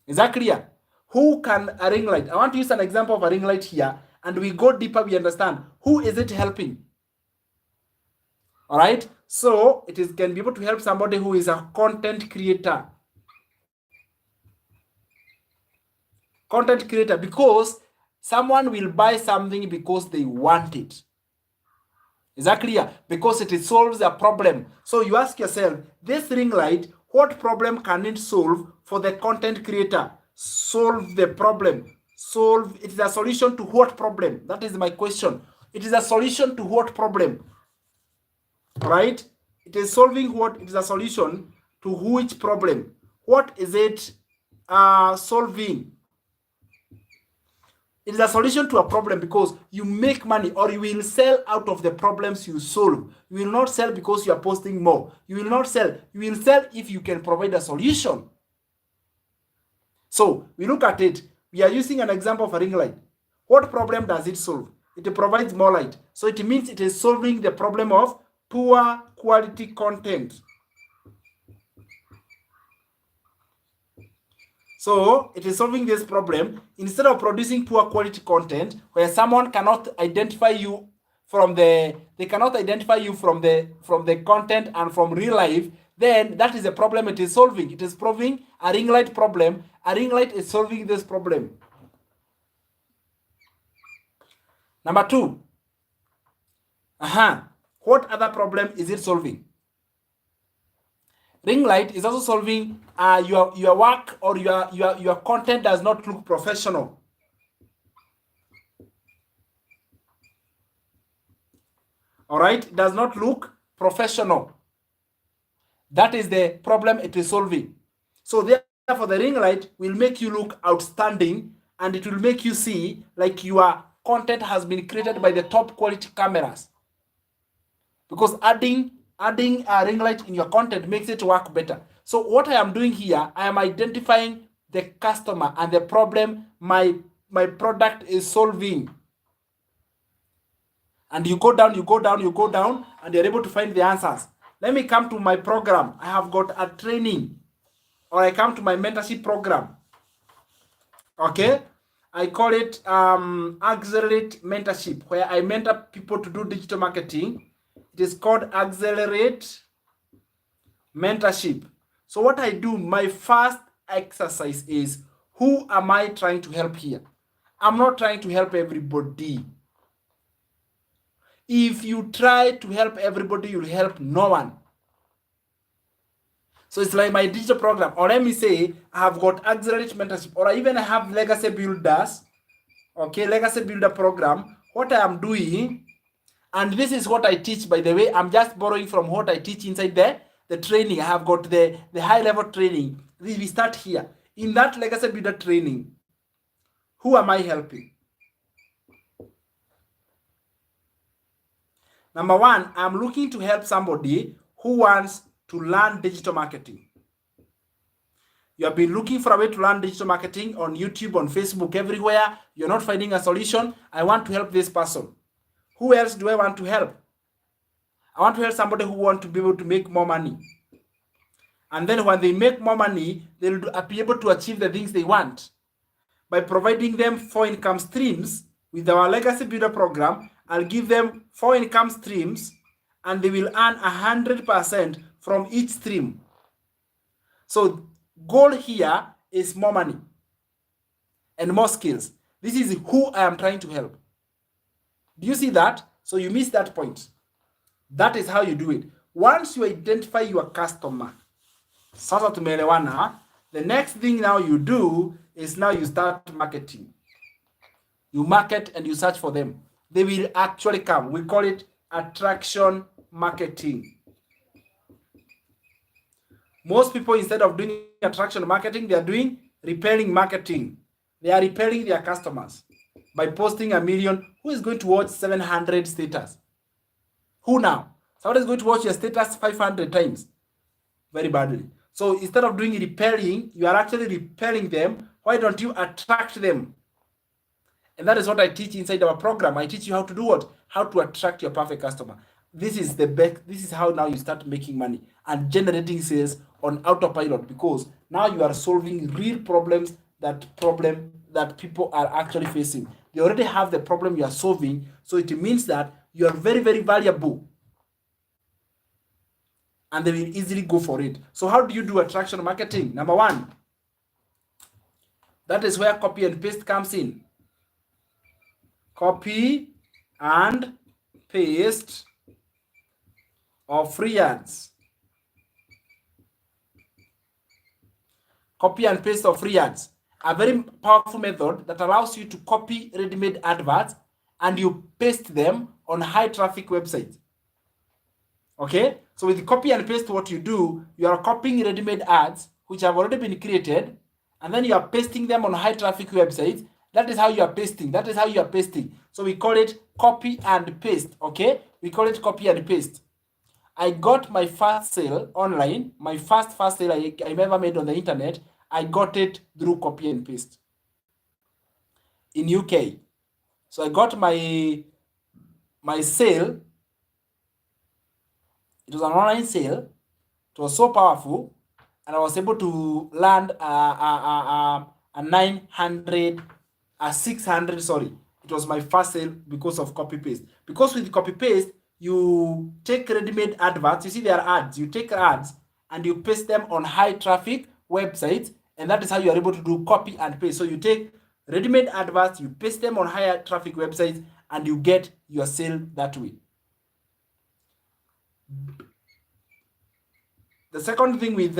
S1: Is that clear? Who can a ring light? I want to use an example of a ring light here, and we go deeper, we understand. Who is it helping? All right, so it can be able to help somebody who is a content creator. Content creator, because someone will buy something because they want it. Is that clear? Because it solves a problem. So you ask yourself, this ring light, what problem can it solve for the content creator? Solve the problem. Solve, it is a solution to what problem? That is my question. It is a solution to what problem? Right? It is solving what? It is a solution to which problem? What is it solving? It is a solution to a problem because you make money, or you will sell out of the problems you solve. You will not sell because you are posting more. You will not sell. You will sell if you can provide a solution. So we look at it. We are using an example of a ring light. What problem does it solve? It provides more light. So it means it is solving the problem of poor quality content. So it is solving this problem. Instead of producing poor quality content where someone cannot identify you from the content and from real life, then that is a problem it is solving. It is solving a ring light problem. A ring light is solving this problem. Number two. What other problem is it solving? Ring light is also solving your work or your content does not look professional. All right, it does not look professional. That is the problem it is solving. So therefore, the ring light will make you look outstanding, and it will make you see like your content has been created by the top quality cameras. Because adding a ring light in your content makes it work better. So what I am doing here, I am identifying the customer and the problem my product is solving. And you go down, and you're able to find the answers. Let me come to my program. I have got a training, or I come to my mentorship program. Okay, I call it Accelerate Mentorship, where I mentor people to do digital marketing. It is called Accelerate Mentorship. So what I do, my first exercise is, who am I trying to help here? I'm not trying to help everybody. If you try to help everybody, you'll help no one. So it's like my digital program, or let me say, I have got Accelerate Mentorship, or I even have Legacy Builders. Okay, Legacy Builder program. What I am doing, and this is what I teach, by the way, I'm just borrowing from what I teach inside the training. I have got the high level training. We start here. In that Legacy Builder training, who am I helping? Number one, I'm looking to help somebody who wants to learn digital marketing. You have been looking for a way to learn digital marketing on YouTube, on Facebook, everywhere. You're not finding a solution. I want to help this person. Who else do I want to help? I want to help somebody who wants to be able to make more money. And then when they make more money, they'll be able to achieve the things they want. By providing them 4 income streams, with our Legacy Builder program, I'll give them 4 income streams, and they will earn 100% from each stream. So goal here is more money and more skills. This is who I am trying to help. Do you see that? So you miss that point. That is how you do it. Once you identify your customer, sasa tumeelewana, the next thing now you do is now you start marketing. You market and you search for them. They will actually come. We call it attraction marketing. Most people, instead of doing attraction marketing, they are doing repelling marketing. They are repelling their customers by posting 1 million. Who is going to watch 700 status? Who now? Somebody is going to watch your status 500 times. Very badly. So instead of doing repelling, you are actually repelling them. Why don't you attract them? And that is what I teach inside our program. I teach you how to do what? How to attract your perfect customer. This is the best. This is how now you start making money and generating sales on autopilot, because now you are solving real problems that people are actually facing. They already have the problem you are solving, so it means that you are very, very valuable, and they will easily go for it. So how do you do attraction marketing? Number one, That is where copy and paste comes in. Copy and paste of free ads. Copy and paste of free ads. A very powerful method that allows you to copy ready-made adverts and you paste them on high traffic websites. Okay, so with copy and paste, what you do, you are copying ready-made ads which have already been created, and then you are pasting them on high traffic websites. That is how you are pasting. That is how you are pasting. So we call it copy and paste. Okay, we call it copy and paste. I got my first sale online. My first sale I ever made on the internet. I got it through copy and paste in UK. So I got my sale. It was an online sale. It was so powerful, and I was able to land a 900, a 600. Sorry, it was my first sale because of copy paste. Because with copy paste, you take ready-made adverts. You see, there are ads. You take ads and you paste them on high traffic websites, and that is how you are able to do copy and paste. So you take ready-made adverts, you paste them on higher traffic websites, and you get your sale that way. The second thing with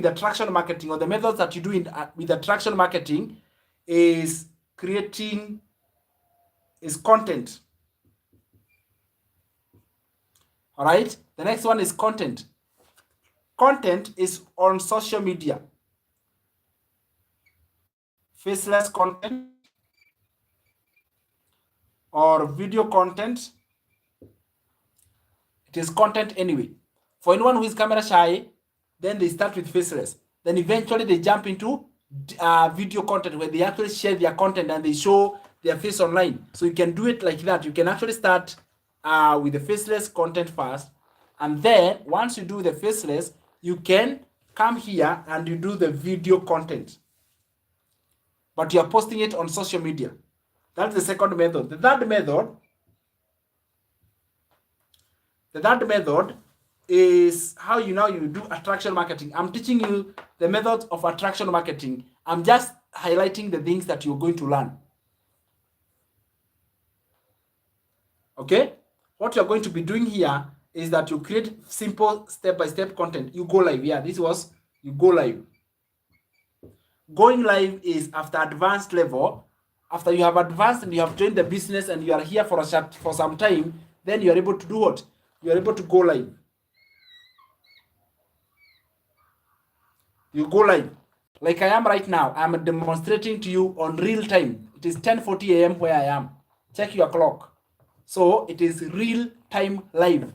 S1: attraction marketing, or the methods that you do in with attraction marketing, is content. All right. The next one is content. Content is on social media. Faceless content or video content. It is content anyway. For anyone who is camera shy, then they start with faceless. Then eventually they jump into video content where they actually share their content and they show their face online. So you can do it like that. You can actually start with the faceless content first. And then once you do the faceless, you can come here and you do the video content. But you're posting it on social media. That's the second method. The third method is how you do attraction marketing. I'm teaching you the methods of attraction marketing. I'm just highlighting the things that you're going to learn. Okay? What you're going to be doing here is that you create simple step-by-step content. You go live. Yeah, this was you go live. Going live is after advanced level. After you have advanced and you have joined the business and you are here for some time, then you are able to do what? You are able to go live. You go live. Like I am right now, I'm demonstrating to you on real time. It is 10:40 a.m. where I am. Check your clock. So it is real time live.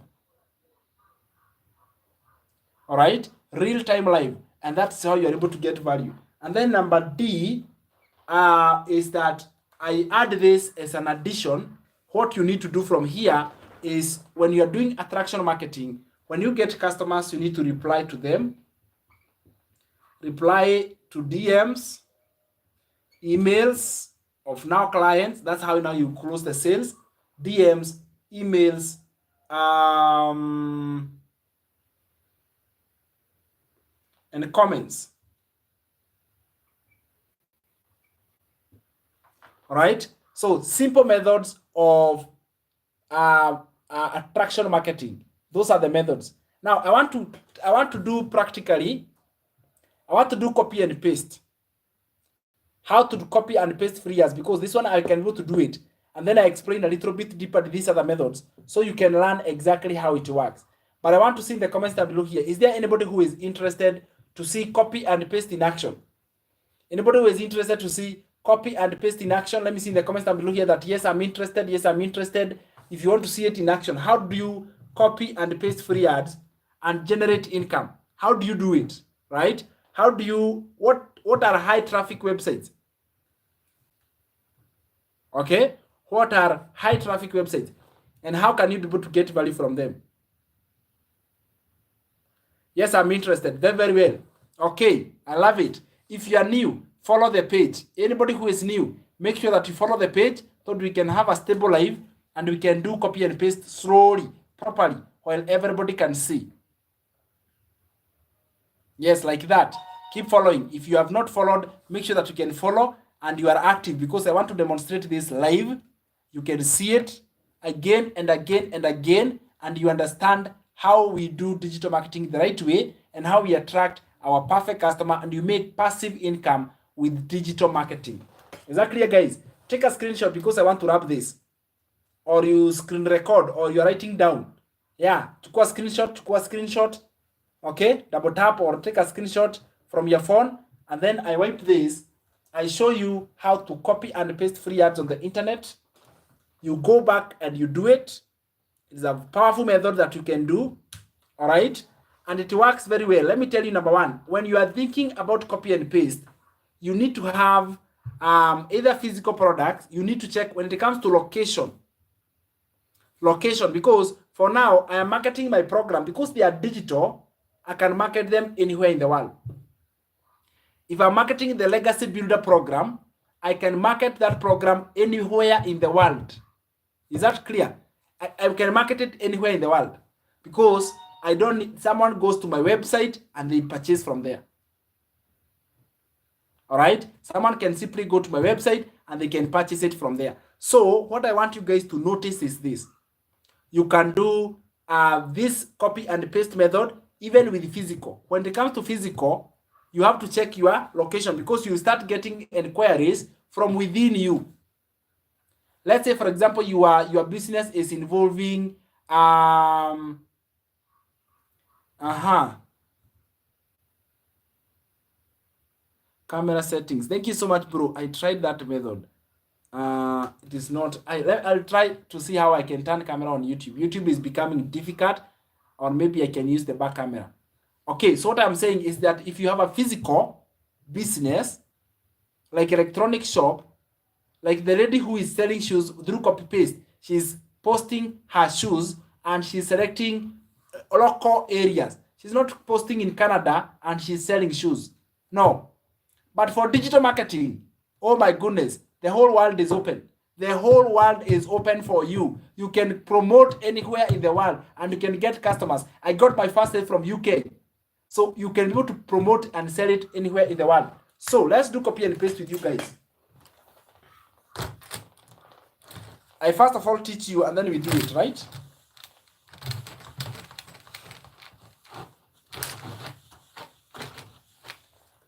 S1: All right, real time live. And that's how you're able to get value. And then number D is that I add this as an addition. What you need to do from here is when you're doing attraction marketing, when you get customers, you need to reply to them. Reply to DMs, emails of now clients. That's how now you close the sales. DMs, emails, and comments. All right. So simple methods of attraction marketing. Those are the methods. Now I want to do practically. I want to do copy and paste. How to copy and paste free ads, because this one I can go to do it. And then I explain a little bit deeper these other methods so you can learn exactly how it works. But I want to see in the comments down below here, is there anybody who is interested to see copy and paste in action? Anybody who is interested to see copy and paste in action? Let me see in the comments down below here that yes, I'm interested. Yes, I'm interested. If you want to see it in action, how do you copy and paste free ads and generate income? How do you do it, right? How do you, what are high traffic websites? Okay, what are high traffic websites? And how can you be able to get value from them? Yes, I'm interested. Very, very well. Okay, I love it. If you are new, follow the page. Anybody who is new, make sure that you follow the page so that we can have a stable live and we can do copy and paste slowly, properly, while everybody can see. Yes, like that. Keep following. If you have not followed, make sure that you can follow and you are active, because I want to demonstrate this live. You can see it again and again and again, and you understand how we do digital marketing the right way and how we attract our perfect customer, and you make passive income with digital marketing. Is that clear, guys? Take a screenshot because I want to wrap this, or you screen record, or you're writing down. Yeah, chukua screenshot. Okay, double tap or take a screenshot from your phone, and then I wipe this. I show you how to copy and paste free ads on the internet. You go back and you do it. It's a powerful method that you can do. All right, and it works very well. Let me tell you, number one, when you are thinking about copy and paste, you need to have either physical products. You need to check when it comes to location, because for now I am marketing my program because they are digital. I can market them anywhere in the world. If I'm marketing the Legacy Builder program, I can market that program anywhere in the world. Is that clear? I can market it anywhere in the world because I don't need someone goes to my website and they purchase from there. All right, someone can simply go to my website and they can purchase it from there. So what I want you guys to notice is this: you can do this copy and paste method even with physical. When it comes to physical, you have to check your location because you start getting inquiries from within you. Let's say, for example, your business is involving camera settings. Thank you so much, bro. I tried that method. It is not. I'll try to see how I can turn camera on YouTube. YouTube is becoming difficult, or maybe I can use the back camera. Okay, so what I'm saying is that if you have a physical business, like electronic shop, like the lady who is selling shoes through copy paste, she's posting her shoes and she's selecting local areas. She's not posting in Canada and she's selling shoes. No. But for digital marketing, oh my goodness, the whole world is open. The whole world is open for you. You can promote anywhere in the world and you can get customers. I got my first sale from UK. So you can be able to promote and sell it anywhere in the world. So let's do copy and paste with you guys. I first of all teach you and then we do it, right?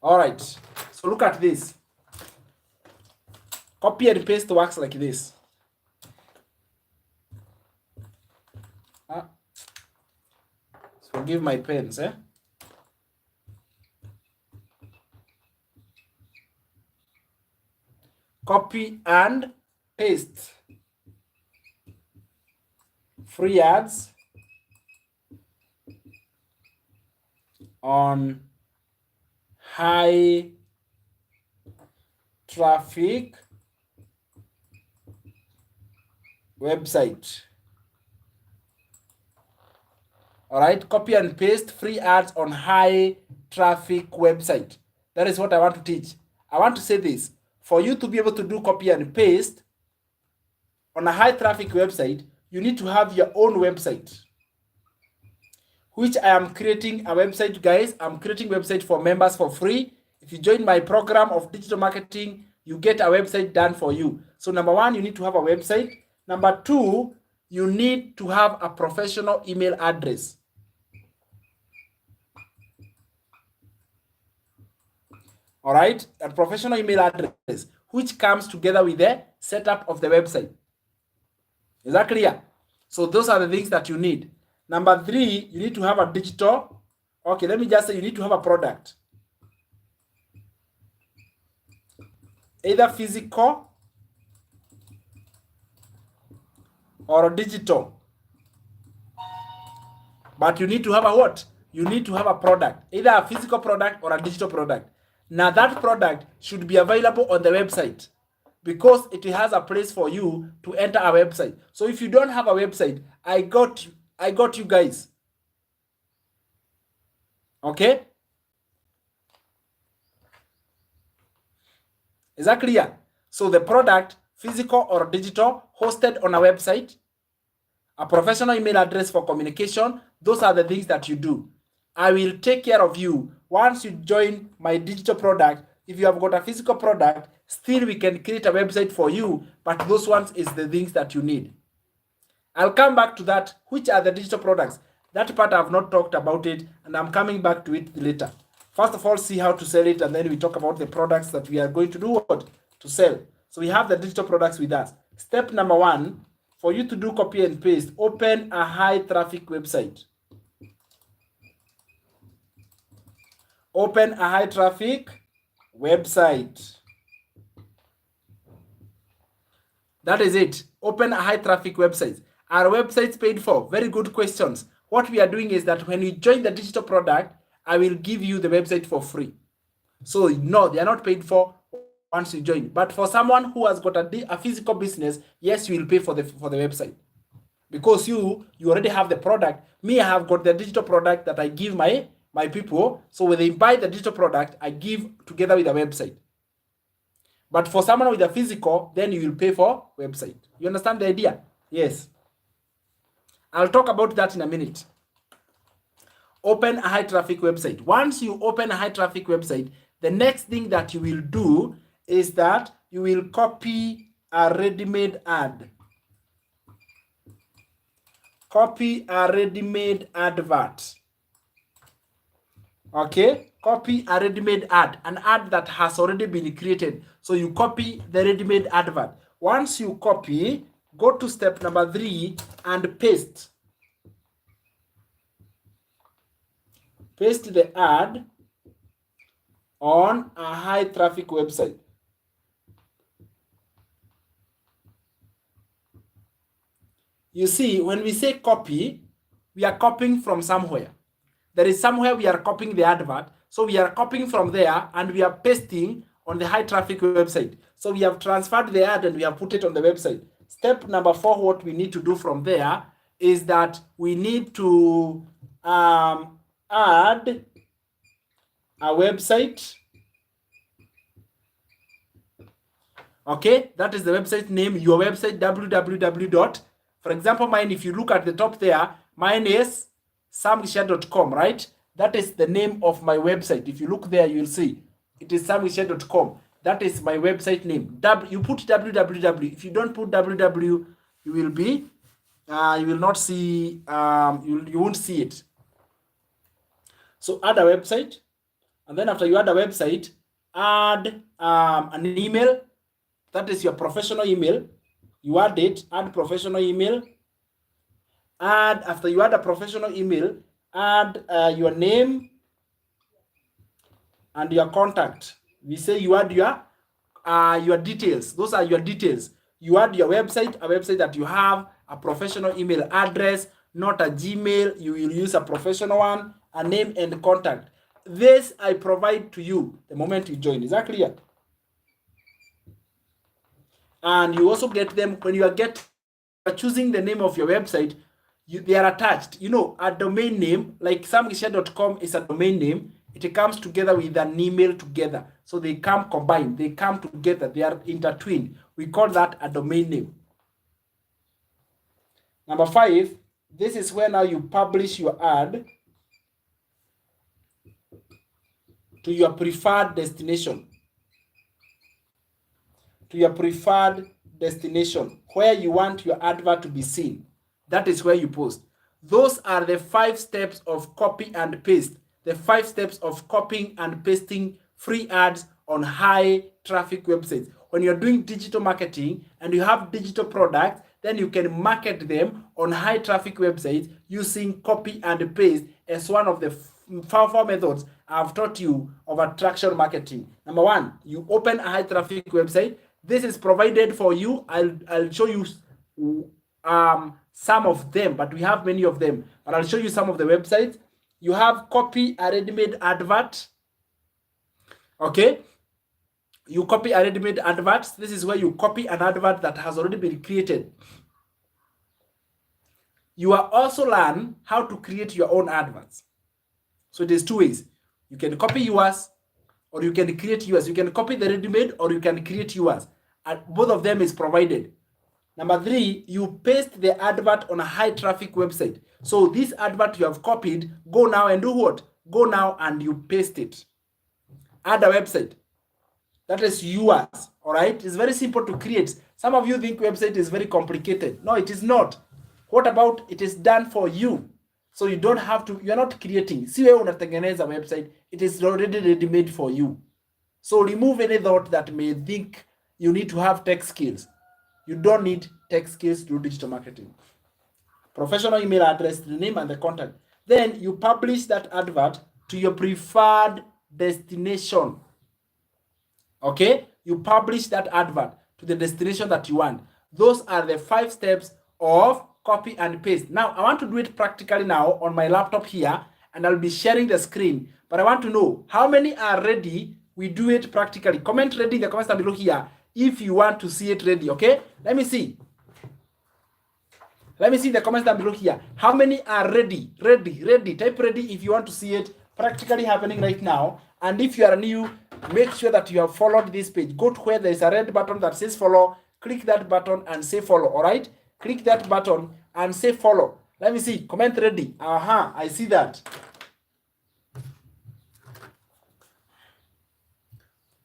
S1: All right. So look at this. Copy and paste works like this. Forgive my pens, eh? Copy and paste. Free ads on high traffic website. All right, copy and paste free ads on high traffic website. That is what I want to teach. I want to say this: for you to be able to do copy and paste on a high traffic website, you need to have your own website, which I am creating a website, guys. I'm creating a website for members for free. If you join my program of digital marketing, you get a website done for you. So number one, you need to have a website. Number two, you need to have a professional email address. All right, a professional email address, which comes together with the setup of the website. Is that clear? So those are the things that you need. Number three, you need to have a digital. Okay, let me just say you need to have a product. Either physical or digital. But you need to have a what? You need to have a product. Either a physical product or a digital product. Now that product should be available on the website, because it has a place for you to enter a website. So if you don't have a website, I got you guys. Okay? Is that clear? So the product, physical or digital, hosted on a website, a professional email address for communication, those are the things that you do. I will take care of you once you join my digital product, if you have got a physical product, still we can create a website for you, but those ones is the things that you need. I'll come back to that. Which are the digital products? That part I've not talked about it, and I'm coming back to it later. First of all, see how to sell it, and then we talk about the products that we are going to do what? To sell. So we have the digital products with us. Step number 1, for you to do copy and paste, open a high traffic website. Open a high traffic website. That is it. Open a high traffic website. Are websites paid for? Very good questions. What we are doing is that when you join the digital product, I will give you the website for free. So no, they are not paid for once you join. But for someone who has got a physical business, yes, you will pay for the website. Because you already have the product. Me, I have got the digital product that I give my people. So when they buy the digital product, I give together with a website. But for someone with a physical, then you will pay for website. You understand the idea? Yes. I'll talk about that in a minute. Open a high traffic website. Once you open a high traffic website, the next thing that you will do is that you will copy a ready-made ad. Copy a ready-made advert. Okay, copy a ready-made ad, an ad that has already been created. So you copy the ready-made advert. Once you copy, go to step number 3 and paste. Paste the ad on a high traffic website. You see, when we say copy, we are copying from somewhere. There is somewhere we are copying the advert. So we are copying from there and we are pasting on the high traffic website. So we have transferred the ad and we have put it on the website. Step number 4, what we need to do from there is that we need to add a website. Okay, that is the website name, your website, www. For example, mine, if you look at the top there, mine is samgicheha.com, right? That is the name of my website. If you look there, you'll see it is samgicheha.com. That is my website name. You put www. If you don't put www, you will be, you will not see, you won't see it. So add a website, and then after you add a website, add an email. That is your professional email. You add it, add professional email. Add, after you add a professional email, add your name and your contact. We say you add your details. Those are your details. You add your website, a website that you have, a professional email address, not a Gmail. You will use a professional one, a name and contact. This I provide to you the moment you join. Is that clear? And you also get them when you are choosing the name of your website. They are attached. You know, a domain name like samgicheha.com is a domain name. It comes together with an email together. So they come combined. They come together. They are intertwined. We call that a domain name. Number 5, this is where now you publish your ad to your preferred destination. To your preferred destination, where you want your advert to be seen. That is where you post. Those are the 5 steps of copy and paste. The 5 steps of copying and pasting free ads on high traffic websites. When you're doing digital marketing and you have digital products, then you can market them on high traffic websites using copy and paste as one of the 4 methods I've taught you of attraction marketing. Number 1, you open a high traffic website. This is provided for you. I'll show you some of them, but we have many of them. But I'll show you some of the websites. You have copy a ready-made advert. Okay. You copy a ready-made advert. This is where you copy an advert that has already been created. You will also learn how to create your own adverts. So there's 2 ways. You can copy yours or you can create yours. You can copy the ready-made or you can create yours. And both of them is provided. Number 3, you paste the advert on a high traffic website. So this advert you have copied, go now and do what? Go now and you paste it. Add a website. That is yours. All right. It's very simple to create. Some of you think website is very complicated. No, it is not. What about it is done for you? So you don't have to, you're not creating. See where unatengeneza website, it is already ready-made for you. So remove any thought that may think you need to have tech skills. You don't need tech skills to do digital marketing. Professional email address, the name and the contact. Then you publish that advert to your preferred destination. Okay? You publish that advert to the destination that you want. Those are the 5 steps of copy and paste. Now, I want to do it practically now on my laptop here, and I'll be sharing the screen. But I want to know how many are ready. We do it practically. Comment ready in the comments down below here if you want to see it ready. Okay? Let me see. Let me see in the comments down below here. How many are ready? Ready. Type ready if you want to see it practically happening right now. And if you are new, make sure that you have followed this page. Go to where there is a red button that says follow. Click that button and say follow. All right? Click that button and say follow. Let me see. Comment ready. I see that.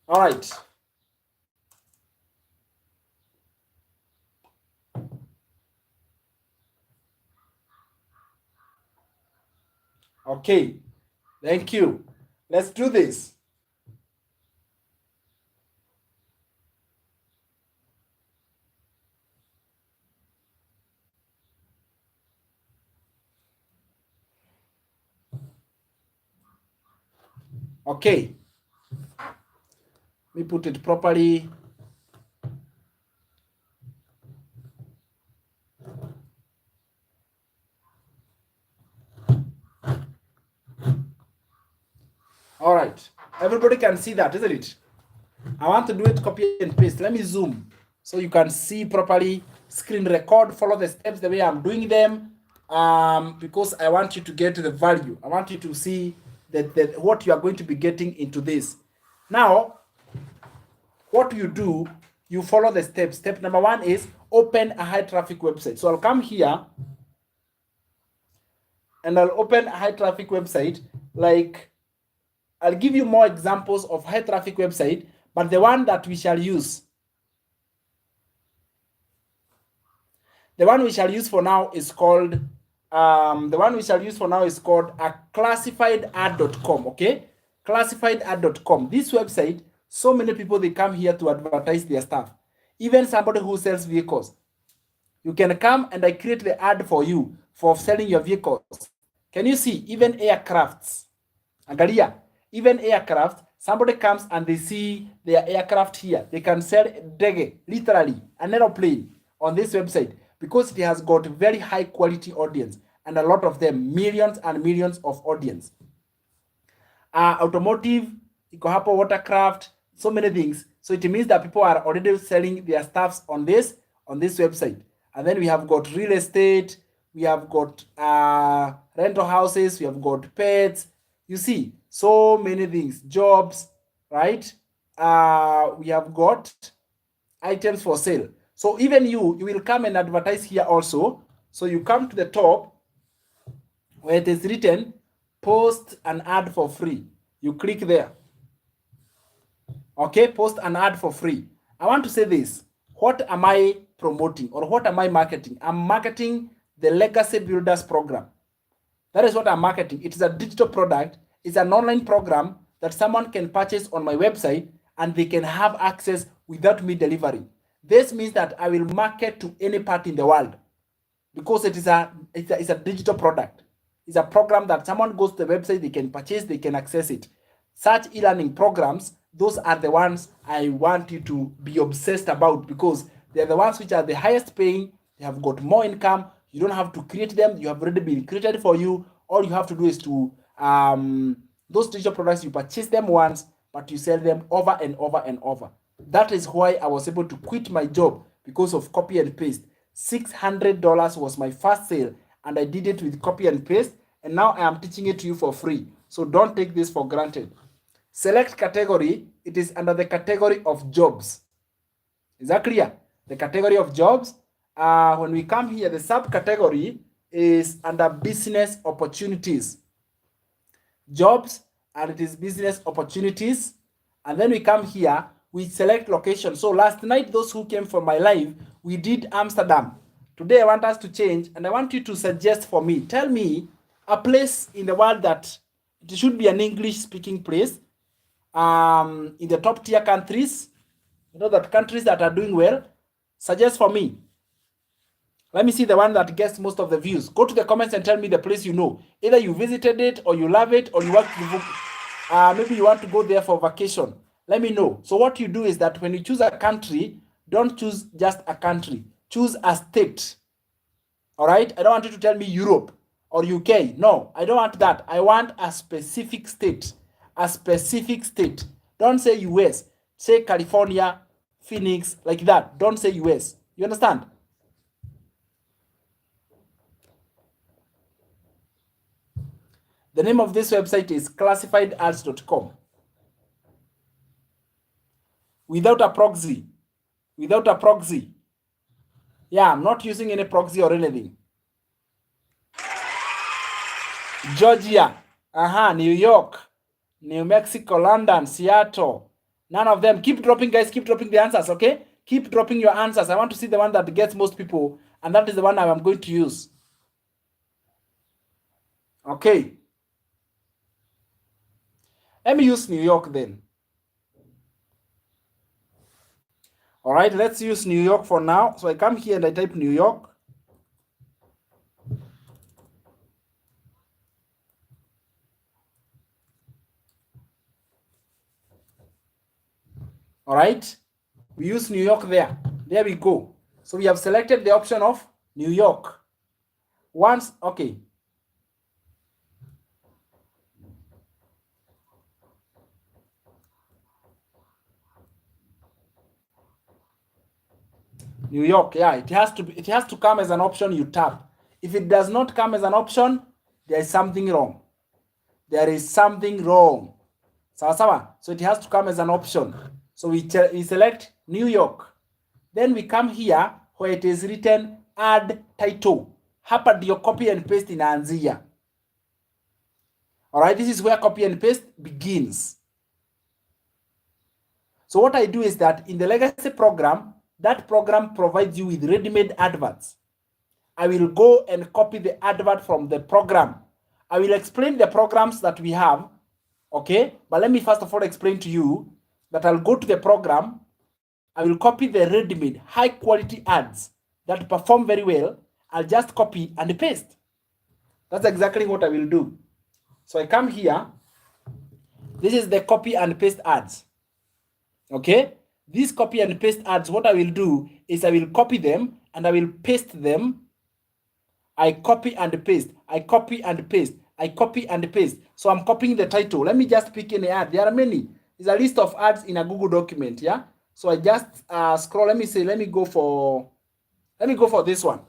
S1: All right. Okay. Thank you. Let's do this. Okay. Let me put it properly. All right. Everybody can see that, isn't it? I want to do it copy and paste. Let me zoom so you can see properly. Screen record, follow the steps the way I'm doing them. Because I want you to get the value. I want you to see that what you are going to be getting into this. Now, what you do, you follow the steps. Step number 1 is open a high traffic website. So I'll come here and I'll open a high traffic website. Like, I'll give you more examples of high traffic website, but the one that we shall use, the one we shall use for now is called a classifiedad.com. Okay, classifiedad.com. This website, so many people, they come here to advertise their stuff. Even somebody who sells vehicles, you can come and I create the ad for you for selling your vehicles. Can you see? Even aircrafts, angalia, even aircraft, somebody comes and they see their aircraft here. They can sell dege, literally an aeroplane on this website because it has got very high quality audience, and a lot of them, millions and millions of audience. Automotive, iko hapo, watercraft, so many things. So it means that people are already selling their stuffs on this website. And then we have got real estate, we have got rental houses, we have got pets. You see, so many things, jobs, right? We have got items for sale. So even you will come and advertise here also. So you come to the top where it is written, post an ad for free. You click there. Okay, post an ad for free. I want to say this. What am I promoting or what am I marketing? I'm marketing the Legacy Builders program. That is what I'm marketing. It is a digital product. It's an online program that someone can purchase on my website and they can have access without me delivering. This means that I will market to any part in the world because it's a digital product. It's a program that someone goes to the website, they can purchase, they can access it. Such e-learning programs, those are the ones I want you to be obsessed about because they're the ones which are the highest paying. They have got more income. You don't have to create them. You have already been created for you. All you have to do is to, those digital products, you purchase them once, but you sell them over and over and over. That is why I was able to quit my job because of copy and paste. $600 was my first sale, and I did it with copy and paste, and now I am teaching it to you for free. So don't take this for granted. Select category. It is under the category of jobs. Is that clear? The category of jobs. When we come here, the subcategory is under business opportunities. jobs, and it is business opportunities. And then we come here, we select location. So last night, those who came for my live, we did Amsterdam. Today I want us to change, and I want you to suggest for me. Tell me a place in the world that it should be an English speaking place. In the top tier countries, that countries that are doing well, suggest for me. Let me see the one that gets most of the views. Go to the comments and tell me the place you know. Either you visited it, or you love it, or you want to maybe you want to go there for vacation. Let me know. So what you do is that when you choose a country, don't choose just a country. Choose a state. All right? I don't want you to tell me Europe or UK. No, I don't want that. I want a specific state. A specific state. Don't say US. Say California, Phoenix, like that. Don't say US. You understand? The name of this website is classifiedads.com. Without a proxy. Without a proxy. Yeah, I'm not using any proxy or anything. Georgia, New York, New Mexico, London, Seattle. None of them. Keep dropping, guys. Keep dropping the answers, okay? Keep dropping your answers. I want to see the one that gets most people, and that is the one I'm going to use. Okay. Let me use New York then. All right, let's use New York for now. So I come here and I type New York. All right, we use New York there. There we go. So we have selected the option of New York. Once, okay. New York, yeah, it has to come as an option you tap. If it does not come as an option, there is something wrong. There is something wrong. Sawa. So it has to come as an option. So we select New York. Then we come here where it is written add title. Hapa ndio copy and paste inaanzia. All right, this is where copy and paste begins. So what I do is that in the legacy program, that program provides you with ready-made adverts. I will go and copy the advert from the program. I will explain the programs that we have, okay? But let me first of all explain to you that I'll go to the program, I will copy the ready-made high-quality ads that perform very well. I'll just copy and paste. That's exactly what I will do. So I come here. This is the copy and paste ads. Okay? These copy and paste ads, what I will do is I will copy them and I will paste them. I copy and paste. I copy and paste. I copy and paste. So I'm copying the title. Let me just pick any ad. There are many. It's a list of ads in a Google document. Yeah. So I just scroll. Let me go for this one.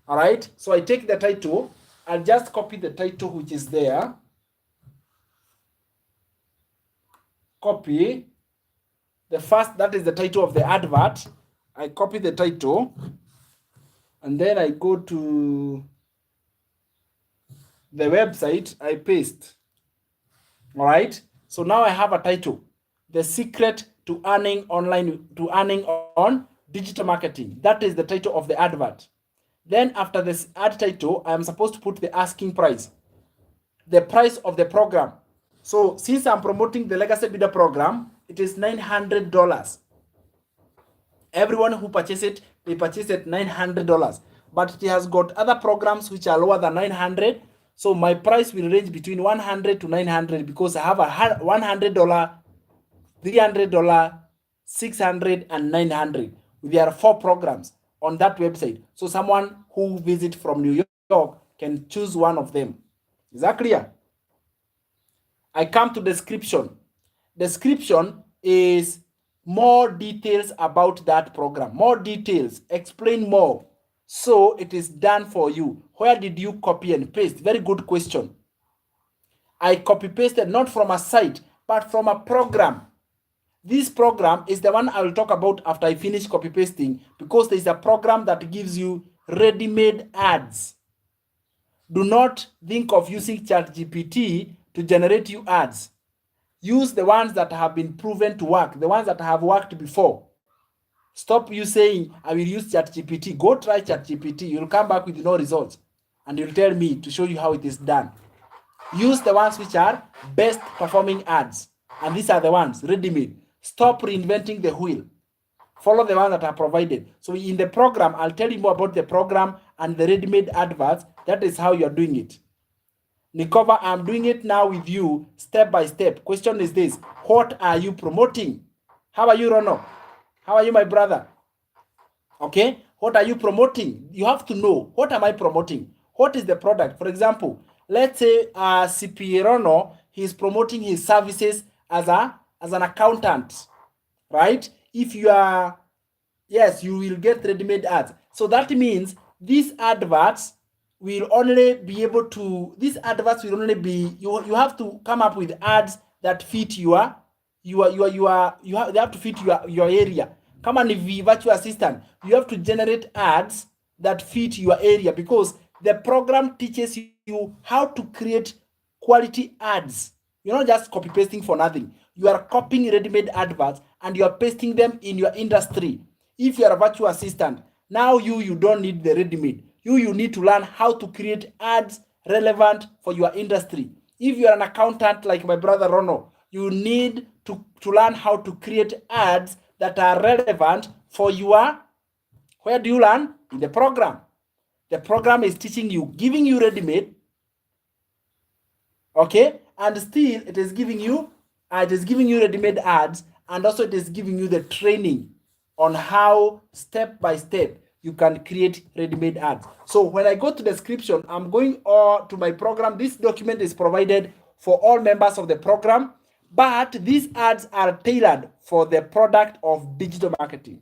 S1: All right. So I take the title. I'll just copy the title which is there. Copy. The first, that is the title of the advert. I copy the title. And then I go to the website. I paste. All right. So now I have a title. The secret to earning on digital marketing. That is the title of the advert. Then after this ad title, I am supposed to put the asking price. The price of the program. So since I'm promoting the Legacy Bidder program, it is $900. Everyone who purchases it, they purchase it $900. But it has got other programs which are lower than $900. So my price will range between $100 to $900 because I have a $100, $300, $600, and $900. There are 4 programs on that website. So someone who visits from New York can choose one of them. Is that clear? I come to description. Description is more details about that program. More details. Explain more. So it is done for you. Where did you copy and paste? Very good question. I copy pasted not from a site, but from a program. This program is the one I will talk about after I finish copy pasting, because there is a program that gives you ready-made ads. Do not think of using ChatGPT to generate you ads. Use the ones that have been proven to work, the ones that have worked before. Stop you saying, I will use ChatGPT. Go try ChatGPT. You'll come back with no results. And you'll tell me to show you how it is done. Use the ones which are best performing ads. And these are the ones, ready-made. Stop reinventing the wheel. Follow the ones that are provided. So in the program, I'll tell you more about the program and the ready-made adverts. That is how you're doing it. Nikova, I'm doing it now with you step by step. Question is this: what are you promoting? How are you, Rono? How are you, my brother? Okay, what are you promoting? You have to know, what am I promoting? What is the product? For example, let's say CP Rono, he's promoting his services as an accountant, right? If you are, yes, you will get ready-made ads. So that means these adverts will only be able to, these adverts will only be, you have to come up with ads that fit they have to fit your area. Come on, virtual assistant, you have to generate ads that fit your area, because the program teaches you how to create quality ads. You're not just copy pasting for nothing. You are copying ready-made adverts and you are pasting them in your industry. If you are a virtual assistant, now you don't need the ready-made. You need to learn how to create ads relevant for your industry. If you are an accountant like my brother Rono, you need to learn how to create ads that are relevant for your, where do you learn? In the program. The program is teaching you, giving you ready-made, okay, and still it is giving you ready-made ads, and also it is giving you the training on how step by step you can create ready-made ads. So when I go to description, I'm going to my program. This document is provided for all members of the program, but these ads are tailored for the product of digital marketing.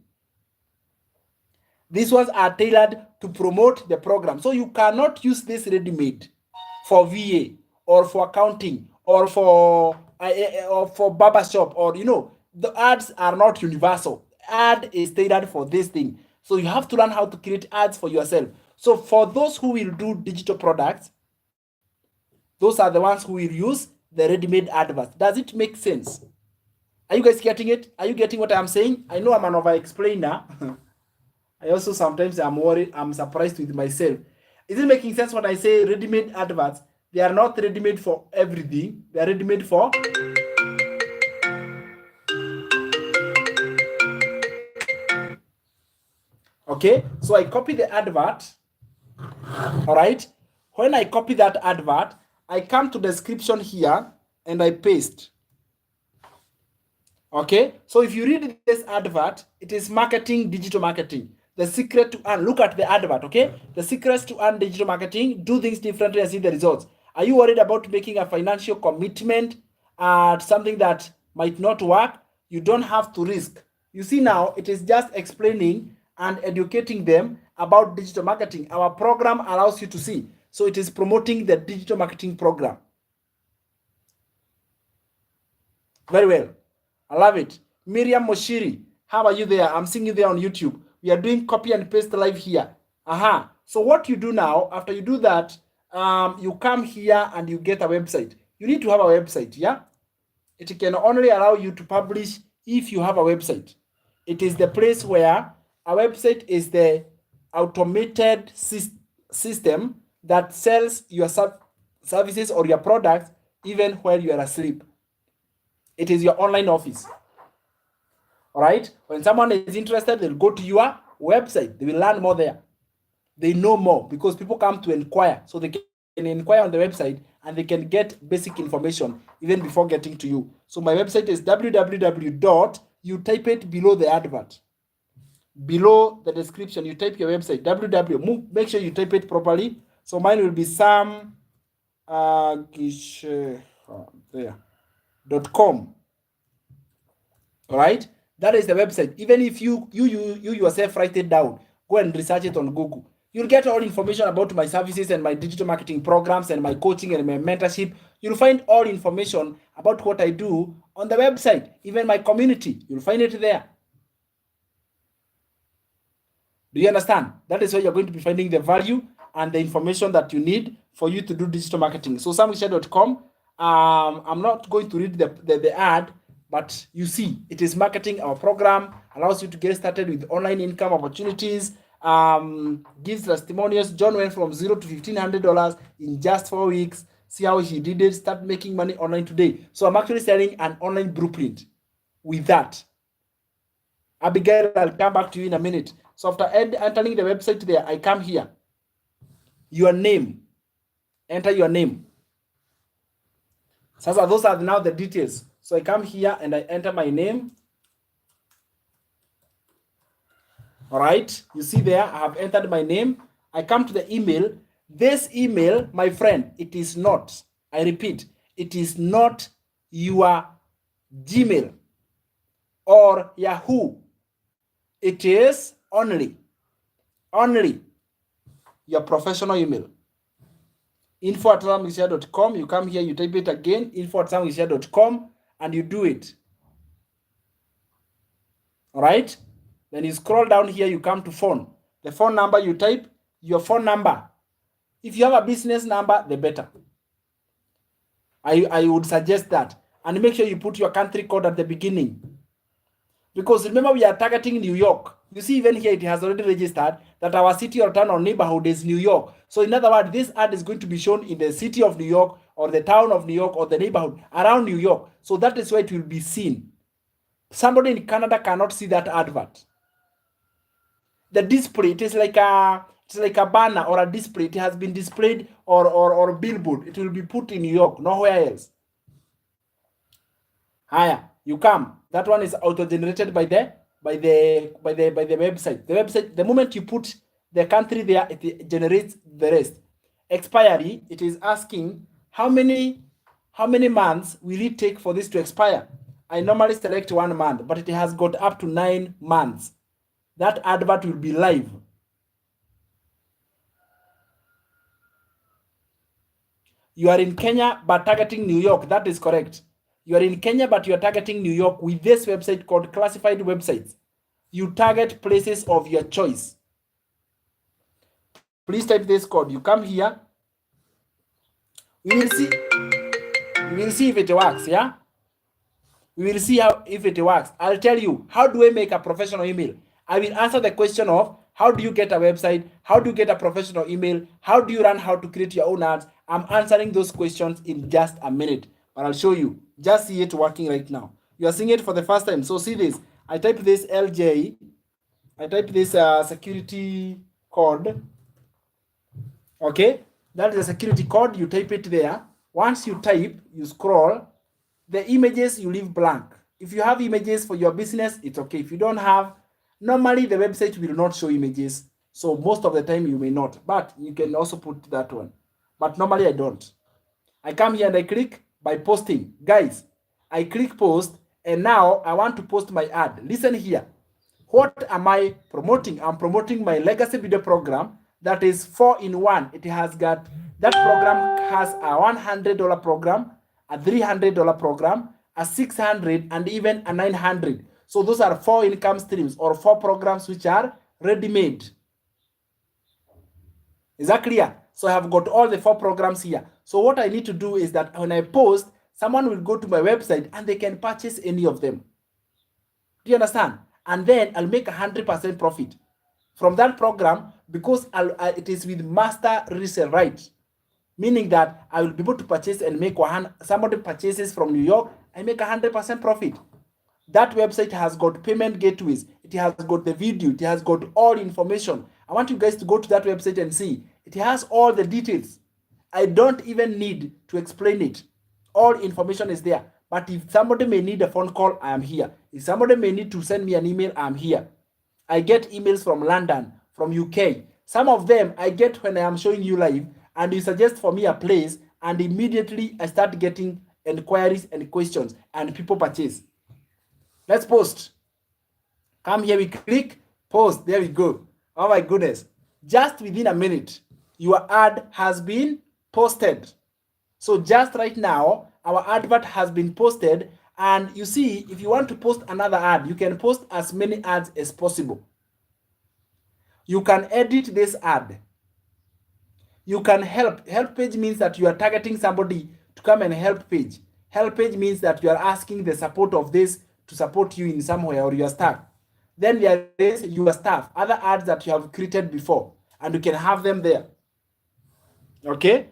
S1: These ones are tailored to promote the program. So you cannot use this ready-made for VA or for accounting or for barbershop, or the ads are not universal. Ad is tailored for this thing. So you have to learn how to create ads for yourself. So for those who will do digital products, those are the ones who will use the ready-made adverts. Does it make sense? Are you guys getting it? Are you getting what I'm saying? I know I'm an over-explainer. I also sometimes I'm worried, I'm surprised with myself. Is it making sense when I say ready-made adverts? They are not ready-made for everything. They are ready-made for... Okay, so I copy the advert. All right. When I copy that advert, I come to description here and I paste. Okay, so if you read this advert, it is marketing, digital marketing. The secret to earn, look at the advert, okay? The secrets to earn digital marketing, do things differently and see the results. Are you worried about making a financial commitment at something that might not work? You don't have to risk. You see now, it is just explaining and educating them about digital marketing. Our program allows you to see. So it is promoting the digital marketing program. Very well. I love it. Miriam Moshiri, how are you there? I'm seeing you there on YouTube. We are doing copy and paste live here. So what you do now, after you do that, you come here and you get a website. You need to have a website, yeah? It can only allow you to publish if you have a website. It is the place where a website is the automated system that sells your services or your products even while you are asleep. It is your online office. All right. When someone is interested, they'll go to your website. They will learn more there. They know more because people come to inquire. So they can inquire on the website and they can get basic information even before getting to you. So my website is www. You type it below the advert. Below the description, you type your website, www. Make sure you type it properly. So mine will be Gicheha.com. All right. That is the website. Even if you yourself write it down, go and research it on Google. You'll get all information about my services and my digital marketing programs and my coaching and my mentorship. You'll find all information about what I do on the website. Even my community, you'll find it there. Do you understand? That is where you're going to be finding the value and the information that you need for you to do digital marketing. So samgicheha.com. I'm not going to read the ad, but you see, it is marketing our program, allows you to get started with online income opportunities, gives testimonials. John went from $0 to $1,500 in just 4 weeks. See how he did it, start making money online today. So I'm actually selling an online blueprint with that. Abigail, I'll come back to you in a minute. So after entering the website there, I come here. Your name. Enter your name. So those are now the details. So I come here and I enter my name. All right. You see there, I have entered my name. I come to the email. This email, my friend, it is not, I repeat, it is not your Gmail or Yahoo. It is only your professional email. info@gicheha.com. You come here, you type it again, info@gicheha.com, and you do it. All right. Then you scroll down here, you come to phone. The phone number, you type your phone number. If you have a business number, the better. I would suggest that. And make sure you put your country code at the beginning. Because remember, we are targeting New York. You see, even here, it has already registered that our city or town or neighborhood is New York. So in other words, this ad is going to be shown in the city of New York or the town of New York or the neighborhood around New York. So that is why it will be seen. Somebody in Canada cannot see that advert. The display, it is like a banner or a display. It has been displayed or billboard. It will be put in New York, nowhere else. Higher, you come. That one is auto-generated by the website. The website, the moment you put the country there, it generates the rest. Expiry, it is asking how many months will it take for this to expire. I normally select 1 month, but it has got up to 9 months. That advert will be live. You are in Kenya but targeting New York. That is correct. You are in Kenya but you are targeting New York with this website called classified websites. You target places of your choice. Please type this code. You come here. We will see if it works, yeah? We will see if it works. I'll tell you, how do I make a professional email? I will answer the question of how do you get a website? How do you get a professional email? How do you run how to create your own ads? I'm answering those questions in just a minute, but I'll show you. Just see it working right now. You are seeing it for the first time. So see this. I type this LJ. I type this security code. Okay, that is a security code. You type it there. Once you type, you scroll. The images you leave blank. If you have images for your business, it's okay. If you don't have, normally the website will not show images. So most of the time you may not, but you can also put that one. But normally I don't. I come here and I click by posting. Guys, I click post and now I want to post my ad. Listen here. What am I promoting? I'm promoting my legacy video program that is 4-in-1. It has got, that program has a $100 program, a $300 program, a $600, and even a $900. So those are 4 income streams or 4 programs which are ready-made. Is that clear? So I have got all the 4 programs here. So what I need to do is that when I post, someone will go to my website and they can purchase any of them. Do you understand? And then I'll make 100% profit from that program because it is with master resale right. Meaning that I will be able to purchase and make somebody purchases from New York, I make 100% profit. That website has got payment gateways. It has got the video. It has got all information. I want you guys to go to that website and see. It has all the details. I don't even need to explain it. All information is there. But if somebody may need a phone call, I am here. If somebody may need to send me an email, I am here. I get emails from London, from UK. Some of them I get when I am showing you live, and you suggest for me a place, and immediately I start getting inquiries and questions, and people purchase. Let's post. Come here, we click, post. There we go. Oh my goodness. Just within a minute, your ad has been posted. So just right now, our advert has been posted. And you see, if you want to post another ad, you can post as many ads as possible. You can edit this ad. You can help. Help page means that you are targeting somebody to come and help page. Help page means that you are asking the support of this to support you in somewhere or you are stuck. Then there is your staff, other ads that you have created before, and you can have them there. Okay?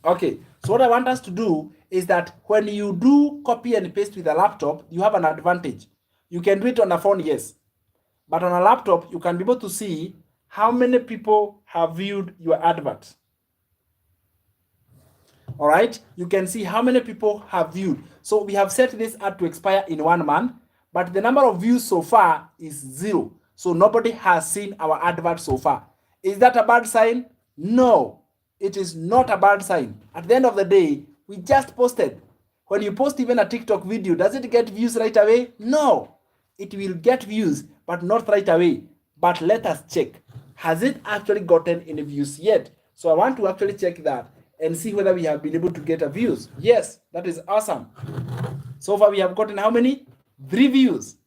S1: Okay, so what I want us to do is that when you do copy and paste with a laptop, you have an advantage. You can do it on a phone, yes. But on a laptop, you can be able to see how many people have viewed your advert. All right, you can see how many people have viewed. So we have set this ad to expire in 1 month, but the number of views so far is 0. So nobody has seen our advert so far. Is that a bad sign? No, it is not a bad sign. At the end of the day, we just posted. When you post even a TikTok video, does it get views right away? No, it will get views, but not right away. But let us check. Has it actually gotten any views yet? So I want to actually check that and see whether we have been able to get a views. Yes, that is awesome. So far we have gotten how many? 3 views.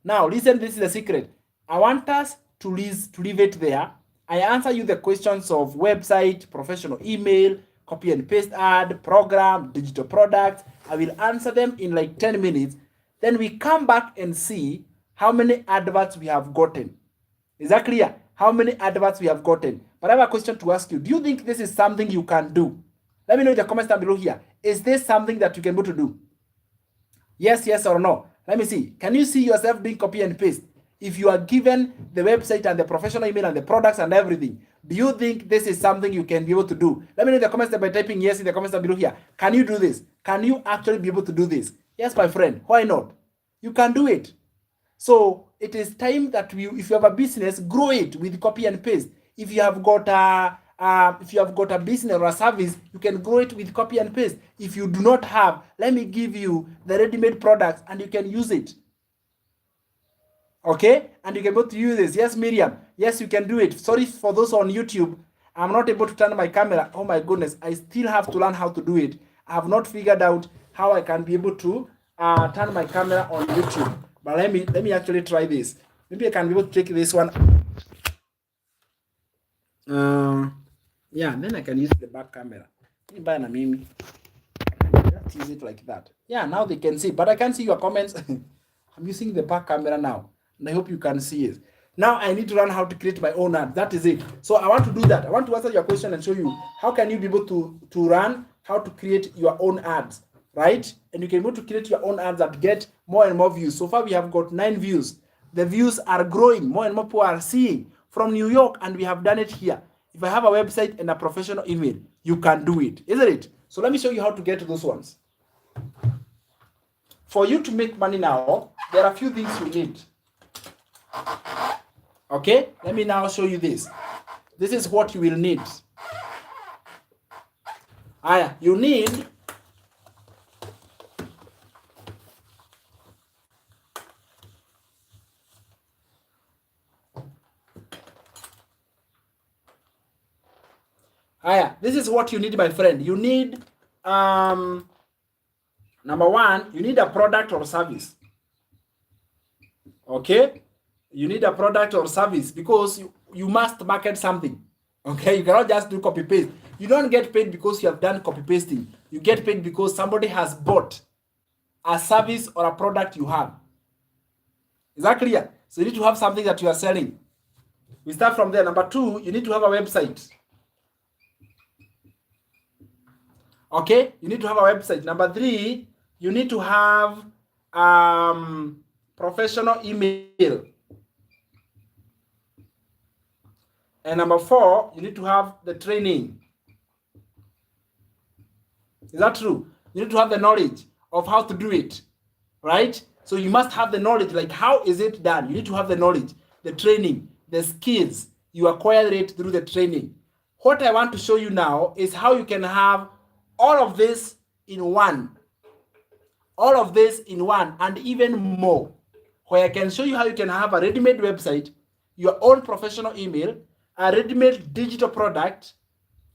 S1: Now listen, this is the secret. I want us to leave it there. I answer you the questions of website, professional email, copy and paste ad, program, digital products. I will answer them in like 10 minutes. Then we come back and see how many adverts we have gotten. Is that clear? How many adverts we have gotten? But I have a question to ask you. Do you think this is something you can do? Let me know in the comments down below here. Is this something that you can go to do? Yes, yes or no? Let me see. Can you see yourself doing copy and paste? If you are given the website and the professional email and the products and everything, do you think this is something you can be able to do? Let me know in the comments by typing yes in the comments down below here. Can you do this? Can you actually be able to do this? Yes, my friend. Why not? You can do it. So it is time that if you have a business, grow it with copy and paste. If you have got a business or a service, you can grow it with copy and paste. If you do not have, let me give you the ready-made products and you can use it. Okay, and you can go to use this. Yes, Miriam. Yes, you can do it. Sorry for those on YouTube. I'm not able to turn my camera. Oh my goodness, I still have to learn how to do it. I have not figured out how I can be able to turn my camera on YouTube. But let me actually try this. Maybe I can be able to take this one. Yeah, then I can use the back camera. Just use it like that. Yeah, now they can see, but I can't see your comments. I'm using the back camera now, and I hope you can see it. Now I need to learn how to create my own ad. That is it. So I want to do that. I want to answer your question and show you how can you be able to run, how to create your own ads, right? And you can be able to create your own ads that get more and more views. So far we have got 9 views. The views are growing. More and more people are seeing from New York, and we have done it here. If I have a website and a professional email, you can do it, isn't it? So let me show you how to get those ones. For you to make money now, there are a few things you need. Okay, let me now show you this. This is what you will need. You need this is what you need, my friend. You need number 1, you need a product or service. Okay, you need a product or service because you must market something. Okay, you cannot just do copy paste. You don't get paid because you have done copy pasting. You get paid because somebody has bought a service or a product you have. Is that clear? So you need to have something that you are selling. We start from there. Number 2, you need to have a website. Okay, you need to have a website. Number 3, you need to have professional email. And number 4, you need to have the training. Is that true? You need to have the knowledge of how to do it, right? So you must have the knowledge, like how is it done? You need to have the knowledge, the training, the skills. You acquire it through the training. What I want to show you now is how you can have all of this in one. All of this in one and even more. Where I can show you how you can have a ready-made website, your own professional email, a ready-made digital product.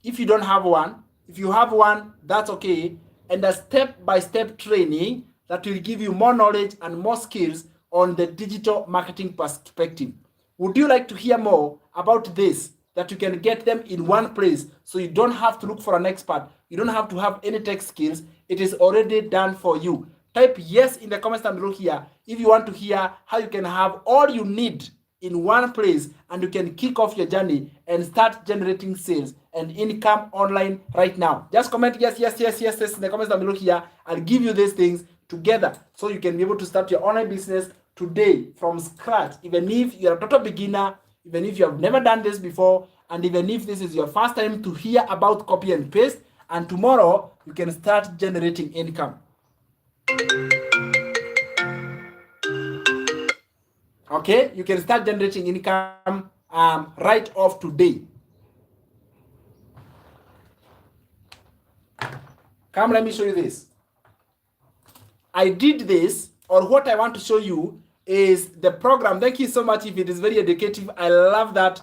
S1: If you don't have one, if you have one, that's okay. And a step-by-step training that will give you more knowledge and more skills on the digital marketing perspective. Would you like to hear more about this, that you can get them in one place. So you don't have to look for an expert. You don't have to have any tech skills. It is already done for you. Type yes in the comments down below here if you want to hear how you can have all you need in one place and you can kick off your journey and start generating sales and income online right now. Just comment yes in the comments down below here. I'll give you these things together so you can be able to start your online business today from scratch, even if you're a total beginner, even if you have never done this before, and even if this is your first time to hear about copy and paste, and tomorrow you can start generating income. Okay, you can start generating income right off today. Come, let me show you this. I did this, or what I want to show you is the program. Thank you so much if it is very educative. I love that.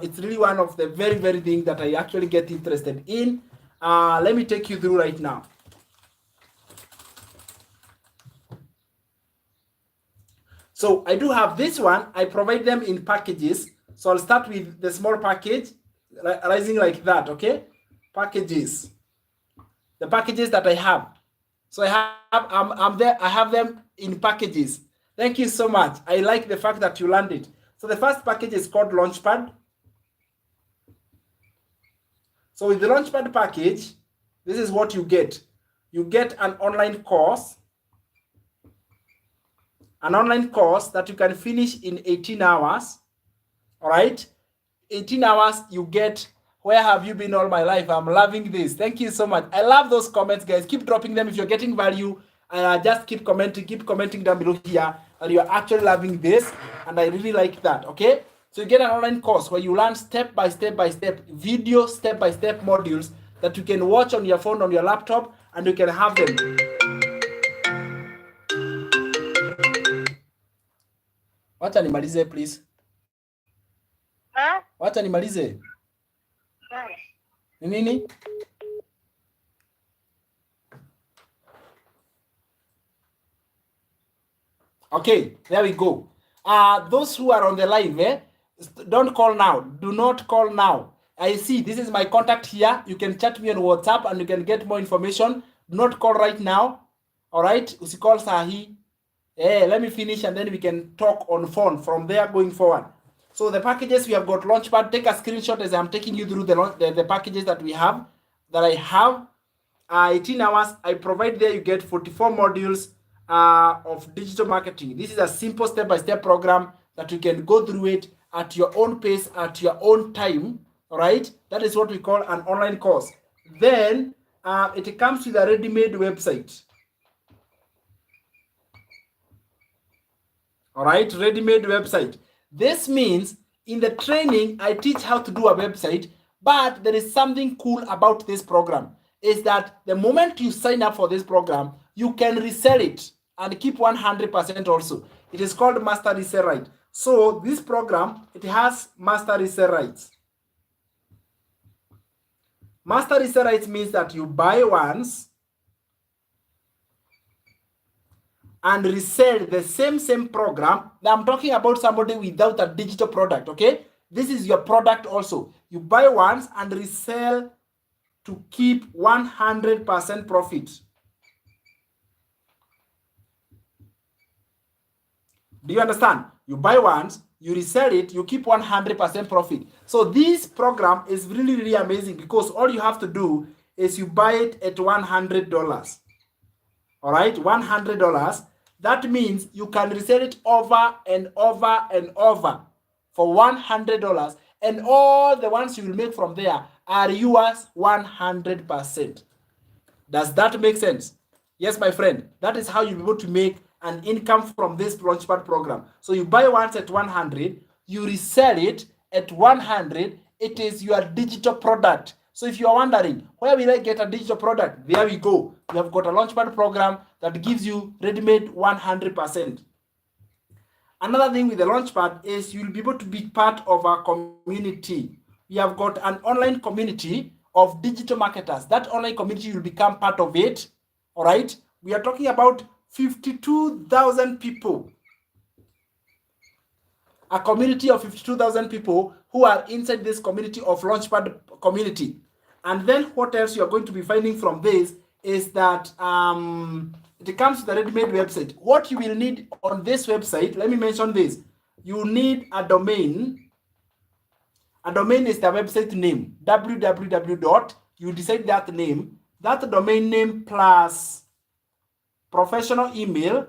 S1: It's really one of the very things that I actually get interested in. Let me take you through right now. So I do have this one. I provide them in packages. So I'll start with the small package, rising like that, okay? Packages. The packages that I have. So I'm there. I have them in packages. Thank you so much. I like the fact that you learned it. So the first package is called Launchpad. So with the Launchpad package, this is what you get. You get an online course. An online course that you can finish in 18 hours. All right? 18 hours, you get, where have you been all my life? I'm loving this. Thank you so much. I love those comments, guys. Keep dropping them if you're getting value. Just keep commenting down below here that you're actually loving this. And I really like that, okay? So you get an online course where you learn step by step, video step-by-step modules that you can watch on your phone, on your laptop, and you can have them. Wacha nimalize please. Wacha nimalize. Ni nini? Okay, there we go. Those who are on the live, don't call now. Do not call now. I see this is my contact here. You can chat me on WhatsApp and you can get more information. Do not call right now. All right? Usikall sahi. Let me finish and then we can talk on phone from there going forward. So the packages we have got Launchpad. Take a screenshot as I'm taking you through the packages that we have, that I have. 18 hours. I provide there. You get 44 modules of digital marketing. This is a simple step-by-step program that you can go through it at your own pace, at your own time. All right. That is what we call an online course. Then it comes with a ready-made website. All right, ready-made website. This means in the training, I teach how to do a website, but there is something cool about this program, is that the moment you sign up for this program, you can resell it and keep 100% also. It is called Master Resell Right. So this program, it has Master Resell Rights. Master Resell Rights means that you buy once and resell the same program. Now I'm talking about somebody without a digital product, okay? This is your product also. You buy once and resell to keep 100% profit. Do you understand? You buy once, you resell it, you keep 100% profit. So this program is really amazing because all you have to do is you buy it at $100. All right, $100. That means you can resell it over and over and over for $100, and all the ones you will make from there are yours 100%. Does that make sense? Yes, my friend. That is how you'll be able to make an income from this Launchpad program. So you buy once at 100, you resell it at 100. It is your digital product. So if you are wondering, where will I get a digital product? There we go. We have got a Launchpad program that gives you ready-made 100%. Another thing with the Launchpad is you'll be able to be part of our community. We have got an online community of digital marketers. That online community will become part of it. All right. We are talking about 52,000 people. a community of 52,000 people who are inside this community of Launchpad community. And then what else you are going to be finding from this is that it comes to the ready-made website. What you will need on this website, let me mention this. You need a domain. A domain is the website name, www. You decide that name, that domain name plus professional email.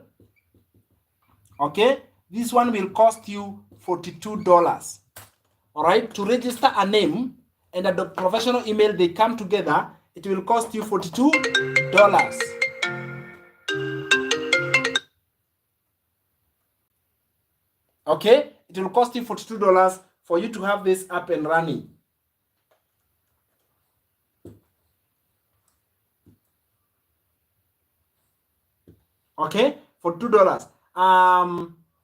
S1: Okay, this one will cost you $42. All right, to register a name and a professional email, they come together, it will cost you $42. Okay, it will cost you $42 for you to have this up and running. Okay, for $2.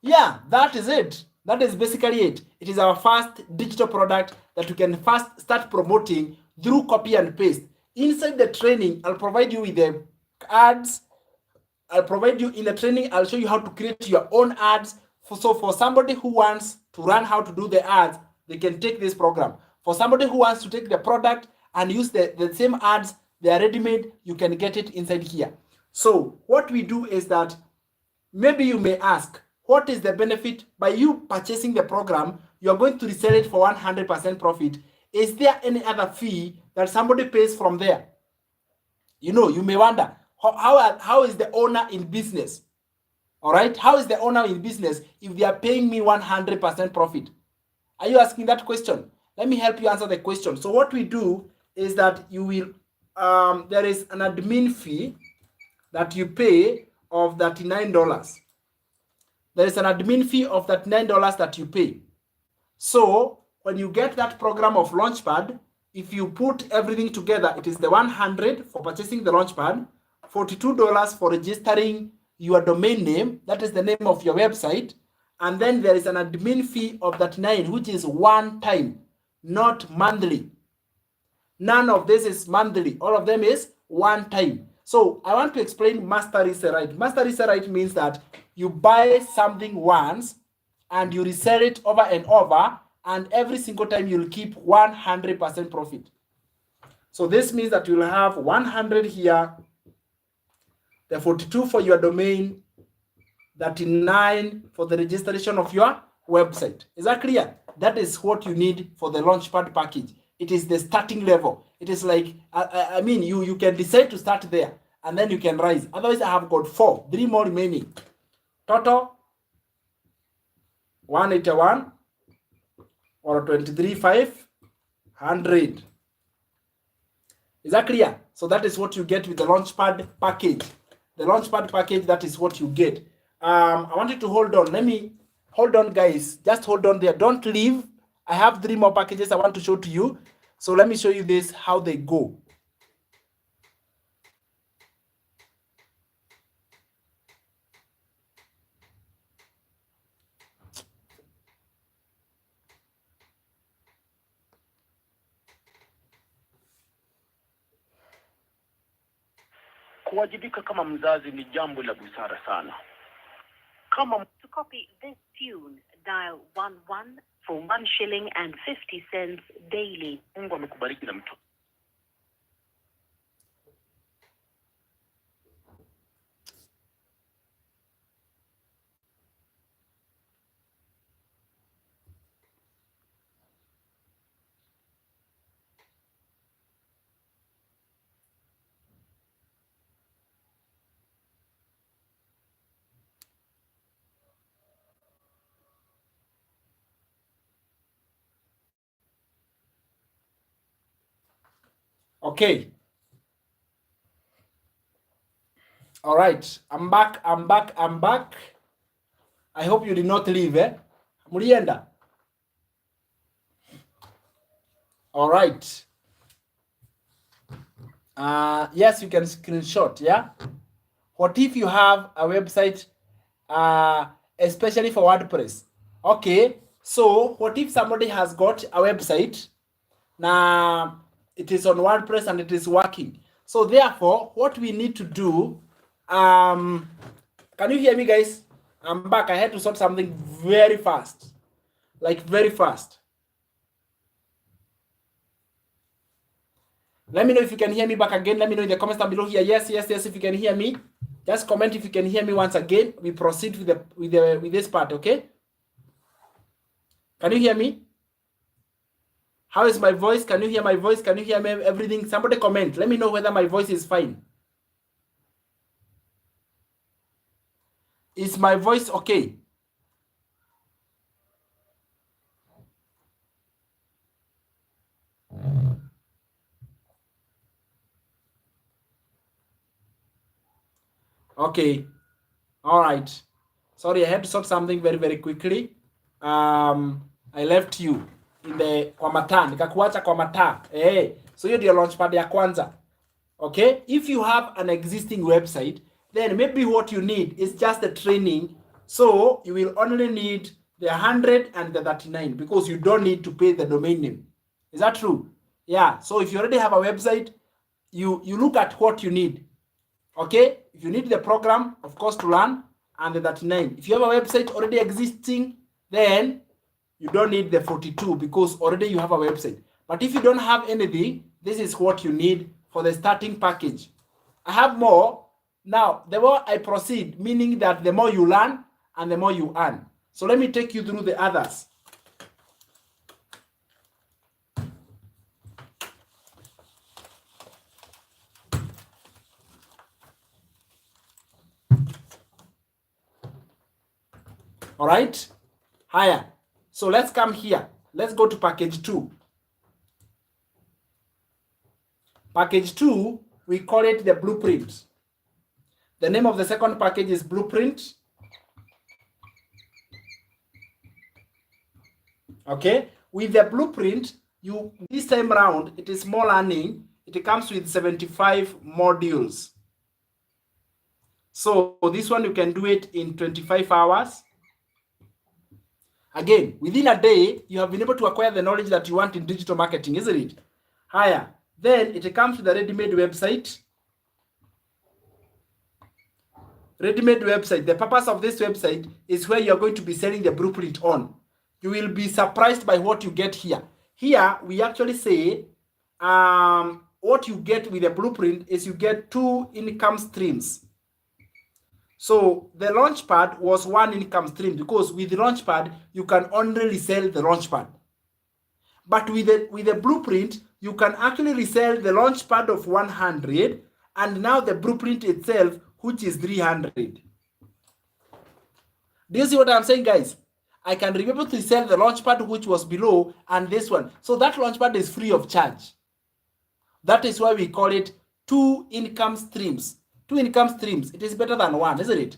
S1: Yeah, that is it. That is basically it. It is our first digital product that you can first start promoting through copy and paste. Inside the training, I'll provide you with the ads. I'll provide you in the training. I'll show you how to create your own ads. So for somebody who wants to learn how to do the ads, they can take this program. For somebody who wants to take the product and use the same ads, they are ready-made, you can get it inside here. So what we do is that maybe you may ask, what is the benefit by you purchasing the program? You are going to resell it for 100% profit. Is there any other fee that somebody pays from there? You know, you may wonder, how is the owner in business? All right, how is the owner in business if they are paying me 100% profit? Are you asking that question? Let me help you answer the question. So what we do is that you will, there is an admin fee that you pay of $39. There is an admin fee of $39 that you pay. So when you get that program of Launchpad, if you put everything together, it is the $100 for purchasing the Launchpad, $42 for registering your domain name, that is the name of your website, and then there is an admin fee of $39, which is one time, not monthly. None of this is monthly. All of them is one time. So I want to explain master resale right. Master resale right means that you buy something once and you resell it over and over, and every single time you'll keep 100% profit. So this means that you'll have 100 here, the 42 for your domain, 39 for the registration of your website. Is that clear? That is what you need for the Launchpad package. It is the starting level. It is like, I mean, you can decide to start there and then you can rise. Otherwise, I have got 3 more remaining. Total 181 or 23,500. Is that clear? So that is what you get with the Launchpad package. The Launchpad package, that is what you get. I want you to hold on. Let me hold on, guys. Just hold on there. Don't leave. I have 3 more packages I want to show to you. So let me show you this, how they go.
S5: Kuwajibika kama mzazi ni jambo la busara sana.
S2: To copy this tune, dial 11 for 1 shilling and 50 cents daily.
S5: Mungu amekubariki na mtu.
S1: Okay. All right. I'm back. I hope you did not leave, eh? Murienda. All right. Yes, you can screenshot, yeah? What if you have a website, especially for WordPress? Okay, so what if somebody has got a website, now it is on WordPress and it is working? So therefore, what we need to do, can you hear me, guys? I'm back. I had to sort something very fast. like very fast. Let me know if you can hear me back again. Let me know in the comments down below here. Yes, yes, yes. If you can hear me, just comment if you can hear me once again. We proceed with this part. Okay? Can you hear me? How is my voice? Can you hear my voice? Can you hear me? Everything? Somebody comment. Let me know whether my voice is fine. Is my voice okay? Okay. All right. Sorry, I had to sort something very, very quickly. I left you in the kwa mataa, nikakuacha kwa mataa. So hiyo ndio launchpad ya kwanza. Okay? If you have an existing website, then maybe what you need is just the training. So you will only need the 100 and the 39 because you don't need to pay the domain name. Is that true? Yeah. So if you already have a website, you look at what you need. Okay? If you need the program, of course, to learn, and the 39. If you have a website already existing, then you don't need the 42 because already you have a website. But if you don't have anything, this is what you need for the starting package. I have more. Now, the more I proceed, meaning that the more you learn and the more you earn. So let me take you through the others. All right, higher. So let's come here. Let's go to package 2. Package 2, we call it the blueprint. The name of the second package is blueprint. Okay, with the blueprint, this time around, it is more learning. It comes with 75 modules. So this one, you can do it in 25 hours. Again, within a day, you have been able to acquire the knowledge that you want in digital marketing, isn't it? Higher. Then it comes to the ready-made website. Ready-made website. The purpose of this website is where you're going to be selling the blueprint on. You will be surprised by what you get here. Here, we actually say what you get with the blueprint is you get 2 income streams. So the launchpad was 1 income stream because with the launchpad, you can only resell the launchpad. But with the blueprint, you can actually resell the launchpad of 100 and now the blueprint itself, which is 300. Do you see what I'm saying, guys? I can remember to sell the launchpad, which was below, and this one. So that launchpad is free of charge. That is why we call it 2 income streams. 2 income streams. It is better than 1, isn't it?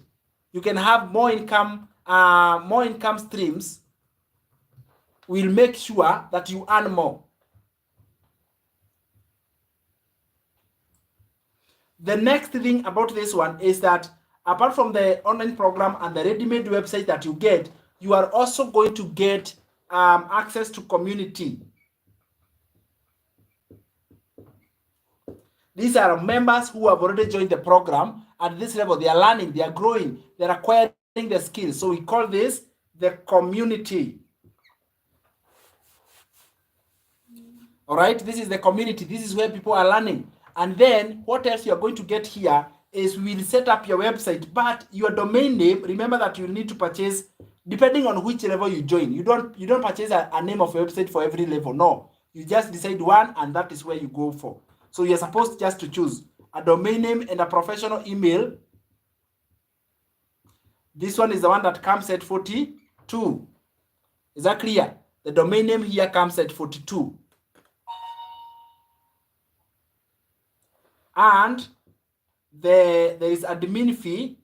S1: You can have more income streams. Will make sure that you earn more. The next thing about this one is that apart from the online program and the ready-made website that you get, you are also going to get access to community. These are members who have already joined the program at this level. They are learning, they are growing, they are acquiring the skills. So we call this the community. All right, this is the community. This is where people are learning. And then what else you're going to get here is we'll set up your website, but your domain name, remember that you need to purchase, depending on which level you join. You don't purchase a name of a website for every level. No, you just decide one and that is where you go for. So you're supposed just to choose a domain name and a professional email. This one is the one that comes at 42. Is that clear? The domain name here comes at 42. And there is admin fee.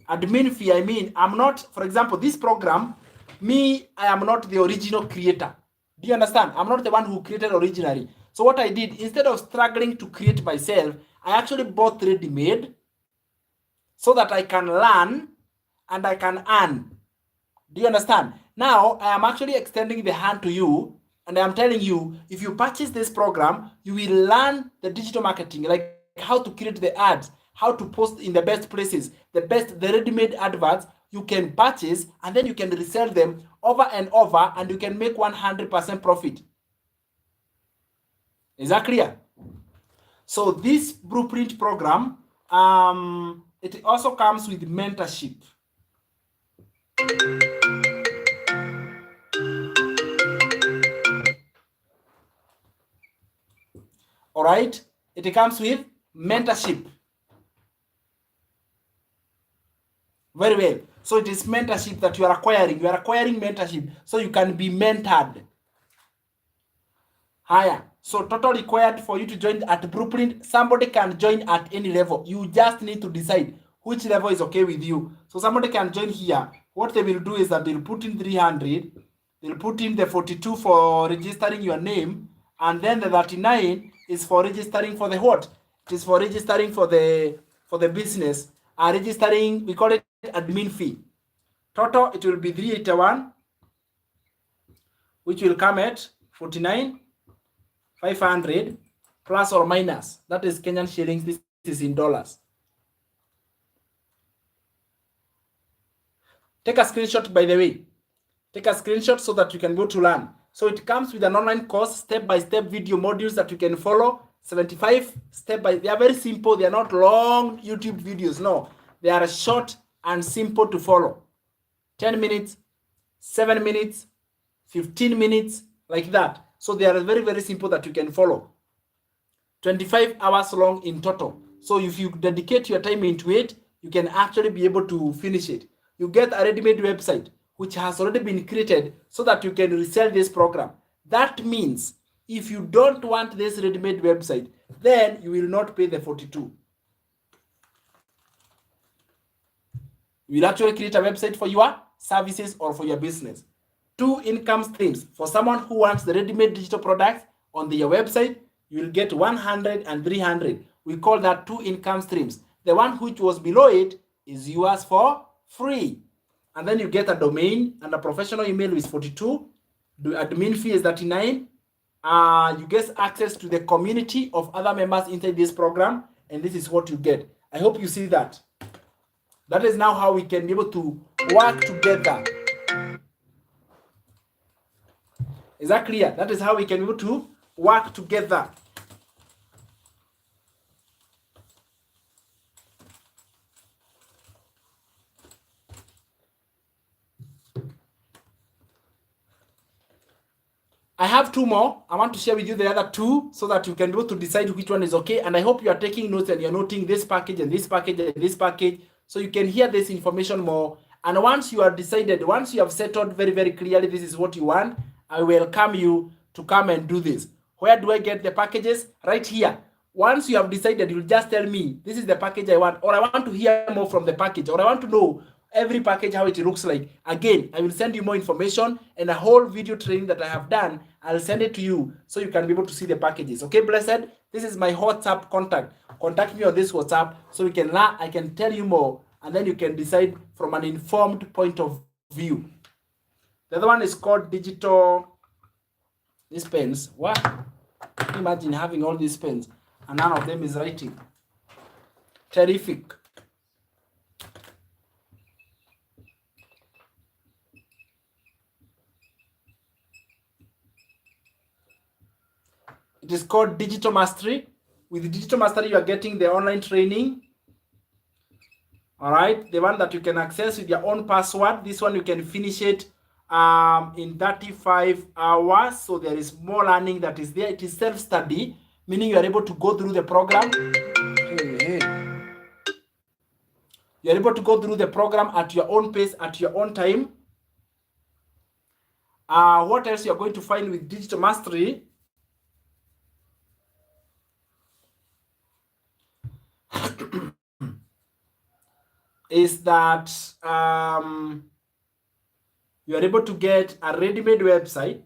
S1: Admin fee, I mean, I'm not, for example, this program, I am not the original creator. Do you understand? I'm not the one who created originally. So what I did, instead of struggling to create myself, I actually bought ready-made so that I can learn and I can earn. Do you understand? Now, I am actually extending the hand to you and I am telling you, if you purchase this program, you will learn the digital marketing, like how to create the ads, how to post in the best places, the ready-made adverts, you can purchase and then you can resell them over and over and you can make 100% profit. Is that clear? So this blueprint program, it also comes with mentorship. All right, it comes with mentorship. Very well. So it is mentorship that you are acquiring. You are acquiring mentorship so you can be mentored. Higher. So total required for you to join at Blueprint. Somebody can join at any level. You just need to decide which level is okay with you. So somebody can join here. What they will do is that they'll put in 300. They'll put in the 42 for registering your name. And then the 39 is for registering for the what? It is for registering for the business. Registering, we call it admin fee. Total, it will be 381, which will come at 49,500 plus or minus. That is Kenyan shillings. This is in dollars. Take a screenshot, by the way. Take a screenshot so that you can go to learn. So it comes with an online course, step-by-step video modules that you can follow. 75 step by. They are very simple. They are not long YouTube videos. No, they are short and simple to follow. 10 minutes, 7 minutes, 15 minutes, like that. So they are very, very simple that you can follow. 25 hours long in total. So if you dedicate your time into it, you can actually be able to finish it. You get a ready-made website which has already been created so that you can resell this program. That means if you don't want this ready-made website, then you will not pay the 42. You will actually create a website for your services or for your business. 2 income streams. For someone who wants the ready-made digital products on their website, you will get 100 and 300. We call that 2 income streams. The one which was below it is yours for free. And then you get a domain and a professional email is 42. The admin fee is 39. You get access to the community of other members inside this program. And this is what you get. I hope you see that. That is now how we can be able to work together. Is that clear? That is how we can be able to work together. I have 2 more. I want to share with you the other 2 so that you can be able to decide which one is okay. And I hope you are taking notes and you're noting this package and this package and this package so you can hear this information more. And once you are decided, once you have settled very, very clearly, this is what you want, I welcome you to come and do this. Where do I get the packages? Right here. Once you have decided, you'll just tell me, this is the package I want, or I want to hear more from the package, or I want to know every package, how it looks like. Again, I will send you more information and a whole video training that I have done. I'll send it to you so you can be able to see the packages. Okay, blessed? This is my WhatsApp contact. Contact me on this WhatsApp so we can learn. I can tell you more, and then you can decide from an informed point of view. The other one is called digital. These pens. What? Imagine having all these pens and none of them is writing. Terrific. It is called Digital Mastery. With Digital Mastery, you are getting the online training. All right. The one that you can access with your own password. This one, you can finish it in 35 hours. So there is more learning that is there. It is self-study, meaning you are able to go through the program. You are able to go through the program at your own pace, at your own time. What else you are going to find with Digital Mastery? Is that you are able to get a ready-made website.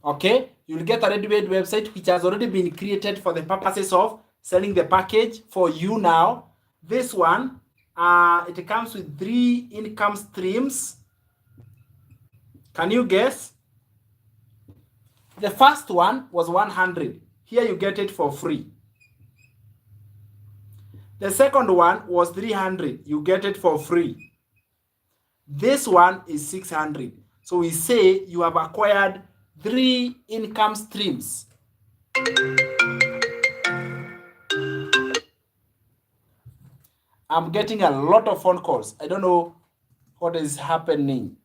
S1: Okay, you'll get a ready-made website which has already been created for the purposes of selling the package for you now. This one, it comes with 3 income streams. Can you guess? The first one was 100. Here you get it for free. The second one was 300. You get it for free. This one is 600. So we say you have acquired 3 income streams. I'm getting a lot of phone calls. I don't know what is happening.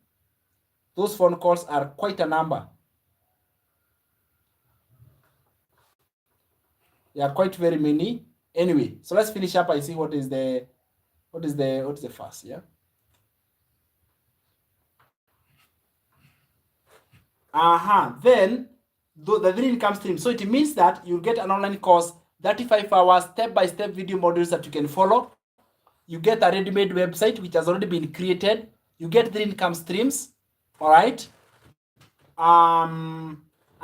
S1: Those phone calls are quite a number. They are quite very many. Anyway, so let's finish up. I see what is the first, yeah. Then the 3 income streams. So it means that you'll get an online course, 35 hours, step-by-step video modules that you can follow. You get a ready-made website which has already been created. You get 3 income streams. All right. And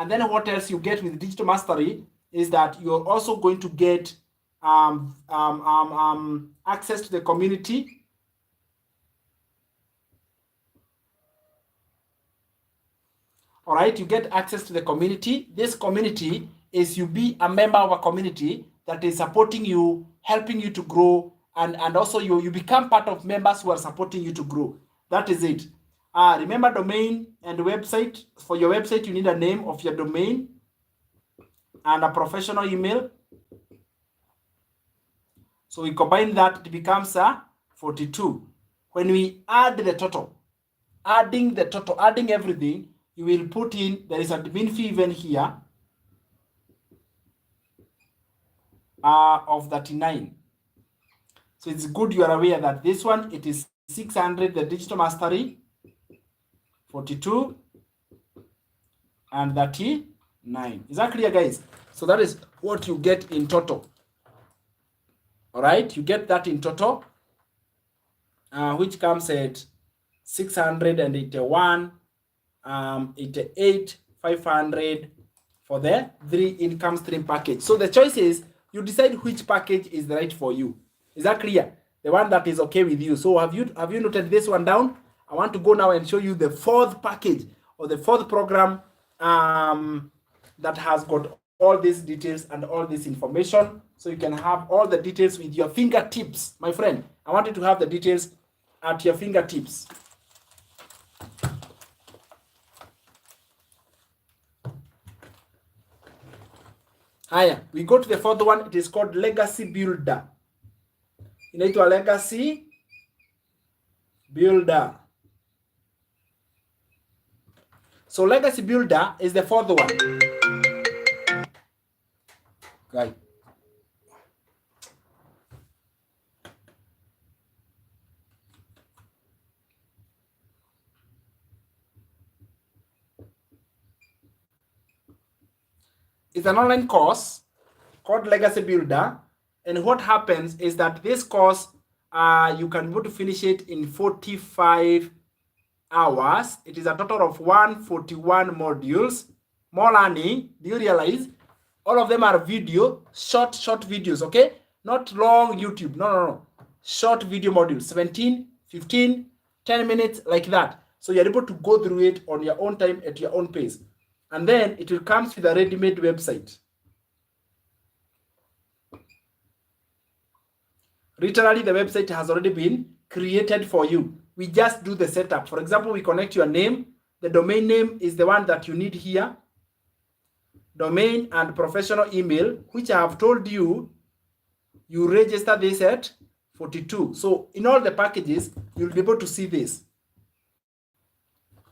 S1: then what else you get with digital mastery is that you're also going to get access to the community. All right, you get access to the community. This community is you be a member of a community that is supporting you, helping you to grow, and also you become part of members who are supporting you to grow. That is it. Remember domain and website. For your website, you need a name of your domain and a professional email. So we combine that, it becomes 42. When we add the total, adding everything, you will put in, there is a admin fee even here of 39. So it's good you are aware that this one, it is 600, the digital mastery, 42, and 39. Is that clear, guys? So that is what you get in total. All right, you get that in total, which comes at 681, 88, 500 for the 3 income stream package. So the choice is you decide which package is right for you. Is that clear? The one that is okay with you. So have you noted this one down? I want to go now and show you the 4th package or the 4th program that has got all these details and all this information. So you can have all the details with your fingertips. My friend, I want you to have the details at your fingertips. Haya, we go to the 4th one. It is called Legacy Builder. Inaitwa Legacy Builder. So Legacy Builder is the 4th one. Right. It's an online course called Legacy Builder. And what happens is that this course, you can be able to finish it in 45 hours. It is a total of 141 modules. More learning. Do you realize? All of them are video, short videos, okay? Not long YouTube. No. Short video modules, 17, 15, 10 minutes, like that. So you're able to go through it on your own time at your own pace. And then it will come with a ready-made website. Literally, the website has already been created for you. We just do the setup. For example, we connect your name. The domain name is the one that you need here. Domain and professional email, which I have told you, you register this at 42. So in all the packages, you'll be able to see this.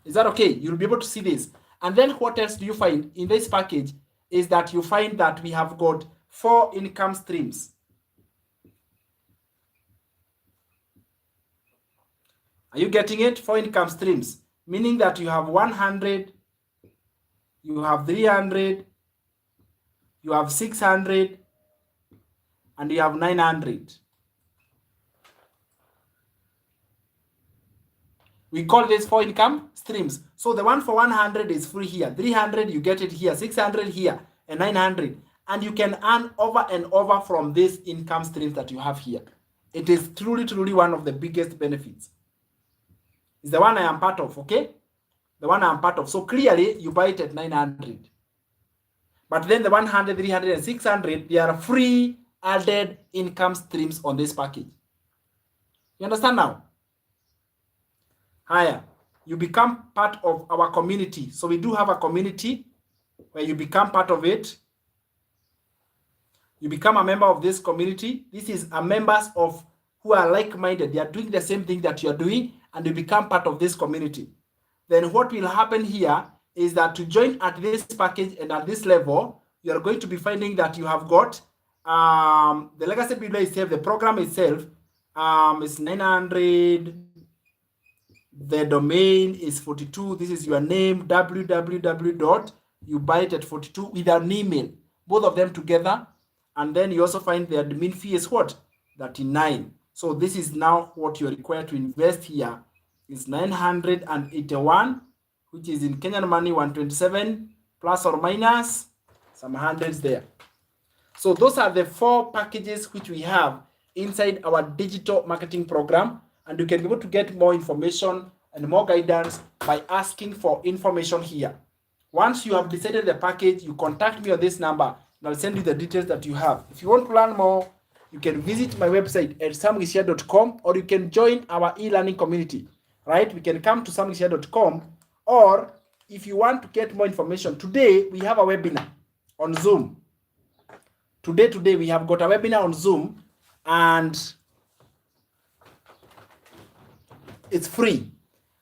S1: Is that okay? You'll be able to see this. And then what else do you find in this package is that you find that we have got 4 income streams. Are you getting it? 4 income streams, meaning that you have 100, you have 300, you have 600, and you have 900. We call this 4 income streams. So the one for 100 is free here. 300, you get it here. 600 here, and 900. And you can earn over and over from these income streams that you have here. It is truly one of the biggest benefits. It's the one I am part of, okay? The one I am part of. So clearly, you buy it at 900. But then the 100, 300, and 600, they are free added income streams on this package. You understand now? Higher. You become part of our community. So we do have a community where you become part of it. You become a member of this community. This is a members of who are like-minded. They are doing the same thing that you are doing, and you become part of this community. Then what will happen here is that to join at this package and at this level, you are going to be finding that you have got the legacy builder itself, the program itself is 900. The domain is 42. This is your name, www. You buy it at 42 with an email, both of them together. And then you also find the admin fee is what? 39. So this is now what you're required to invest here is 981, which is in Kenyan money 127 plus or minus some hundreds there. So those are the 4 packages which we have inside our digital marketing program, and you can be able to get more information and more guidance by asking for information here. Once you have decided the package, you contact me on this number and I'll send you the details that you have. If you want to learn more, you can visit my website at samgicheha.com, or you can join our e-learning community, right? We can come to samgicheha.com, or if you want to get more information, today we have a webinar on Zoom. Today we have got a webinar on Zoom, and it's free.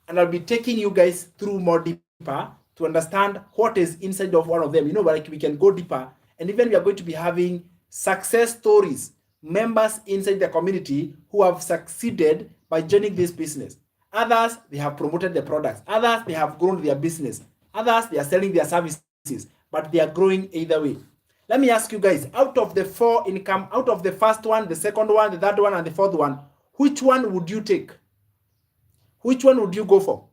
S1: And I'll be taking you guys through more deeper to understand what is inside of one of them. You know, like we can go deeper, and even we are going to be having success stories, members inside the community who have succeeded by joining this business. Others, they have promoted their products. Others, they have grown their business. Others, they are selling their services, but they are growing either way. Let me ask you guys, out of the 4 income, out of the first one, the second one, the third one, and the fourth one, which one would you take? Which one would you go for?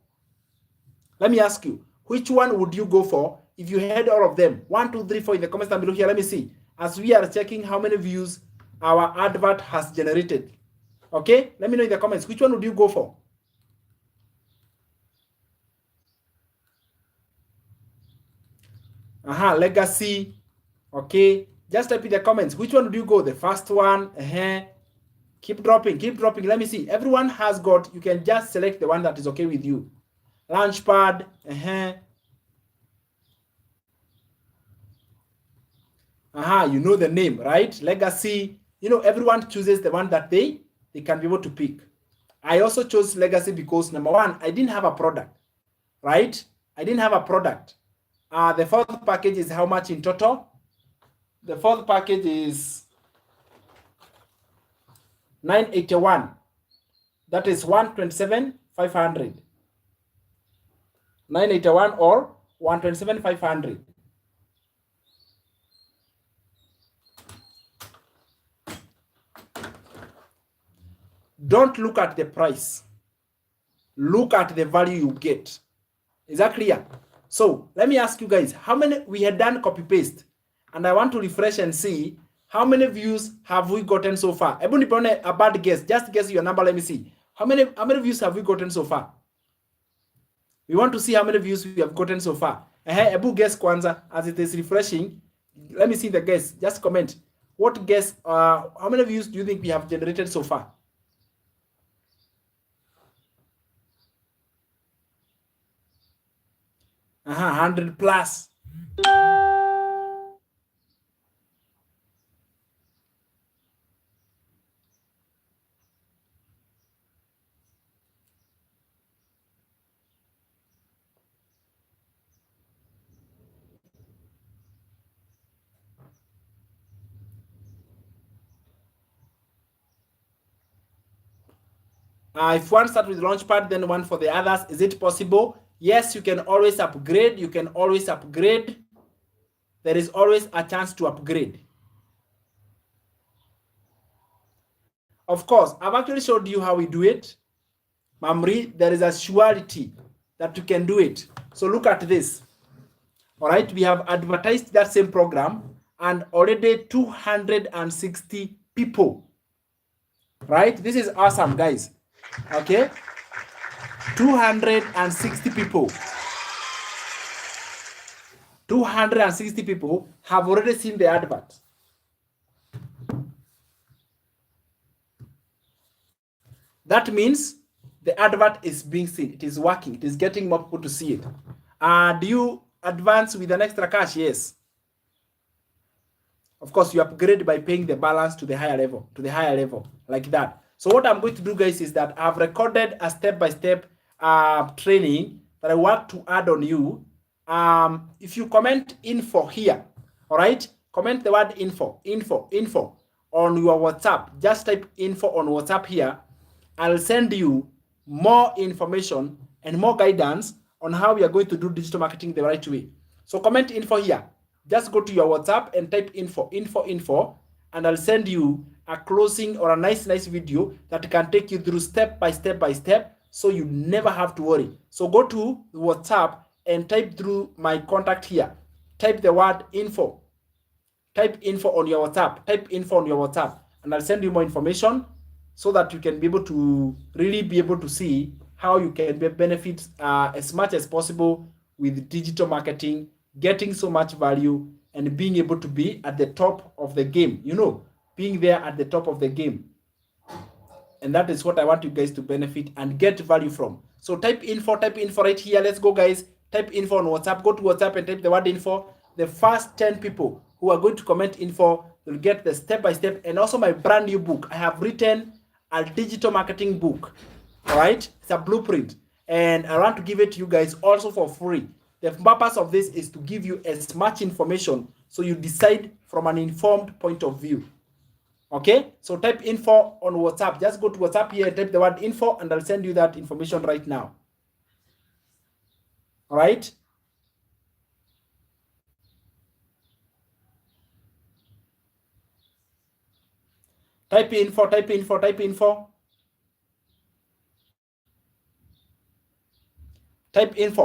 S1: Let me ask you, which one would you go for if you had all of them? 1, 2, 3, 4 in the comments down below here. Let me see. As we are checking how many views our advert has generated. Okay? Let me know in the comments. Which one would you go for? Legacy. Okay. Just type in the comments. Which one would you go? The first one? Keep dropping. Keep dropping. Let me see. Everyone has got, you can just select the one that is okay with you. Launchpad. You know the name, right? Legacy. You know, everyone chooses the one that they can be able to pick. I also chose Legacy because, number one, I didn't have a product, right? I didn't have a product. The 4th package is how much in total? The 4th package is 981. That is 127,500. 981 or 127,500. Don't look at the price. Look at the value you get. Is that clear? So let me ask you guys, how many we had done copy paste, and I want to refresh and see how many views have we gotten so far. Ebony, a bad guess. Just guess your number. Let me see. How many views have we gotten so far? We want to see how many views we have gotten so far. Ebu guess kwanza as it is refreshing. Let me see the guess. Just comment. What guess? How many views do you think we have generated so far? 100 plus. If one starts with Launchpad, then one for the others, is it possible? Yes, you can always upgrade. You can always upgrade. There is always a chance to upgrade. Of course, I've actually showed you how we do it. Mamri, there is a surety that you can do it. So look at this. All right, we have advertised that same program and already 260 people. Right? This is awesome, guys. Okay, 260 people. 260 people have already seen the advert. That means the advert is being seen. It is working. It is getting more people to see it. Do you advance with an extra cash? Yes. Of course, you upgrade by paying the balance to the higher level, like that. So what I'm going to do, guys, is that I've recorded a step-by-step training that I want to add on you. If you comment info here, all right, comment the word info on your WhatsApp. Just type info on WhatsApp here. I'll send you more information and more guidance on how we are going to do digital marketing the right way. So comment info here. Just go to your WhatsApp and type info, and I'll send you a closing or a nice video that can take you through step by step, so you never have to worry. So go to WhatsApp and type through my contact here. Type the word info. Type info on your WhatsApp. And I'll send you more information so that you can be able to really be able to see how you can benefit as much as possible with digital marketing, getting so much value, and being able to be at the top of the game, being there at the top of the game. And that is what I want you guys to benefit and get value from. So type info right here. Let's go, guys. Type info on WhatsApp. Go to WhatsApp and type the word info. The first 10 people who are going to comment info will get the step-by-step and also my brand new book. I have written a digital marketing book. All right, it's a blueprint, and I want to give it to you guys also for free. The purpose of this is to give you as much information so you decide from an informed point of view. Okay, so type info on WhatsApp. Just go to WhatsApp here and type the word info, and I'll send you that information right now. All right. Type info. Type info,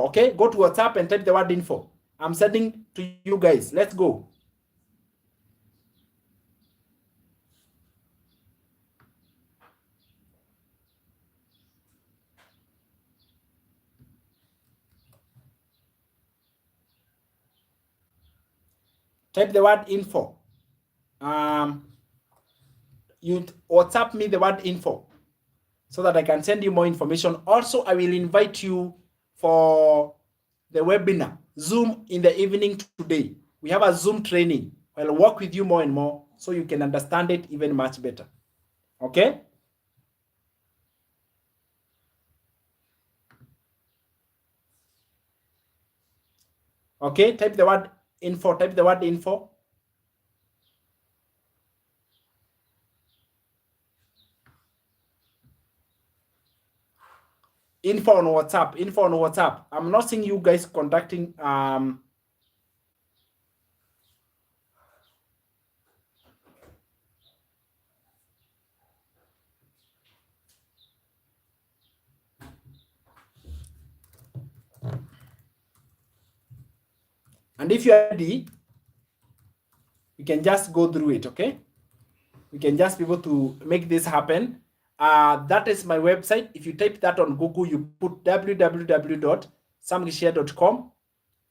S1: okay? Go to WhatsApp and type the word info. I'm sending to you guys. Let's go. Type the word info. You WhatsApp me the word info so that I can send you more information. Also, I will invite you for the webinar, Zoom in the evening today. We have a Zoom training. I'll work with you more and more so you can understand it even much better. Okay? Okay, type the word info. Info on WhatsApp. I'm not seeing you guys contacting and if you're ready, we can just go through it, okay? We can just be able to make this happen. That is my website. If you type that on Google, you put www.samgicheha.com.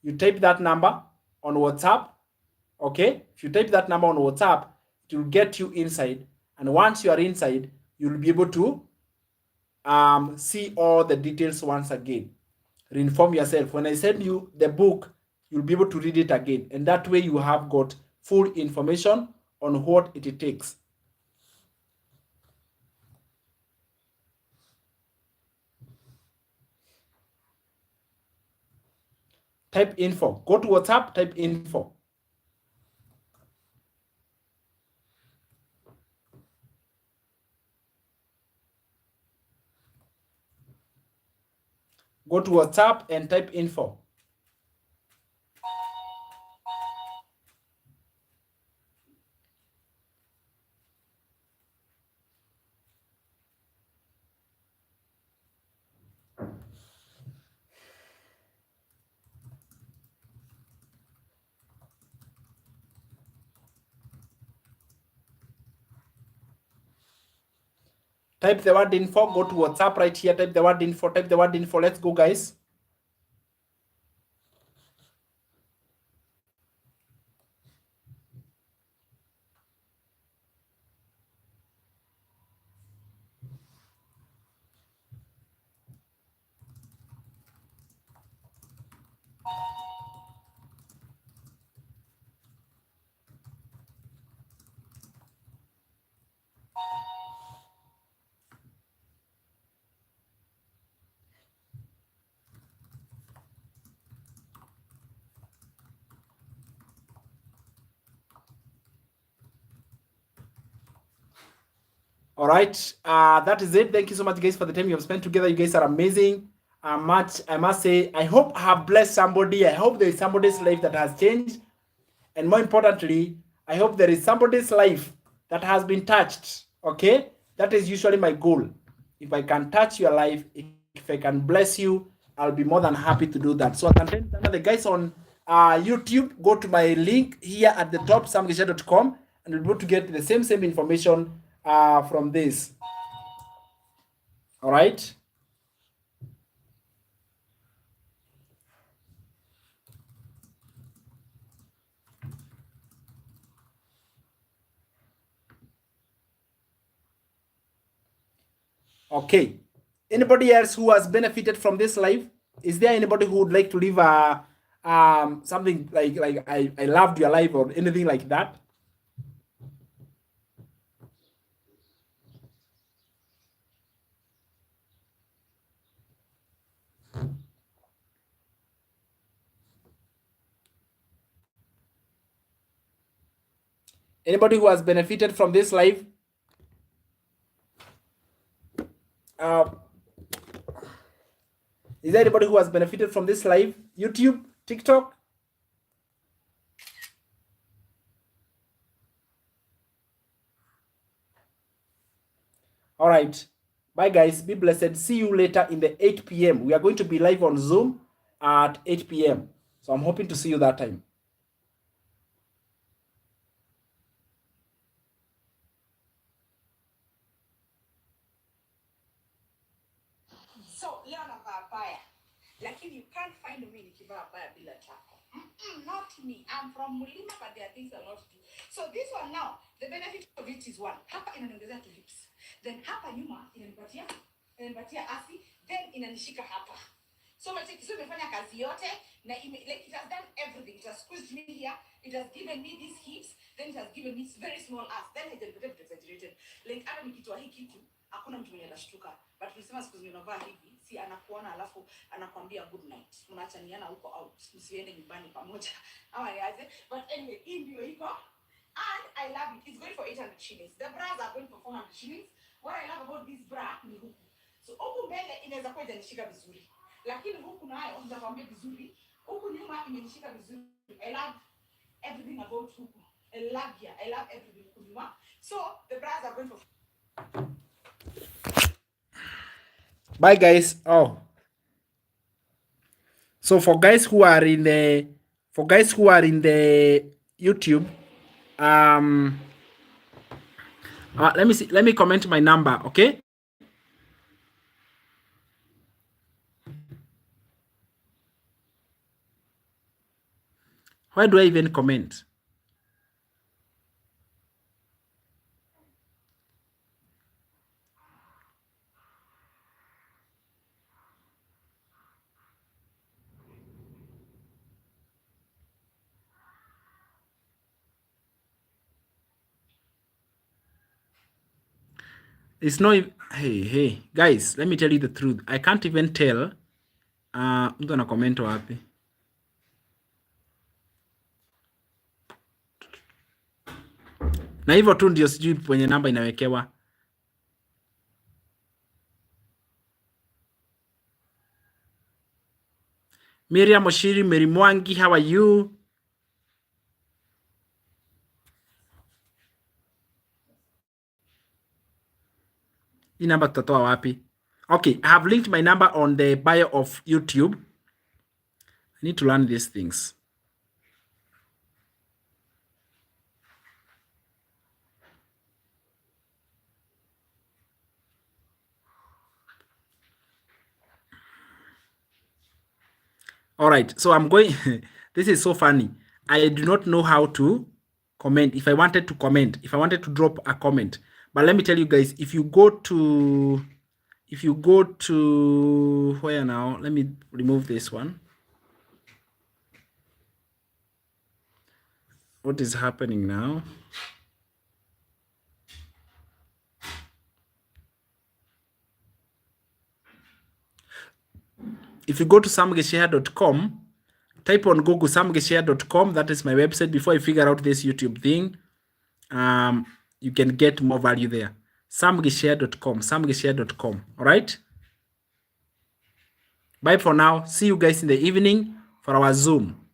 S1: You type that number on WhatsApp, okay? If you type that number on WhatsApp, it will get you inside. And once you are inside, you'll be able to see all the details once again. Reinform yourself. When I send you the book, you'll be able to read it again. And that way you have got full information on what it takes. Type info. Go to WhatsApp, type info. Go to WhatsApp and type info. Type the word info. Go to WhatsApp right here. Type the word info. Let's go, guys. All right. That is it. Thank you so much, guys, for the time you have spent together. You guys are amazing. Much, I must say, I hope I have blessed somebody. I hope there is somebody's life that has changed. And more importantly, I hope there is somebody's life that has been touched. Okay? That is usually my goal. If I can touch your life, if I can bless you, I'll be more than happy to do that. So I can tell the guys on YouTube, go to my link here at the top, samgicheha.com, and you'll be able to get the same information from this. All right? Okay. Anybody else who has benefited from this live? Is there anybody who would like to leave something like I loved your life or anything like that? Anybody who has benefited from this live? Is there anybody who has benefited from this live? YouTube, TikTok? All right. Bye, guys. Be blessed. See you later in the 8 p.m. We are going to be live on Zoom at 8 p.m. So I'm hoping to see you that time.
S3: So leo navaa baya, lakini you can't find me nikivaa baya bila chako. Not me. I'm from Mulima, but there are things I not do. So this one now, the benefit of it is one. Hapa inaniongezea two hips. Then hapa nyuma inanipatia asi, then inanishika hapa. So imefanya kazi yote na like it has done everything. It has squeezed me here. It has given me these hips. Then it has given me very small ass. Then it is exaggerated. Like hata nikitoa hii kitu, hakuna mtu mwenye anashtuka. But tulisema siku zingine unavaa hivi, si anakuona alafu anakuambia good night. Mnaachaniana huko out. Msiende nyumbani pamoja. Ama yaje. But anyway, hii ndio iko. And I love it. It's going for 800 shillings. The bras are going for 400 shillings. What I love about this bra ni huku. So huku mbele inaweza kuwa itanishika vizuri. Lakini huku nayo nitakwambia vizuri. Huku nyuma imenishika vizuri. I love everything about huku. I love here. I love everything huku nyuma. So the bras are going for.
S1: Bye, guys. Oh. So for guys who are in the YouTube, let me comment my number, okay? Why do I even comment? It's not. Hey, guys, let me tell you the truth. I can't even tell. Mtu ana comment wapi? Na hivyo tu ndio sijui kwenye namba inawekewa. Miriam Oshiri, Mary Mwangi, how are you? Hii namba tutatoa wapi? Okay, I have linked my number on the bio of YouTube. I need to learn these things. All right, so I'm going. This is so funny. I do not know how to comment. If I wanted to comment, if I wanted to drop a comment, but let me tell you guys, if you go to where now, let me remove this one. What is happening now? If you go to samgicheha.com, type on Google samgicheha.com. That is my website. Before I figure out this YouTube thing, you can get more value there. samgicheha.com, samgicheha.com. All right. Bye for now. See you guys in the evening for our Zoom.